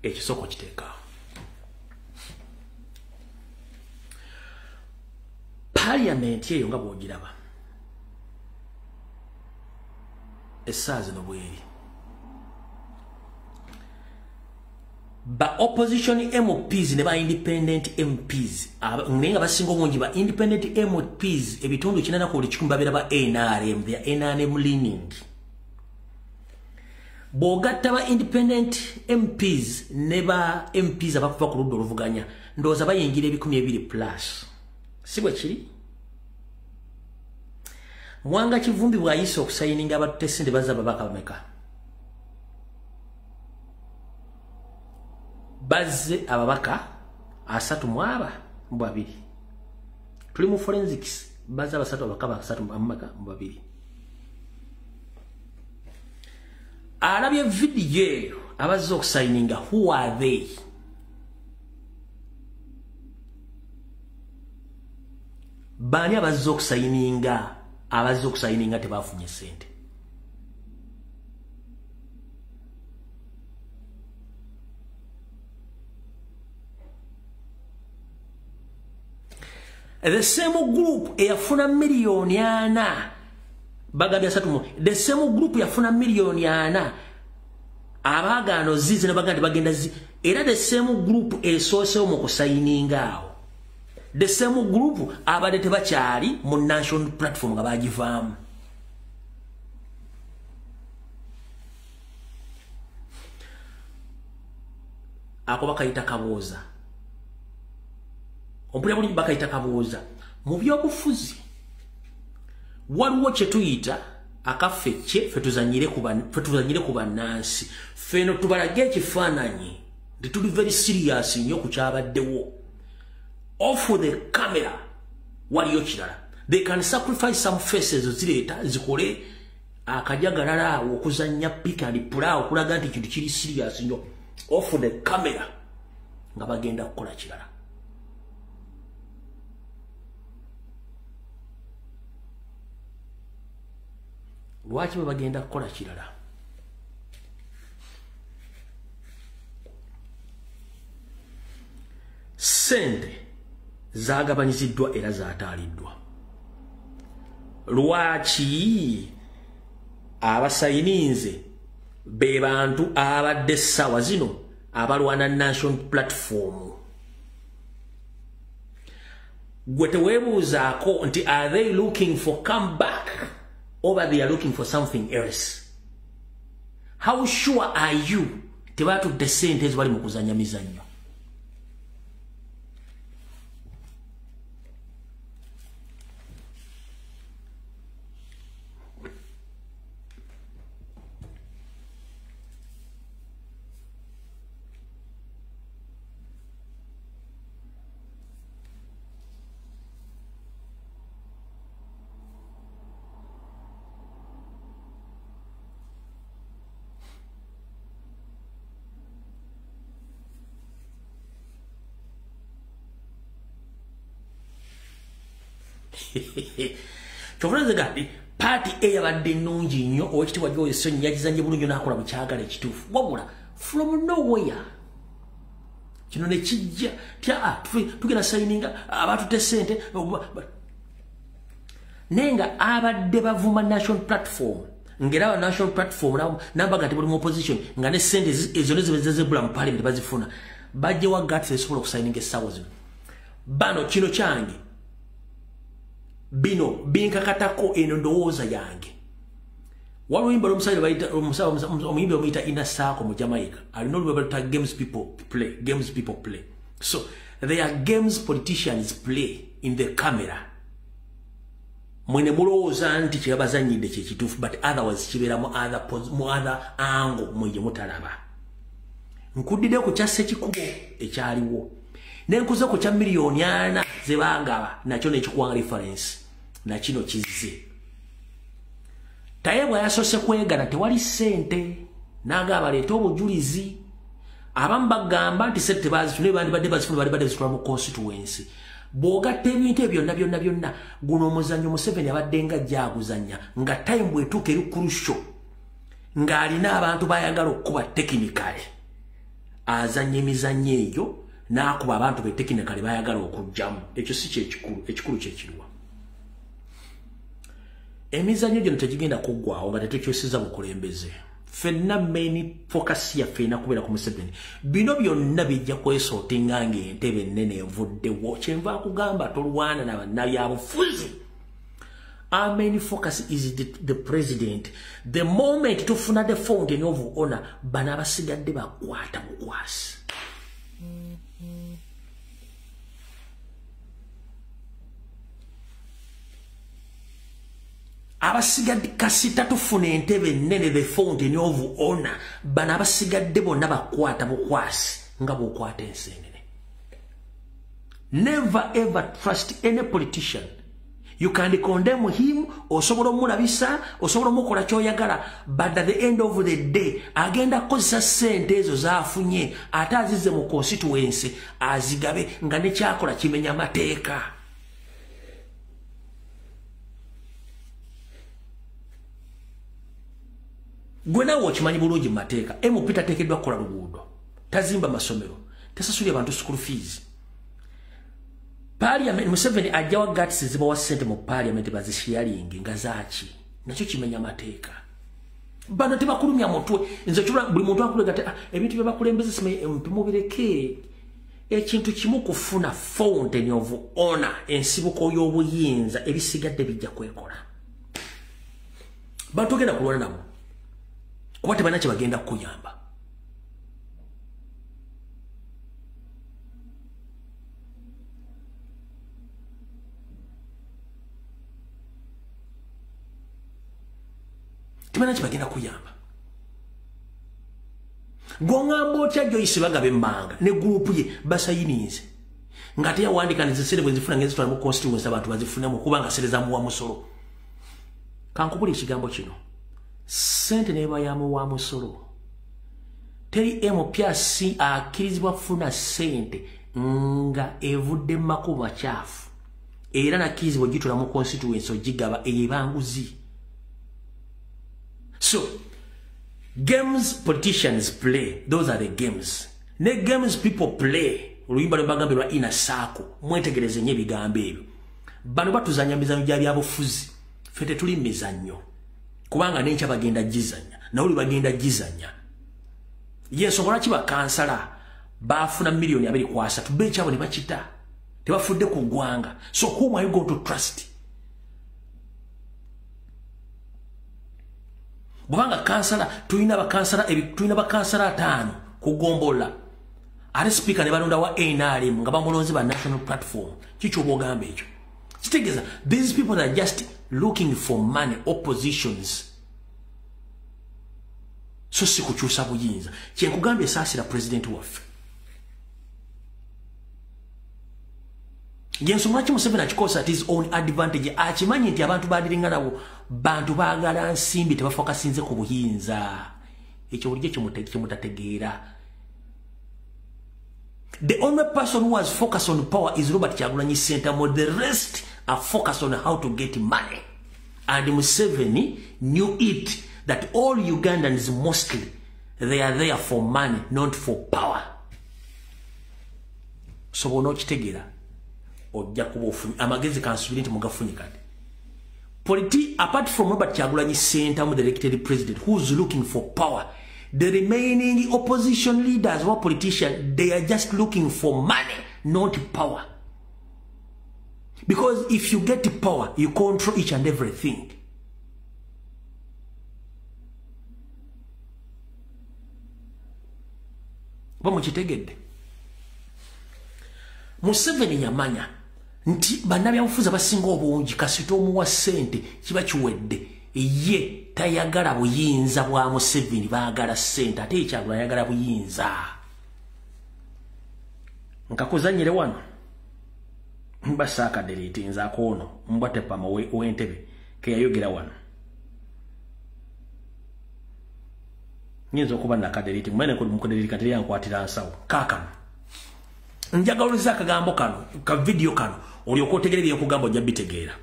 ekisoko kiteeka parliament eyo nga bwogiraba essaawa zino bweri ba opposition MPs ne ba independent MPs naye nga basinga obungi ba independent MPs ebitundu 8 babeera ba NRM, their NRM leaning. Bw'ogatta ba independent MPs ne ba MPs abakuva ku ludda oluvuganya ndowooza bayingira 200+. Si bwe kiri? Mwanga Kivumbi bw'ayise okusayininga abatute ssente bazza babaka bameka? Bazze ababaka 3 mu 2. Tuli mu forensics bazze abasatu ababaka 3 mu 2. Arabia video abazze okusayininga, who are they? Bani abazze okusayininga tebafunye ssente? The same group eyafuna million 4 bagabya 3. The same group yafuna million 4 abagano zizi ne bagandi bagenda zi era the same group esoose mu kusayininga awo. The same group abade tebakyali mu national platform nga bagivaamu. Ako bakayita kabooza. Ompulira buli bakayita kabooza. Mu byobufuzi waliwo kye tuyita akafecce fe tuzanyire ku bannansi. Feno tubalage ekifaananyi tuli very serious nnyo ku kyabaddewo. Off the camera waliyo kirala. They can sacrifice some faces zireeta zikole akajagalala awo okuzanya pick and pull okulaga nti kintu kiri serious nnyo. Off the camera nga bagenda kukola kirala. Lwaki bagenda kukola kirala? Sente zagabanyiziddwa era zaataaliddwa. Lwaki abasayininze be bantu abadde ssaawa zino abalwana national platform? Gwe teweebuuzaako nti are they looking for comeback or they are looking for something else? How sure are you tebatudde ssente ezibali mu kuzanya mizannyo? Chofunaze gadi party eyabadde nnungi nnyo owekitiibwa Joe Ssenyondo yagizanye bulungi n'akola mu kyagala ekituufu. Wabula from nowhere kino ne kijja tugenda sayininga abatute ssente nenga abadde bavuma national platform ngera national platform nambaga tebuli mu opposition nga ne ssente ezo nezebezebula mu parliament bazifuna bajje wa gati esobola okusayininga essaawa zino. Bano kino kyange bino binkakatako eno ndowooza yange. Waliwo yimba omuyimbi omuyita Ina Sako mu Jamaica alina oluyimba baluta games people play. So there are games politicians play in the camera. Mwene mulowooza nti kyebazanyidde kyekituufu but otherwise kibeera mu other angle mwenje mutalaba. Nkuddide ku kya Ssekikubo ekyaliwo nenkuza ku kya miliyoni 4 zebangaba nakyo nekikuwanga reference na kino kizze. Tayebwa yasoose kwegana tewali ssente n'agamba leeta obujulizi. Abamu bagamba nti ssente tebazifuna bandibadde bazifuna bali badde zitwala mu constituency. Bw'ogatta ebintu ebyo byonna guno omuzannyo Museveni abadde nga gyaguzanya nga time bwetuuka eri crucial ng'alina abantu bayagala okukuba technically azanye emizannyo eyo n'akuba abantu be tekinikali bayagala okujjamu. Ekyo si ekikulu kyekiriwa. Emizannyo gino tegigenda kuggwawo nga tetukyusiza bukulembeze. Ffenna main focus yaffe inakubeera ku Museveni. Bino byonna bijja kwesootinga ng'entebe ennene evuddewo. Kyenva kugamba tolwana na bannabyabufuzi. Our main focus is the president. The moment tufuna the fountain of honor, bana basigadde bakwata bukwasi. Abasigadde kasita tufuna entebe nnene the fountain of honor, bana basigadde bonna bakwata bukwasi nga bw'okwata enseenene. Never ever trust any politician. You can condemn him, osobola omulabisa, osobola omukola ky'oyagala, but at the end of the day, agenda kozesa ssente ezo z'afunye, ate azizze mu constituency, azigabe nga ne kyakola kimenya mateeka. Gwe naawe okimanyi bulungi mu mateeka, MP tateekeddwa kukola luguudo, tazimba masomero, tasasulira abantu school fees. Parliament Museveni ajja wa guts zibawa ssente mu parliament bazisharing nga zaaki nakyo kimenya mateeka. Bano tebakulumya mutwe nze kyula buli muntu akulega ate ebintu bye bakulembeze sime mpimubireke ekintu kimu kufuna fountain of honor ensibuko y'obuyinza ebisigadde bijja kwekola. Bantu genda kulwana nabo kuba tebana kye bagenda kuyamba. Tibana kibagenda kuyamba. Gongamba otya Joyce Bagabe Mmanga ne group ye basayinize. Ngate yawandika nezisere bwe zifuna ngezi twa mu constituency abantu bazifuna mu kubanga sereza mu wa musolo. Kankubuli ekigambo kino. Sente neba ya mu wa musolo. Teri MPC akirizibwa kufuna sente nga evudde makuba chafu. Era nakirizibwa gitula mu constituency ogigaba ebanguzi. So, games politicians play, those are the games. Ne games people play, oluyimba lwebagambe lwa ina saako, mwetegereze nnyo ebigambo ebyo. Bano batuzanya mizannyo gya byabufuzi, ffe tetuli mizannyo. Kubanga n'enkya bagenda gizanya, nawuli bagenda gizanya. Y'ensonga lwaki bakansala baafuna million 2.3 beekyabo ne bakita. Tebafudde ku ggwanga. So whom are you going to trust? Bwanga kansala tulina bakansala 5 kugombola. Ari speaker ne balonda wa NRM nga bamulonze ba national platform. Kicho bogamba ekyo. Kitegeza these people are just looking for money oppositions. So sikukyusa buyinza. Kyenkugambye saasira president waffe. Yensonga ki Museveni akikosa at his own advantage akimanyi nti abantu badiringa nabo bantu baagala nsimbi tebafokasinze ku buyinza. Ekyo bulijjo kimutategeera. The only person who has focused on power is Robert Kyagulanyi Ssentamu. The rest are focused on how to get money. And Museveni knew it that all Ugandans mostly they are there for money, not for power. So bono kitegeera ojja kuba ofunye amagezi kansubiri nti mugafunye kati. Apart from Robert Kyagulanyi Ssentamu, the elected president who's looking for power, the remaining opposition leaders or politicians, they are just looking for money, not power. Because if you get power, you control each and everything. Bamukitegedde. Museveni yamanya nti bannabyabufuzi abasinga obungi kasita omuwa ssente kiba kiwedde. Ye tayagala buyinza bwa Museveni, baagala ssente, ate Kyagulanyi ayagala buyinza. Nkakuzanyire wano mbasaaka delete nzaako ono mbwate pama w'entebe ke yayogera wano. Nyinza okuba nakadelete mwene mukudelete kati yankwatira nsawo kaakano. Njagaluliza akagambo kano ka video kano olyoka otegerere okugamba ojja bitegeera.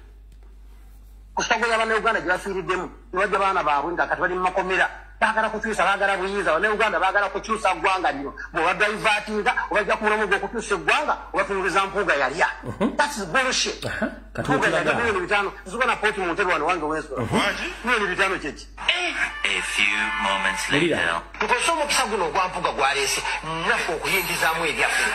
Kusagoya bana Uganda gyafiiriddemu nibajja baana baabwe nga kati bali mu makomera bagala kukyusa bagala buyinza ne Uganda bagala kukyusa ggwanga lino bwe badrivatinga obajja kumulamu gwe kukyusa eggwanga obatunguliza mpuuga yalya that's bullshit mpuuga yalya milioni bitano zuba na poti mu ntebe wano wange weso milioni bitano kyeki. A few moments later. Tukoze omukisa guno gwa mpuuga gwaleese naffe okuyingizaamu ebyaffe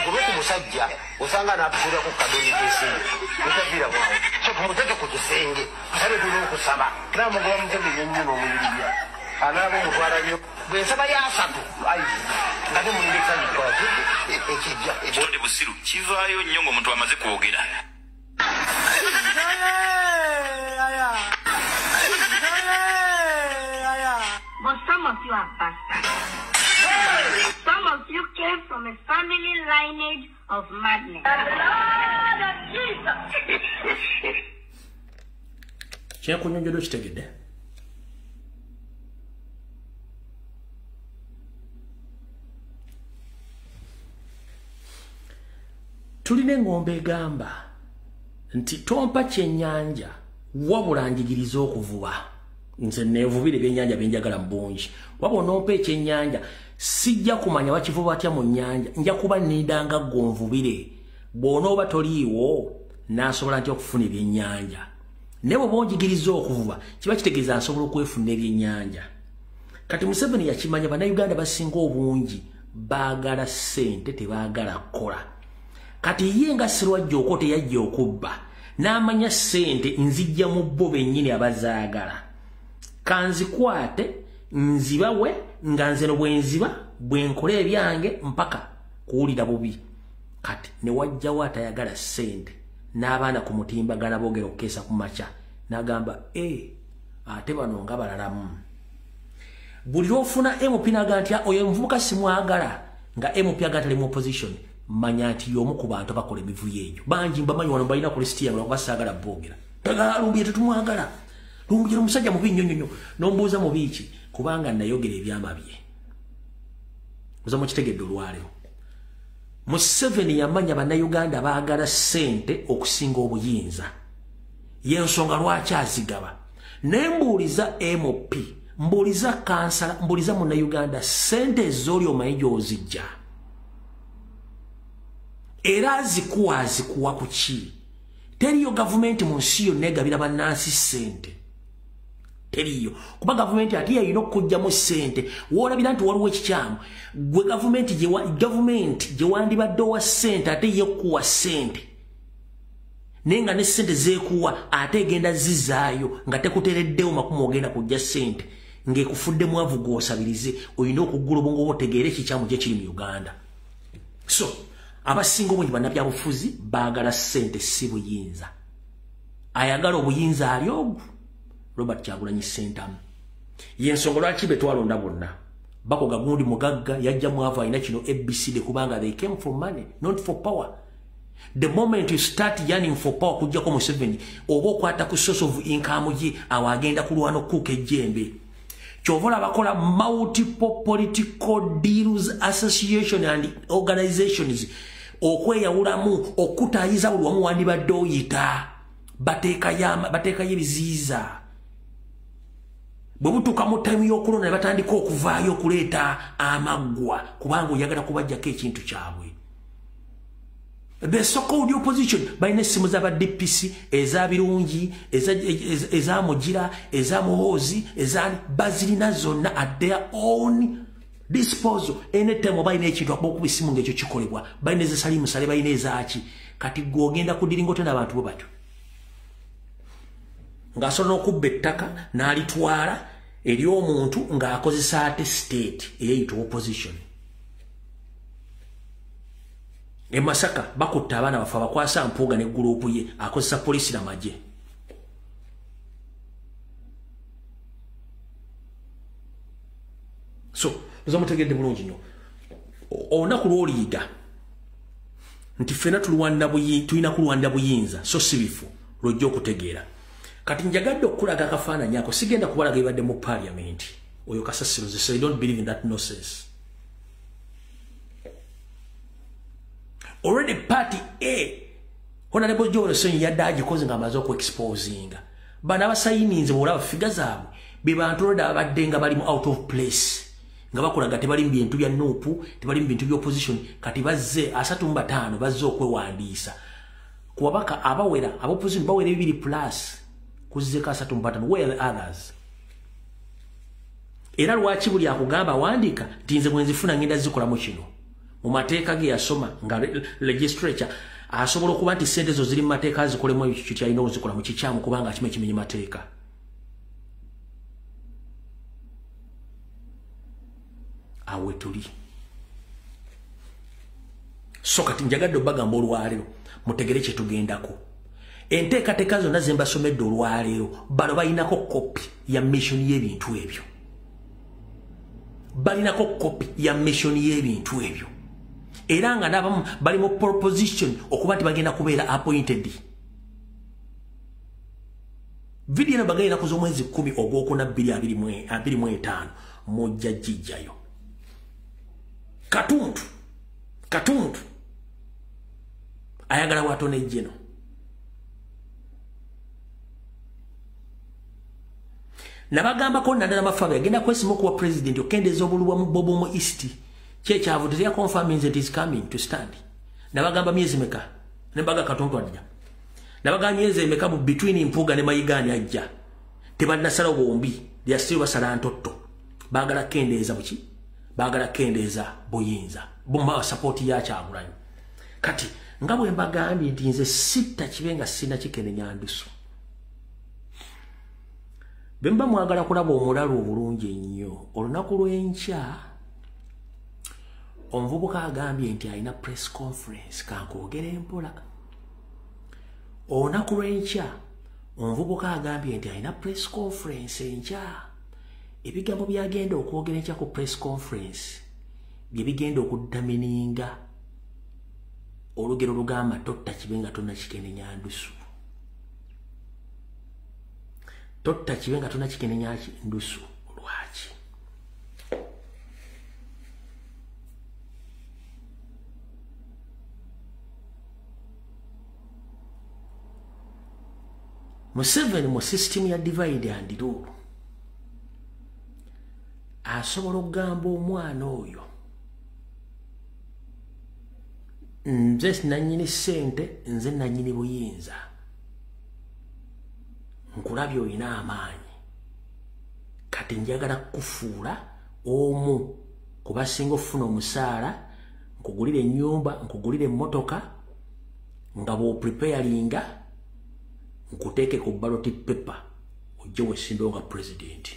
kuloku musajja osanga n'atukulira ku kadoni kesinga etaviira bwawe so tumuteke ku kisenge asabe tulina okusaba namugoba mutege nnyo n'omuyiriya anaaba omutwala nnyo bwensaba yasatu nga temulindekisa gikoaki ekijja Bonde busiru kivaayo nnyo ng'omuntu amaze kwogera. But some of you are bastards. Some of you came from a family lineage of madness. Lord of Jesus! Kyakunyonjola okitegedde? Tulina engombe egamba nti tompa kyennyanja wabula njigiriza okuvuba. Nze neevubira ebyennyanja byenjagala mu bungi. Wabula nompa ekyennyanja sijja kumanya bakivuba atya mu nnyanja. Nja kuba nidanga gonvubire. Bw'onooba toliiwo n'asobola ntya okufuna ebyennyanja. Ne bwe bonjigiriza okuvuba kiba kitegeeza nsobola okwefunira ebyennyanja. Kati Museveni yakimanya bannayuganda basinga obungi baagala ssente tebaagala kukola. Kati ye nga Sirwajja okwo teyajja okubba n'amanya ssente nzijja mu bo bennyini abazaagala. Kanzikwate nzibawe nga nze no bwenziba bwenkole ebyange mpaka kuwulira bubi. Kati ne wajjawo atayagala ssente n'abaana ku mutimbagana boogera okukeesa ku makya n'agamba ate bano nga balalamu. Buli lwofuna MP n'agamba nti oyo omuvubuka simwagala nga MP agatali mu opposition manya nti y'omu ku bantu bakola emivuyo egyo. Bangi mbamanyi wano balina ku listi yange lwakuba saagala boogera. Tagala Lumbuye tetumwagala. Lumbuye omusajja mubi nnyo n'ombuuza mubi ki kubanga nayogera ebyama bye. Oza mukitegedde olwaleero. Museveni yamanya bannayuganda baagala ssente okusinga obuyinza. Y'ensonga lwaki azigaba. Ne mbuuliza MP, mbuuliza kansala, mbuuliza munnayuganda ssente ez'oli omanyi gy'ozijja. Era azikuwa ku ki? Teriyo gavumenti mu nsi yonna egabira bannansi ssente. Teriyo. Kuba gavumenti ati yalina okujjamu ssente. Woolabira nti waliwo ekikyamu. Gwe gavumenti gye wandibadde owa ssente ate ye kuwa ssente. Naye nga ne ssente zeekuwa ate egenda zizaayo nga tekuteereddewo makumi ogenda kujja ssente. Ng'ekufudde mwavu gw'osabirize olina okuggula obwongo bwo otegeere ekikyamu gye kiri mu Uganda. So, abasinga obungi bannabyabufuzi baagala ssente si buyinza. Ayagala obuyinza ali ogwo. Robert Kyagulanyi Ssentamu. Y'ensonga lwaki be twalonda bonna. Bakoga gundi mugagga yajja mwavu alina kino ABCD kubanga they came for money, not for power. The moment you start yearning for power kujjako Museveni oba okwata ku source of income ye awagenda kulwana okuuka ejjembe. Kyovola bakola multiple political deals association and organizations okweyawulamu okutaayiza buli wamu wandibadde oyita bateekayo ebiziiza. Bwe butuuka mu time y'okulonda ne batandika okuvaayo okuleeta amaggwa kubanga oyagala kubajjako ekintu kyabwe. The so-called opposition balina essimu z'aba DPC eza birungi eza Mugira eza Muhoozi bazirina zonna at their own disposal. Anytime balina ekintu okuba essimu ng'ekyo kikolebwa balina ezesalimusale balina ezaaki kati gw'ogenda kudiringote n'abantu bo batyo. Ng'asobola n'okubba ettaka n'alitwala eri omuntu ng'akozesa ate state eyayita opposition. E Masaka bakutta abaana bafa bakwasa Mpuuga ne gurupu ye akozesa polisi na magye. So, ozamutegedde bulungi nnyo. Olunaku lw'oliyiga nti ffenna tulina kulwanira buyinza so si bifu lw'ojja okutegeera. Kati njagadde okulaga akafaananyi ako sigenda kubalaga ibadde mu parliament. Oyo Kasasiro ze so I don't believe in that nonsense. Already party A Honorable Joel Sony yadde agikoze nga amaze okweexposinga. Bana abasayininze bw'olaba figa zaabwe Bibantu roda abadde nga bali mu out of place. Nga bakulaga tebali mu bintu bya Nuupu, tebali mu bintu bya opposition, kati bazze 35 bazze okwewandiisa. Kuwabaka abawera, opposition bawera 2 plus kuzze ka 35 where the others. Era lwaki buli akugamba wandika tinze mwenzifuna ngenda zikola mu kino. Mu mateeka ge yasoma nga legislature asobola okuba nti sente zo ziri mu mateeka zikolemu ekyo kyalina okuzikola mu kikyamu kubanga kimenye mateeka. Awe tuli. So kati njagadde obagamba olwaleero mutegere kye tugendako. Enteekateeka zonna ze mbasomedde olwaleero bano balinako kopi ya mission y'ebintu ebyo. Balinako kopi ya mission y'ebintu ebyo. Era nga n'abamu bali mu proposition okuba nti bagenda kubeera appointed. Video eno bagenda kuza omwezi 10 ogwokuna 2025 mujja jijjayo. Katuntu ayagala watone jeno. Nabagamba ko nadala mafabe agenda kwesimu kuwa president okendeza obulwa mu bobo mu east. Checha avutia confirming that is coming to stand. Nabagamba miezi meka. Nembaga Katuntu adja. Nabagamba miezi meka between Mpuga ne Mayigani ajja. Tebadna sala bombi. They are still basala ntotto. Bagala kendeza buki. Bagala kendeza Buyinza. Bumba support ya Kyagulanyi. Kati ngabo embagambye nti nze sita kibenga sina kikene Nyandusu. Bemba mwagala kulaba omulalo obulungi ennyo. Olunaku lw'enkya omuvubuka agambye nti alina press conference kankoogera empola. Olunaku lw'enkya omuvubuka agambye nti alina press conference enkya. Ebigambo byagenda okwogera enkya ku press conference bye bigenda okuddamininga olugero lugamba totta kibenga tonna kikene Nyandusu. Totta kibenga tonna kikene Nyandusu lwaki? Museveni mu system ya divide and rule asobola okugamba omwana oyo nze nanyini sente nze nanyini buyinza nkulabye oyina amaanyi kati njagala kufuula omu kubasinga ofuna omusaala nkugulire ennyumba nkugulire emmotoka nga bw'opreparinga nkuteeke ku ballot paper ojje wesimbewo nga president.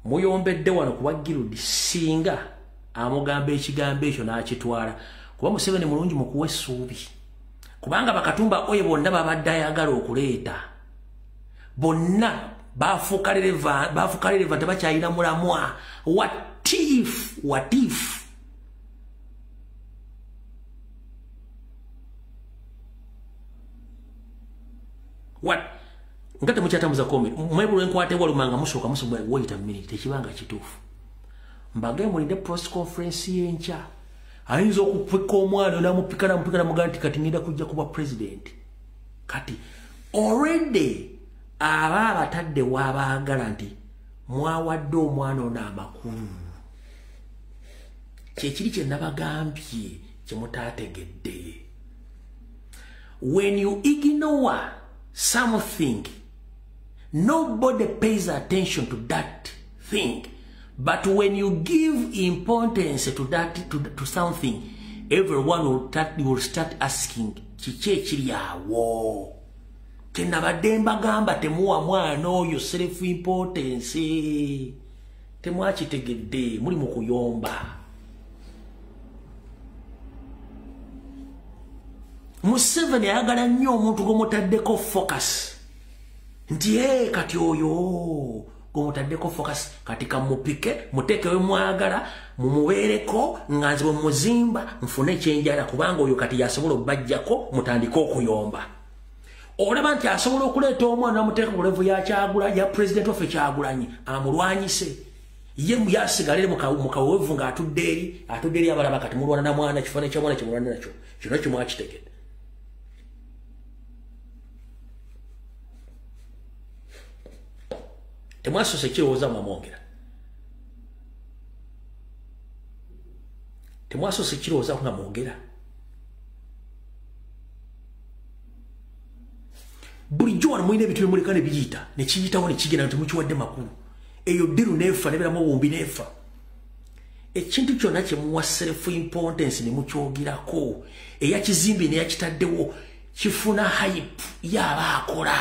Muyombedde wano kuba Girudi singa amugamba ekigambo ekyo n'akitwala kuba Museveni mulungi mu kuwa essuubi kubanga bakatumba oyo bonna babadde ayagala okuleeta bonna bafuuka relevant tebakyalina mulamwa. What if ngate mukyatamuza comment mwebulu enkwate walumanga musooka musubwa wait a minute tekibanga kituufu mbage mulinde press conference y'enkya ayinza okupika omwana namupika namuganti kati nida kujja kuba president kati already aba abatadde wabaagala nti mwawadde omwana ono amakulu kyekiri kye nabagambye kye mutaategedde. When you ignore something, nobody pays attention to that thing. But when you give importance to that to something, everyone will start asking, Chiche chiriawo. Tenabadde mbagamba temuwa mwana oyo self importance. Temwakitegedde muri mu kuyomba. Museveni ayagala nnyo omuntu gomutaddeko focus. Nti kati oyo gomutaddeko focus katika mupike mutekewe mwagala mumubeereko nganze muzimba mfune ekyenjala kubanga oyo kati yasobola obajjako mutandika okuyomba. Olaba nti asobola okuleeta omwana amuteeka ku level ya Kyagula ya president of Kyagulanyi amulwanyise ye muyasigalire mukawevu nga atudde abalaba kati mulwana na mwana kifana kya mwana kimulwana nacho kino kimwakitegedde temwasose kirowooza mwamwongera temwasose kirowooza nga mwongera bulijjo wano mulina ebintu bimuleka ne biyita ne kiyitawo ne kigenda temukiwadde makulu eyo ddiru neefa nebeeramu obumbi neefa ekintu kyonna kyemuwa self importance ne mukyogirako eyakizimbi neyakitaddewo kifuna hype yaaba akola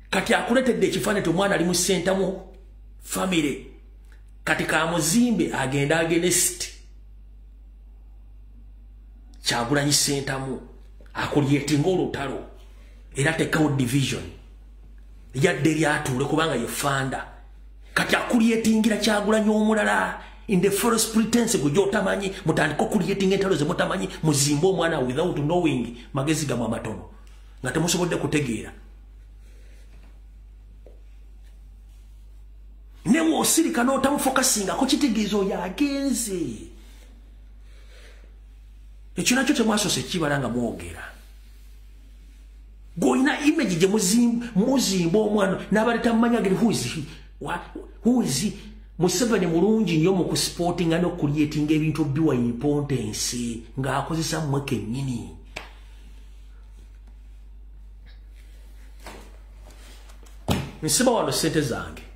kati akuletedde ekifaananyi omwana ali mu sentamu family kati kamuzimbe agenda against Kyagulanyi sentamu akulyetinga olutalo era tekawo division yadde lyatuule kubanga yefanda kati akulyetingira Kyagulanyi omulala in the first pretense gujotamanyi mutandika okulyetinga entalo ze mutamanyi muzimbe omwana without knowing magezi gamu amatono nga temusobodde kutegeera newo osirika n'otamufokasinga ko kitegeezo yagenze ekyo nakyo temwasose kibala nga mwogera goina image gye muzimba omwana n'abaleta mumanya geri who is Museveni mulungi nnyo mu kusportinga n'okulyetinga ebintu biwa importance ng'akozesa mmwe kennyini nsiba wano ssente zange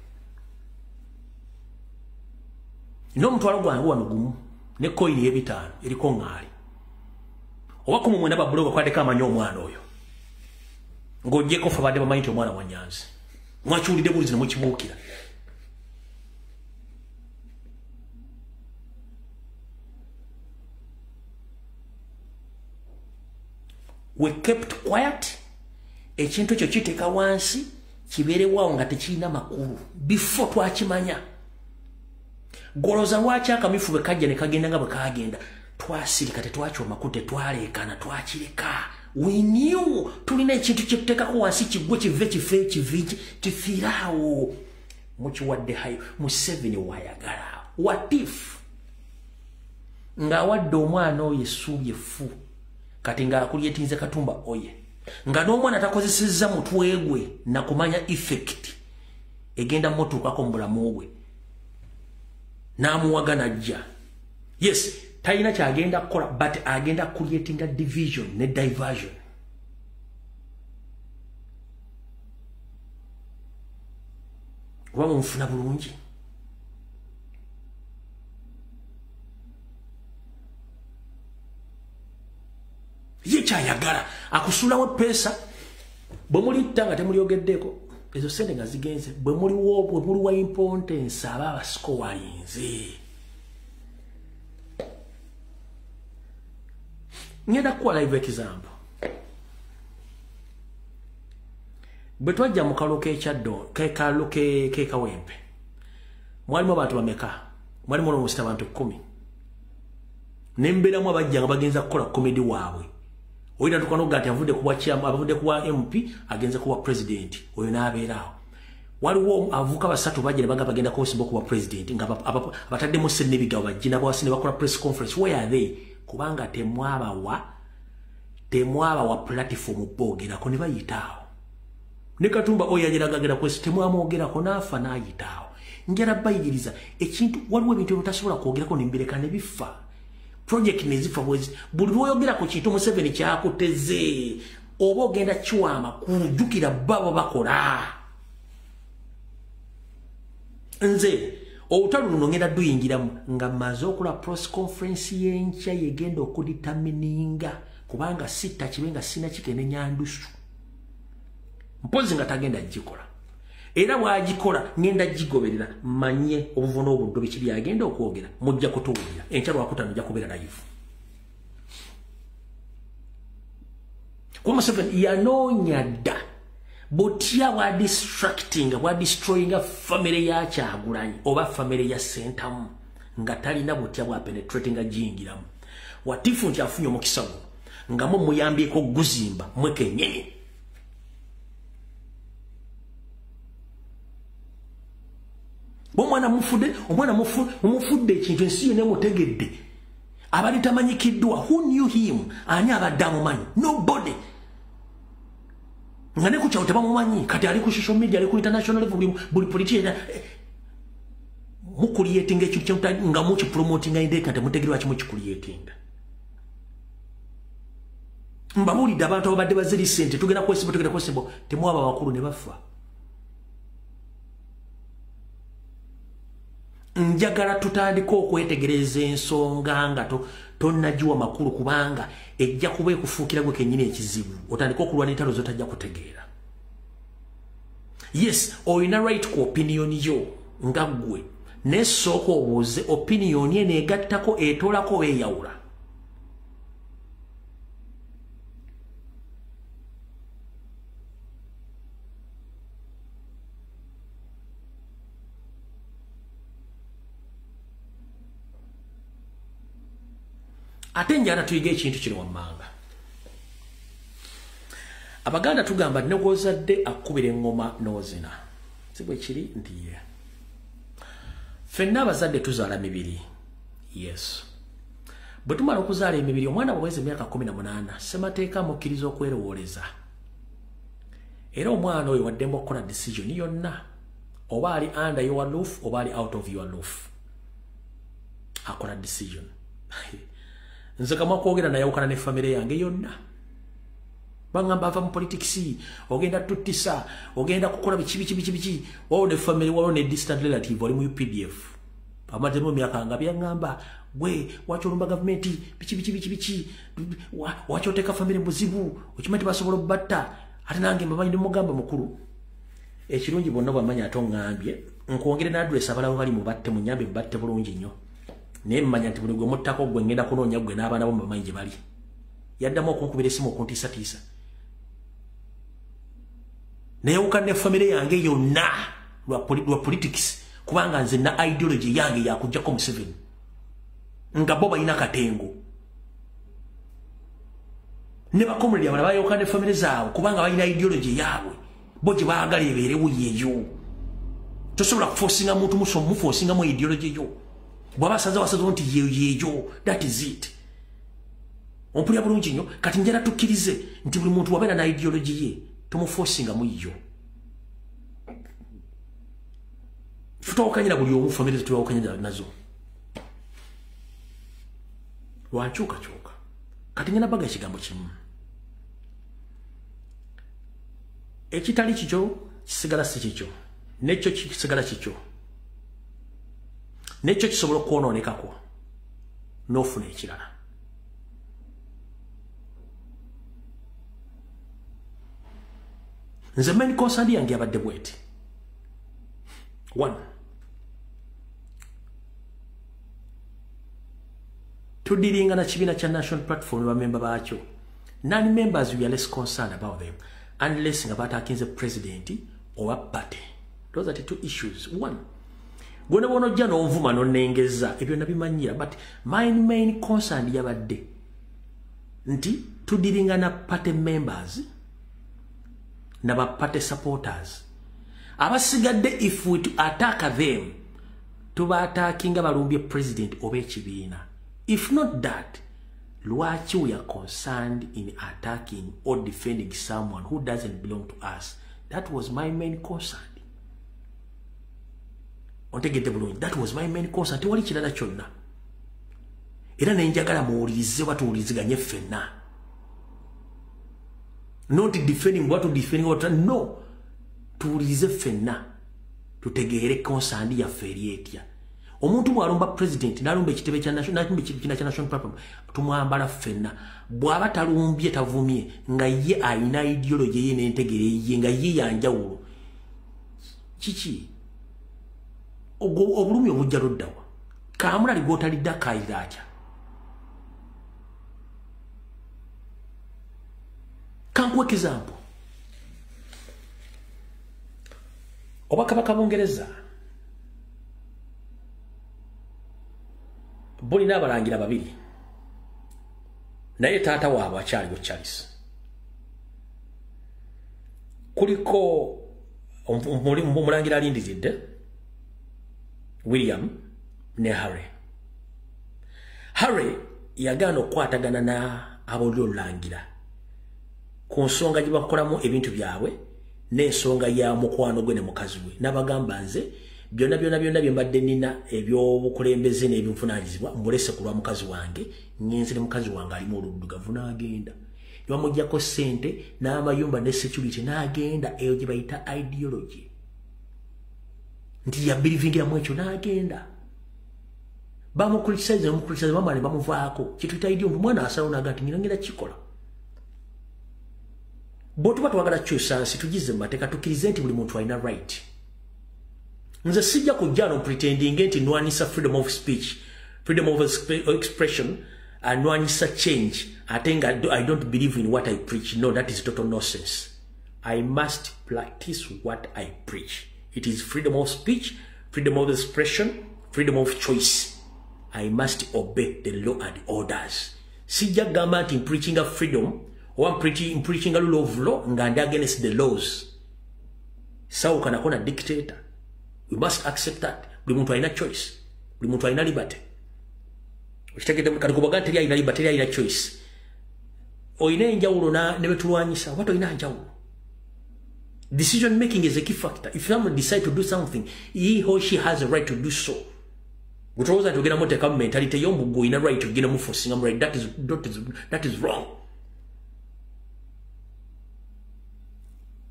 n'omutwalo gwange wano gumu ne koini y'ebitaano eriko ŋŋaali oba kumu mwenda babuloga kwaddeko amanyi omwana oyo ng'ogyeko fe badde bamanyi nti omwana wa Nyanzi mwakiwulidde bulizi ne mukibuukira we kept quiet ekintu ekyo kiteeka wansi kibeerewaawo nga tekirina makulu before twakimanya goloza lwaki akamifu bwe kajja ne kagenda nga bwe kagenda twasirika tetwakyomako tetwaleekana twakireka we knew tulina ekintu kyetuteekako wansi kiggwe kive kife kifiiraawo mukiwadde hayo Museveni wayagala what if ng'awadde omwana oyo essuubi effu kati ng'akulyetinze Katumba oye nga n'omwana takozesezza mutwe gwe na kumanya effect egenda mutuukako mu bulamu bwe n'amuwaga najja yes talina kyagenda kukola but agenda creating a division ne diversion oba mumufuna bulungi ye kyayagala akusulawo pesa bwe mulitta nga temulyogeddeko ezo sente nga zigenze bwe muliwa importance aba abasiko walinze ngenda kukola live example bwe twajja mu kalo k'ekawempe mwalimu abantu bameka mwalimu n'omusita abantu 10 ne mbeeramu abajja nga bagenza kukola komedi waabwe oyina tukanoga ati avudde kuwa chairman avudde kuwa MP agenza kuwa president oyo n'abeeraawo waliwo avuka basatu bajja ne bagenda kusimba kuwa president nga abatadde mu sene bigawo bajjina bawasi ne bakola press conference where are they kubanga temwabawa platform boogerako ne bayitaawo ne Katumba oyo yagiragagera kwesi temwamwogerako n'afa n'ayitaawo njala bayigiriza ekintu waliwo ebintu ebitasobola kwogerako nembireka ne bifa project nezifa bwezi buli lwoyogera ku kintu Museveni kyakuteze oba ogenda kiwama kujjukira babo bakola nze obutalo luno ngenda duyingiramu nga maze okola press conference y'enkya yegenda okuditamininga kubanga sita kibenga sina kikene nyandusu mpozi nga tagenda gikola era bwagikola ngenda gigoberera manye obuvono obuddo biki byagenda okwogera mujja kutuwulira enkya lwakutano ojja kubeera live kwa Museveni yanoonya dda butya wa distracting wa destroying family ya Kyagulanyi oba family ya Sentamu nga talina butya bwa penetrating ajingiramu watifu nkyafunye omukisa guno nga muyambyeko guzimba mwekennyini Omwana mufudde ekintu ensi yonna emutegedde. Abali tamanyikiddwa. Who knew him? Ani abadde amumanyi? Nobody. Nga ne ku kyawo tebamumanyi. Kati ali ku social media, ali ku international level, buli politician mukuliyetinga ekintu nga mukipromotinga indeka temutegerwa kimu kikuliyetinga. Mbabulidde abantu abadde baziri sente tugenda kwesibo temwaba bakulu ne bafa. Njagala tutandika okwetegereza ensonga nga tonnagiwa makulu kubanga ejja kuba ekufuukira gwe kennyini ekizibu. Otandika okulwana entalo zotajja kutegeera. Yes, olina right ku opinion yo nga ggwe. Nesooka obuuze opinion ye neegattako etoolako oba eyawula. Ate njala tuyiga ekintu kino wammanga. Abaganda tugamba negozadde akubira engoma n'ozina. Sibwe kiri ndiye. Fenna abazadde tuzaala mibiri. Yes. Bwe tumala okuzaala emibiri omwana bwaweza emyaka 18 ssemateeka amukkiriza okwerowooleza. Era omwana oyo waddemba okukola decision yonna. Oba ali under your roof oba ali out of your roof. Akola decision. Nze kama kwogera naye awukana ne famire yange yonna. Bangamba ava mu politics, ogenda tuttisa, ogenda kukola biki. Wao ne family wao ne distant relative wali mu UPDF. Amaze mu myaka nga byangamba, gwe wacholumba government biki. Wachoteka family buzibu, okimanyi basobola obatta. Ate nange mbamanyi mugamba mukulu. Ekirungi bonna bamanya atongambye, nkwongere na address abalawo bali mu batte mu nyambe batte bulungi nnyo. Ne mmanya nti buli gwe muttako gwe ngenda kunoonya gwe n'abaana bo bamanyi gye bali. Yaddamu okunkubira essimu okuntiisatiisa. Neyawuka ne famire yange yonna lwa politics kubanga nze na ideology yange yakujjako Museveni. Nga bo balina katengo. Ne bakomulira abalala bayawuka ne famire zaabwe kubanga balina ideology yaabwe. Bo gye baagala ebeerewo yeeyo. Tosobola kuforcinga muntu muforcinga mu ideology yo. Bwabasaza wasazo nti yeeyo, that is it. Ompulya bulungi nnyo kati njala tukkirize nti buli muntu wabeera na ideology ye tumuforcinga mu yo. Tutawakanyira buli omu famire tutawakanyira nazo. Lwankyuka. Kati ngenda baga ekigambo kimu. Ekitali kikyo kisigala si kikyo. Nekyo kisigala kikyo. Nekyo kisobola okwonoonekako n'ofuna ekirala. Nze main concern yange abadde bweti. 1. Tudiringa na kibiina kya National Platform bamemba baakyo. Non-members we are less concerned about them unless nga batakinze president or party. Those are the two issues. 1. Gwena bono jja n'onvuma n'onnengeza ebyo nabimanyira but my main concern yabadde nti tudiringa na party members na ba party supporters abasigadde if we to attack them tuba attackinga balumbye president oba ekibiina. If not that, lwaki we are concerned in attacking or defending someone who doesn't belong to us? That was my main concern. That was my main concern. Tewali kirala kyonna. Era nenjagala muwulirize batuwuliriziganye ffenna. Not defending what. No. Tuwulirize ffenna. Tutegeere concern yaffe eri etya. Omuntu bw'alumba president n'alumba ekitebe kya national platform tumwambala ffenna. Bw'aba talumbye tavumye nga ye alina ideology ye n'entegere ye nga ye yanjawulo. Kiki? Obulumi obujja luddawa. Kaamula ligootalidde akaayira atya. Kankuwa example. Obakabaka Bungereza bulina abalangira babiri. Naye taata waabwe akyaliwo Charles. Kuliko omulangira alindiridde William ne Harry. Harry yagaana okukwatagana na ab'olulangira ku nsonga gye bakolamu ebintu byabwe n'ensonga ya mukwano gwe ne mukazi we. N'abagamba nze byonna bye mbadde nina eby'obukulembeze n'ebinfunaanyizibwa mbulese ku lwa mukazi wange, ngenze ne mukazi wange alimu oluddugavu n'agenda. Ne bamuggyako ssente n'amayumba ne security n'agenda, eyo gye bayita ideology. Nti yabirivingira ekyo n'agenda. Bamukulisiza bamala ne bamuvaako. Kituyita ideology, omwana asalawo n'agamba nti ngenda kikola. Bo tuba twagala kyusansi tugize mu mateeka tukkirize nti buli muntu alina right. Nze sijja kujja no pretending nti nwanisa freedom of speech, freedom of expression, and nwanisa change. I think I don't believe in what I preach. No, that is total nonsense. I must practice what I preach. It is freedom of speech, freedom of expression, freedom of choice. I must obey the law and orders. Sijja gamba nti preaching a freedom, or I'm preaching a rule of law, and against the laws. So can I call a dictator? We must accept that. Buli muntu alina choice. Buli muntu alina liberty. Ukitegedde katukubaga teri alina liberty, teri alina choice. Oyina enjawulo ne betulwanyisa, what oyina enjawulo? Decision making is a key factor. If someone decides to do something, he or she has a right to do so. Utawuza tugenda muteka mentality y'omuggo ina right to gina muforcing am right. That is wrong.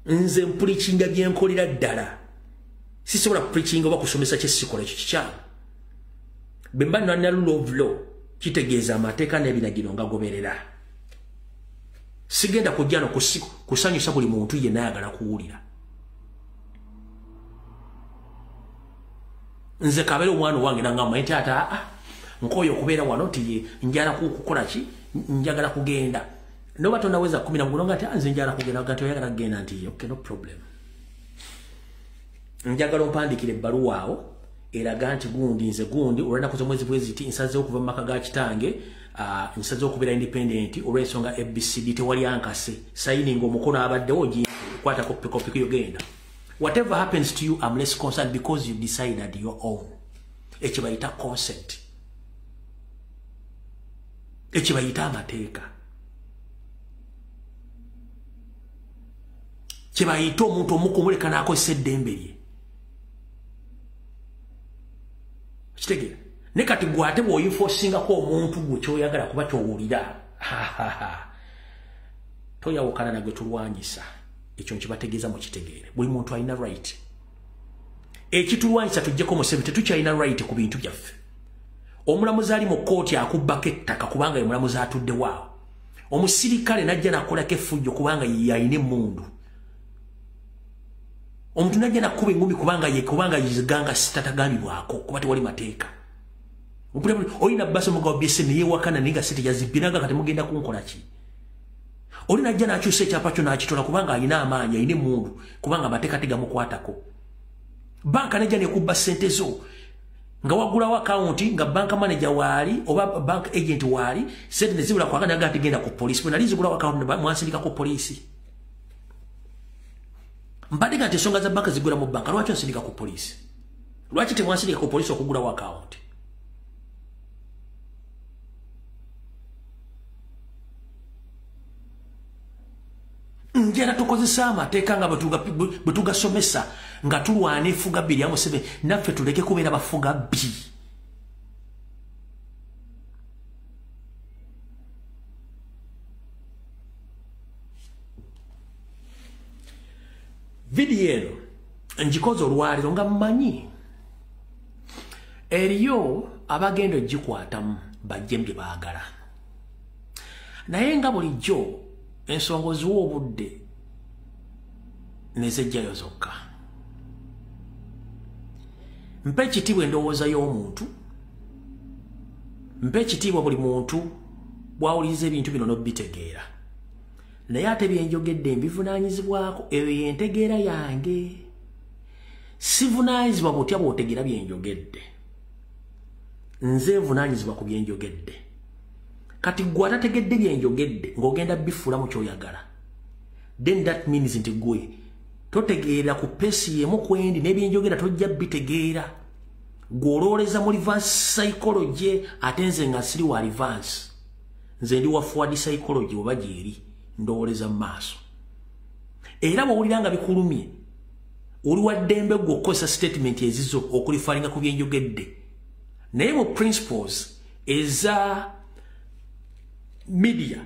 Nze preachinga byenkolera ddala. Sisobola preaching oba kusomesa kyesikola ekyo kikyamu. Bemba nana rule of law kitegeeza amateeka n'ebiragiro nga goberera. Sigenda kujja no kusanyusa buli muntu yenna ayagala kuwulira. Nze kabere omwana wange nangamba nti ata nkoyo kubeera wano ti njala kukola ki njagala kugenda. No bato naweza 10 na ngonga ati nze njala kugenda gato yagala kugenda nti okay no problem. Njagala opandikire ebbaluwa awo eraga nti gundi nze gundi olwenda kuza mwezi bweziti nsaze okuva mu maka ga kitange nsaze okubeera independent olw'ensonga ABCD tewali ankase signing omukono abaddewo kwata kopi yogenda. Whatever happens to you, I'm less concerned because you decided your own. Ekibayita consent. Ekibayita amateeka. Kibayita omuntu omukumuleka n'akozesa eddembe lye. Kitegera. Ne kati gwate bw'oyinfosingako omuntu gwe ky'oyagala kuba ky'owulira. Toyawukana nagwe tulwanyisa. Ekyo nkibategeeza mu kitegeere. Buli muntu alina right. Ekitulwanyisa tujjeko mu ssebe tetukyalina right ku bintu byaffe. Omulamuzi ali mu kkooti akubbako ettaka kubanga ye mulamuzi atudde waawo. Omusirikale najja nakolako effujjo kubanga ye alina emmundu. Omuntu najja nakuba engumi kubanga yiziganga sitatagambibwako kuba tewali mateeka. Olina bbaso mugabo byese ne yeewakana naye nga sente yazibbiranga kati mugenda kunkola ki? Oli najja n'akyusa ekyapa kyo n'akitola kubanga alina amaanyi, alina emmundu kubanga amateeka tegamukwatako. Banka najja nekubba ssente zo nga wagulawo akawunti nga banka manager waali oba bank agent waali ssente ne zibula kwagala naga ategenda ku poliisi. Bwe nali zigulawo akawunti mwansindikako poliisi. Mbadde nga ensonga za banka zigula mu banka lwaki onsindika ku poliisi? Lwaki temwansindika ku poliisi okugulawo akawunti? Njera tukozesa amateeka nga bwe tugasomesa nga tulwana efuga bbiri amusebe naffe tuleke kubeera bafuga bbi. Vidiyo eno ngikoze olwaliro nga mmanyi eriyo abagenda ogikwatamu bajje bye baagala. Naye nga bulijjo ensonga oziwa obudde nezejjayo zokka. Mpe ekitiibwa endowooza y'omuntu, mpe ekitiibwa buli muntu bw'awuliriza ebintu bino n'obitegeera. Naye ate byenjogedde mbivunaanyizibwako, eyo y'entegeera yange. Sivunaanyizibwa butya bw'otegeera byenjogedde. Nze nvunaanyizibwa ku byenjogedde. Kati gwe atategedde byenjogedde ng'ogenda bifuula mu ky'oyagala, then that means nti gwe totegeera ku peesi y'emu kwendi n'ebyenjogera tojja bitegeera. gwolowoleza mu reverse psychology ate nze nga siri wa reverse nze ndi wa forward psychology oba gyeri ndowoleza mu maaso era bw'owulira nga bikulumye oli wa ddembe gwe okukozesa statement ezizo okulifalinga ku byenjogedde naye mu principles eza media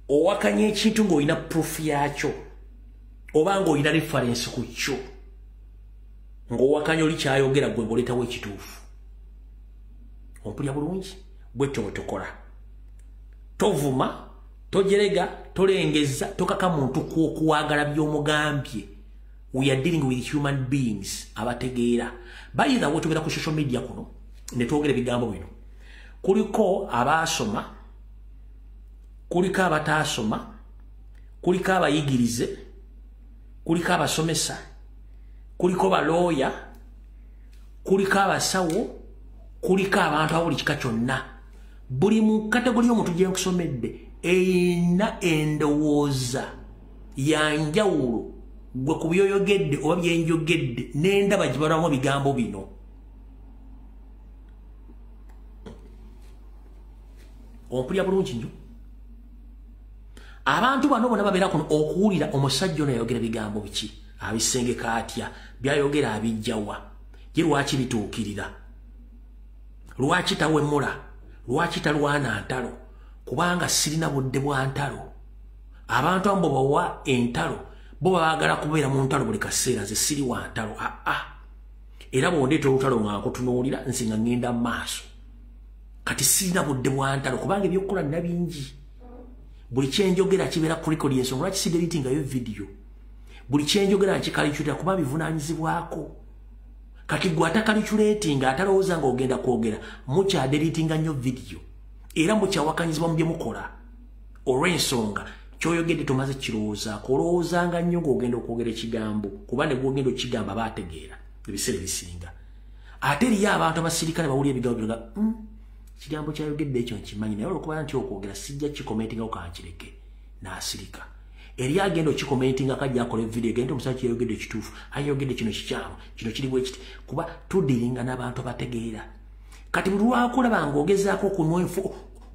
owakanya ekintu ng'olina proof yakyo oba ng'olina reference ku kyo ng'owakanya oli kyayogera gwe ng'oleetawo ekituufu ompulya bulungi bwetyo bwe tukola tovuma tojerega tolengeza tokaka muntu kuwagala by'omugambye. We are dealing with human beings abategeera bayira wotubera ku social media kuno ne twogera bigambo bino kuliko abaasoma kuliko abataasoma kuliko abayigirize kuliko abasomesa kuliko balooya kuliko abasawo kuliko abantu abuli kika kyonna buli mu kategori y'omuntu gye nkusomedde eyina endowooza yanjawulo gwe ku byoyogedde oba byenjogedde n'endaba gye balwamu bigambo bino. Ompulya bulungi nnyo. Abantu bano bonna babeera kuno okuwulira omusajja ono yayogera bigambo biki abisengeka atya byayogera abijjawa ye lwaki bituukirira lwaki tawemula lwaki talwana ntalo kubanga sirina budde bwa ntalo abantu ambo bawa entalo bo baagala kubeera mu ntalo buli kaseera ze siri wa ntalo era bondeeta olutalo nga nkutunuulira nsinga ngenda maaso kati sirina budde bwa ntalo kubanga ebyokukola nina bingi buli kyenjogera kibeera kuliko lyensonga lwaki sideritingayo video buli kyenjogera nkikalikyulira kuba bivunaanyizibwako kati gwe atakalikyuleetinga atalowooza ng'ogenda kwogera mukyaderitinga nnyo video era mukyawakanyizibwa mu bye mukola olw'ensonga kyoyogedde tomaze kirowoozaako olowoozanga nnyo ng'ogenda okwogera ekigambo kuba ne gwogenda okigamba baategeera ebiseera ebisinga ate eriyo abantu abasirikale bawulira ebigambo byoga kigambo kyayogedde ekyo nkimanyi naye olwokuba nti okwogera sijja kikomentingako kankireke n'asirika eri agenda okikomentinga kajja akola evidiyo genda omusajja yayogedde ekituufu ayogedde kino kikyamu kino kiri bwe kiti kuba tudiringa n'abantu abategeera kati buli lwakulaba ng'ogezaako okunywa enfu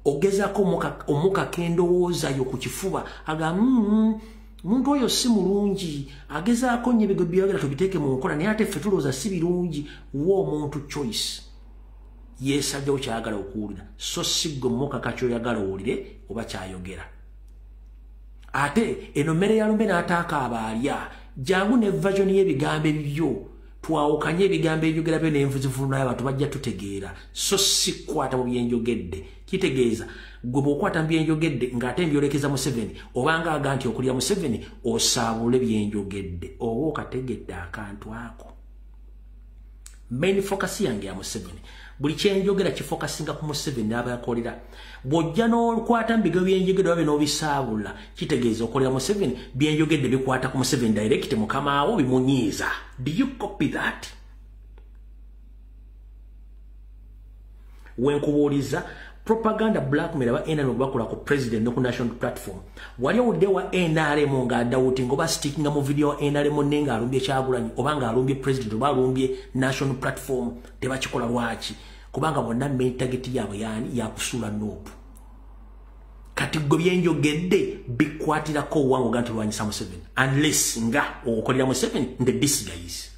ogezaako omukaka endowooza yo ku kifuba aga muntu oyo si mulungi agezaako nnyo ebigo byayogera tubiteeke mu nkola naye ate ffe tulowooza si birungi wa omuntu choice yeesajjawo kyayagala okuwulira so si gwe mukaka kyoyagala owulire oba kyayogera ate eno mmere yalumbe n'ataaka abaalya jangu ne version y'ebigambo ebibyo twawukanye ebigambo ebyogera byo n'envuzivulu abantu bajja tutegeera so si kukwata mu byenjogedde kitegeeza gwe bw'okwata mu byenjogedde ng'ate mbyolekeza Museveni obanga aga nti okulya Museveni osaabule byenjogedde oba okategedde akantu ako main focus yange ya Museveni buli kyenjogera kifokasinga ku Museveni n'abayakolera bw'ojja n'okwata mu bigambo byenjogedde oba n'obisaabula kitegeeza okolera Museveni byenjogedde bikwata ku Museveni direct mukama awo bimunyiiza. Do you copy that? Wenkubuuliza propaganda blackmail aba NRM bakola ku president no ku national platform wali owudde wa NRM ng'adawuti ngoba stickinga mu video wa NRM nenga alumbye Kyagulanyi oba nga alumbye president oba alumbye national platform tebakikola lwaki kubanga bonna main target yaabwe yani yakusula nopu kati gwe byenjogedde bikwatirako owango ganti lwanyisa Museveni unless nga okolera Museveni nde disguise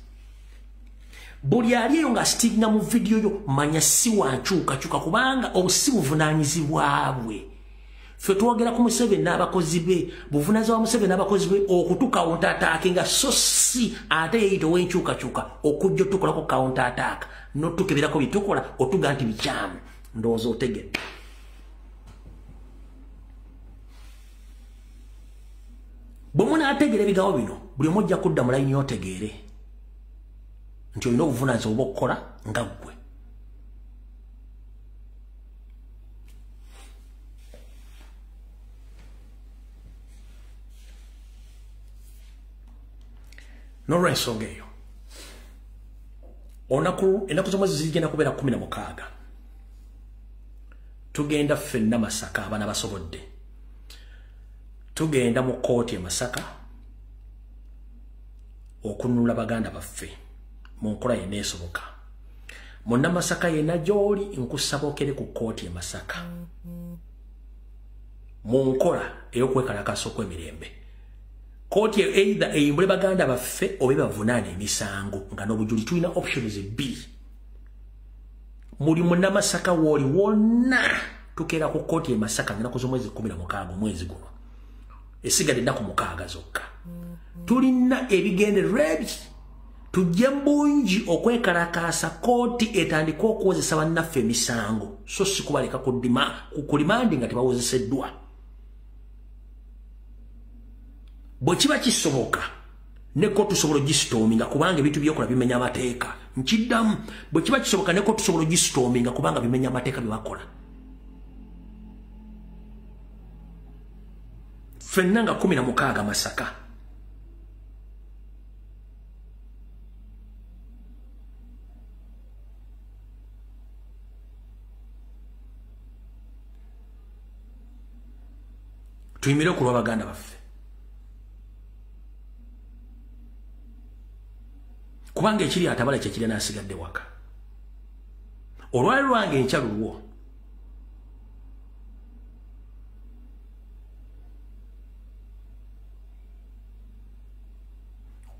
buli aliyo nga stickinga mu video yo manya si wankyukakyuka kubanga obusi buvunaanyizibwabwe ffe twogera ku Museveni n'abakozi be buvunaanyizibwa Museveni n'abakozi be okutuka counter attack nga so si ate yeyita ow'enkyukakyuka okujja otukolako counter attack n'otukeberako bitukola otuga nti bikyamu ndowooza otegedde. Bwe munaategeera ebigambo bino buli omu ojja kudda mu layini y'otegeere nti olina obuvunaanyizibwa oba okukola nga ggwe. N'olw'ensonga eyo ennaku z'omwezi zigenda kubeera 16 tugenda ffenna Masaka abaana basobodde tugenda mu kooti e Masaka okununula baganda baffe mu nkola yeneesoboka Monna Masaka yena joli nkusaba okere ku kooti e Masaka. Munkola eyokwekalakaasa okw'emirembe. Kooti either eyimbule baganda baffe oba bavunaane emisango nga n'obujuli tulina options ebbiri. Muli Monna Masaka woli wonna tukeera ku kooti e Masaka ng'ennaku z'omwezi 16 omwezi guno. Esigadde ennaku 6 zokka. Tulina ebigendererwa ebiri. Tujja bungi okwekalakaasa kooti etandika okuwozesa bannaffe emisango so si kubaleka ku limandi nga tebawozeseddwa. Bwe kiba kisoboka ne kooti tusobola ogisitoominga kubanga ebintu byokola bimenya amateeka. Nkiddamu bwe kiba kisoboka ne kooti tusobola ogisitoominga kubanga bimenya amateeka bye bakola. Ffenna nga 16 Masaka. Tuyimire okulwa baganda baffe. Kubanga ekiri atabala kyekiri n'asigadde waka. Olwali lwange enkya lulwo.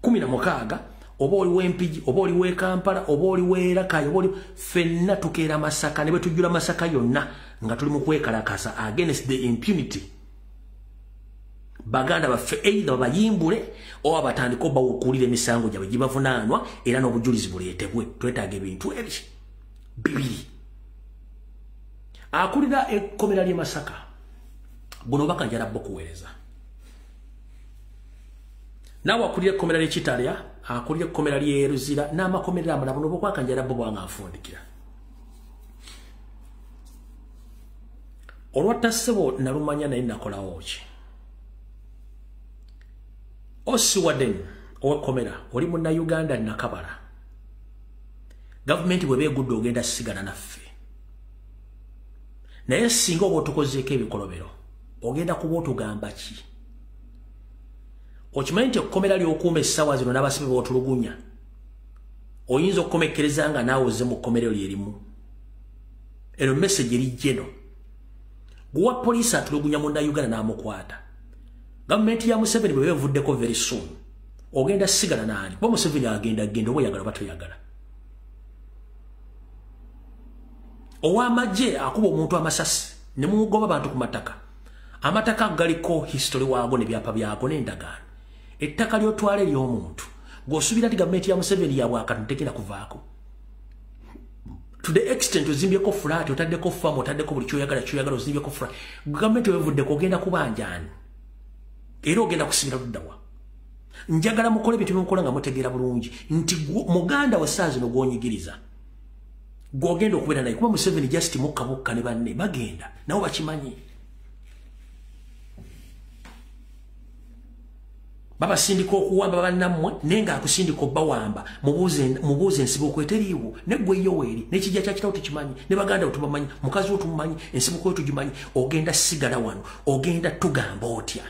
Kumi na mukaaga oba oli w'Empigi oba oli w'e Kampala oba oli w'e Rakai oba oli ffenna tukeera Masaka ne bwe tujjula Masaka yonna nga tuli mu kwekalakasa against the impunity. Baganda baffe either bayimbule oba batandika bawukulira emisango gyabwe gibavunaanwa era n'obujulizi buleetebwe. Twetaaga ebintu ebyo bibiri. Akulira ekkomera ly'e Masaka guno baka njala bbo kuweereza. Naawe akulira ekkomera ly'e Kitalya, akulira ekkomera ly'e Ruzira n'amakomera amalala buno bokwaka njala bbo bwanga nfundikira. Olwatta ssebo nalumanya naye nakolawo ki. Osiwaden owekomera oli munna Uganda nakabala. Government bwe beegudde ogenda sigana naffe. Naye singa oba otukozeeko ebikolobero ogenda kuba otugamba ki? Okimanyi nti okukomera ly'okuuma essaawa zino n'abasibe bootulugunya. Oyinza okukomekkereza nga naawe ozze mu kkomero lyerimu. Eno message eri eno. Guwa poliisi atulugunya munna Uganda n'amukwata. Government ya Museveni bwe bevuddeko very soon. Ogenda sigana nani? Kuba Museveni agenda oba oyagala oba toyagala. Ow'amagye akuba omuntu amasasi ne mugoba abantu ku mataka. Amataka galiko history waago ne byapa byago n'endagaano. Ettaka ly'otwala ery'omuntu gw'osuubira ti government ya Museveni yabwakati tekina kuvaako. To the extent ozimbyeko flat otaddeko farm otaddeko buli kyoyagala ozimbyeko flat. Government wevuddeko ogenda kubanjani. Era ogenda kusimira luddawa. Njagala mukole bintu byomukola nga mutegeera bulungi nti muganda wa saa zino gw'onyigiriza gw'ogenda okubeera naye kuba Museveni just mukka ne banne bagenda nabo bakimanyi. Babasindika okuwamba bannammwe naye ng'akusindika obbawamba mubuuze ensibuko eteriiwo ne ggwe Yoweri n'ekijja kya kitawo tukimanyi ne baganda tubamanyi mukazi wo tumumanyi ensibuko yo tugimanyi ogenda sigala wano ogenda tugamba otya.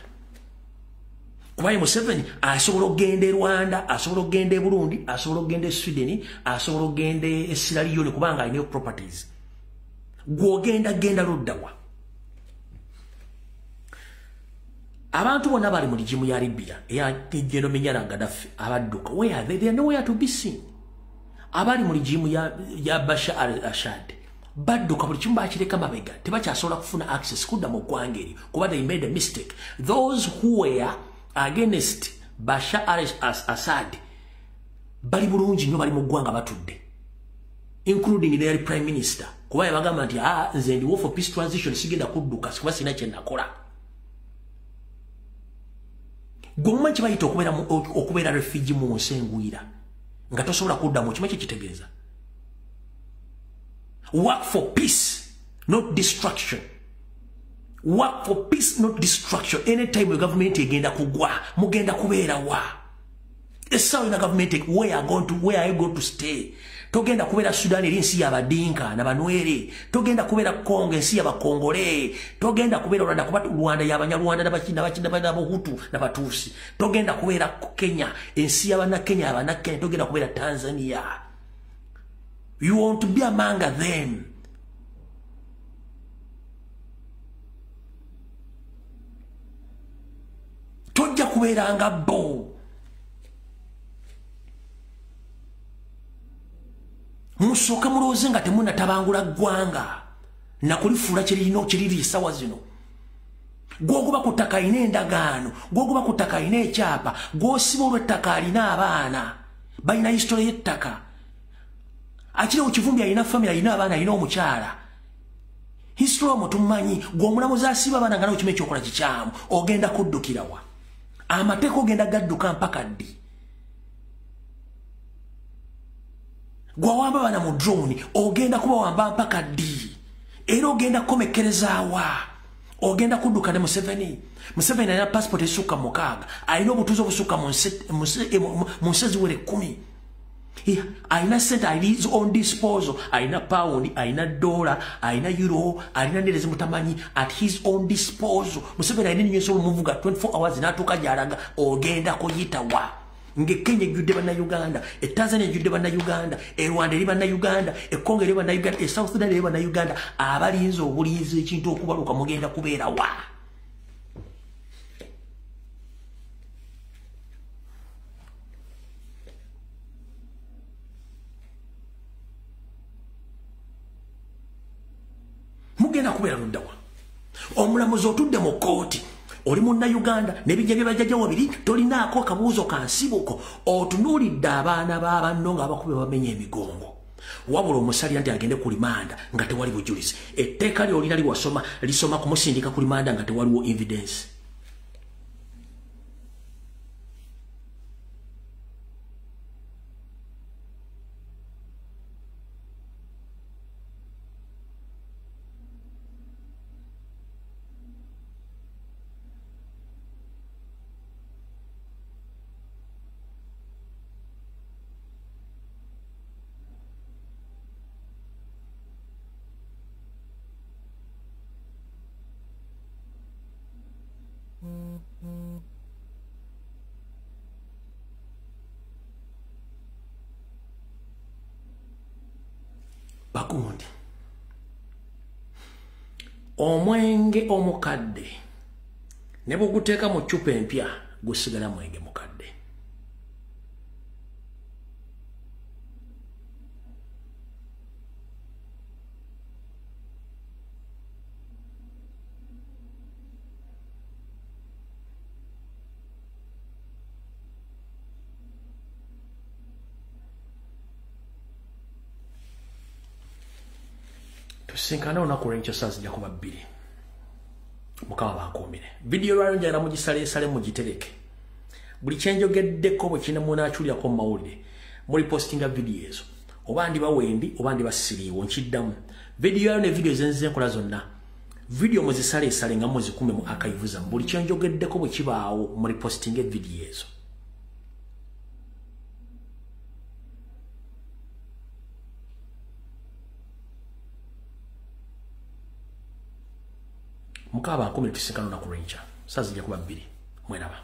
Kubaye Museveni asobola okugenda e Rwanda, asobola okugenda e Burundi, asobola okugenda e Sweden, asobola okugenda e Sierra Leone kubanga alina properties. Gw'ogenda genda luddawa. Abantu bonna bali mu ligimu ya Libya eya Geno Minyara Gaddafi abadduka. Where are they? They are nowhere to be seen. Abali mu ligimu ya Bashar al-Assad badduka buli kimu bakireka mabega tebakyasobola kufuna access kudda mu ggwanga eryo kuba they made a mistake. Those who were against Bashar al-Assad bali bulungi nnyo bali mu ggwanga batudde, including the prime minister kuba yabagamba nti nze ndi for peace transition sigenda kudduka kuba sina kye nakola. Goma kibayita okubeera refugee mu nsi engwira nga tosobola kuddamu kima kitegeeza. Work for peace, not destruction. Work for peace, not destruction. Anytime the government egenda kugwa, mugenda kubeera wa. Essaawa na government where are you going to stay? Togenda kubeera Sudan eri ensi y'Abadinka n'Abanwere. Togenda kubeera Congo ensi y'Abakongole. Togenda kubeera Rwanda y'Abanyarwanda n'Abahutu n'Abatuusi. Togenda kubeera Kenya ensi y'Abannakenya. Togenda kubeera Tanzania. You want to be among them. Tojja kubeeranga bo. Musooka mulowooze nga temunnatabangula ggwanga nakulifuula kiriri sawa zino. Gwogoba ku ttaka alina endagaano, gwogoba ku ttaka alina ekyapa, gw'osiba olw'ettaka alina abaana balina history y'ettaka. Akiriwo Kivumbi alina family, alina abaana, alina omukyala. History omwo tumanyi, gw'omulamuzi asiba abaana nga nawe kimu ekyokola kikyamu, ogenda kuddukirawa. Amateeka ogenda gadduka mpaka ddi. Gw'awamba abaana mu drone ogenda kubawamba mpaka ddi. Era ogenda kukomekerezaawa. Ogenda kudduka ne Museveni. Museveni alina passport esukka 6, alina obutuuzi obusukka mu nsi eziwera 10. Alina sente, alina his own disposal, alina pound, alina dollar, alina euro, alina ndere zimutamanyi at his own disposal. Museveni alina nnyo esobola muvuga 24 hours n'atuuka gy'alaga, ogenda kuyitawa. Kenya ejjudde bannayuganda, Tanzania ejjudde bannayuganda, Rwanda eri bannayuganda, Congo eri bannayuganda, South Sudan eri bannayuganda. Abalinze obulinzi ekintu okubaluka mugenda kubeera wa. Mugenda kubeera luddawa. Omulamuzi otudde mu kooti. Oli munnayuganda n'ebijja bye bajjajja wabiri tolinaako akabuuzo ka nsibuko. Otunuulidde abaana b'abanno ng'abakubi bamenya emigongo. Wabula omusalira nti agende ku limanda nga tewali bujulizi. Etteeka lyolina liwasoma lisoma kumusindika ku limanda nga tewaliwo evidence. Bagundi omwenge omukadde ne buguteeka mu ccupa empya gusigala mwenge mukadde. Tusinkana olunaku lw'enkya saa zijja kuba 2. Mukama bankuumire. Vidiyo lwayo njagala mugisaleesale mugitereke. Buli kyenjogeddeko bwe kina munaakyulirako mu mawulire muli postinga vidiyo ezo. Oba ndiba wendi oba ndiba siriiwo nkiddamu. Vidiyo yayo ne vidiyo ezenzize nkola zonna. Vidiyo muzisaleesale nga muzikume mu archive zammwe. Buli kyenjogeddeko bwe kibaawo muli postinga vidiyo ezo. Mukaba bankuumire tusinkana olunaku lw'enkya saa zijja kuba 2. Mweraba.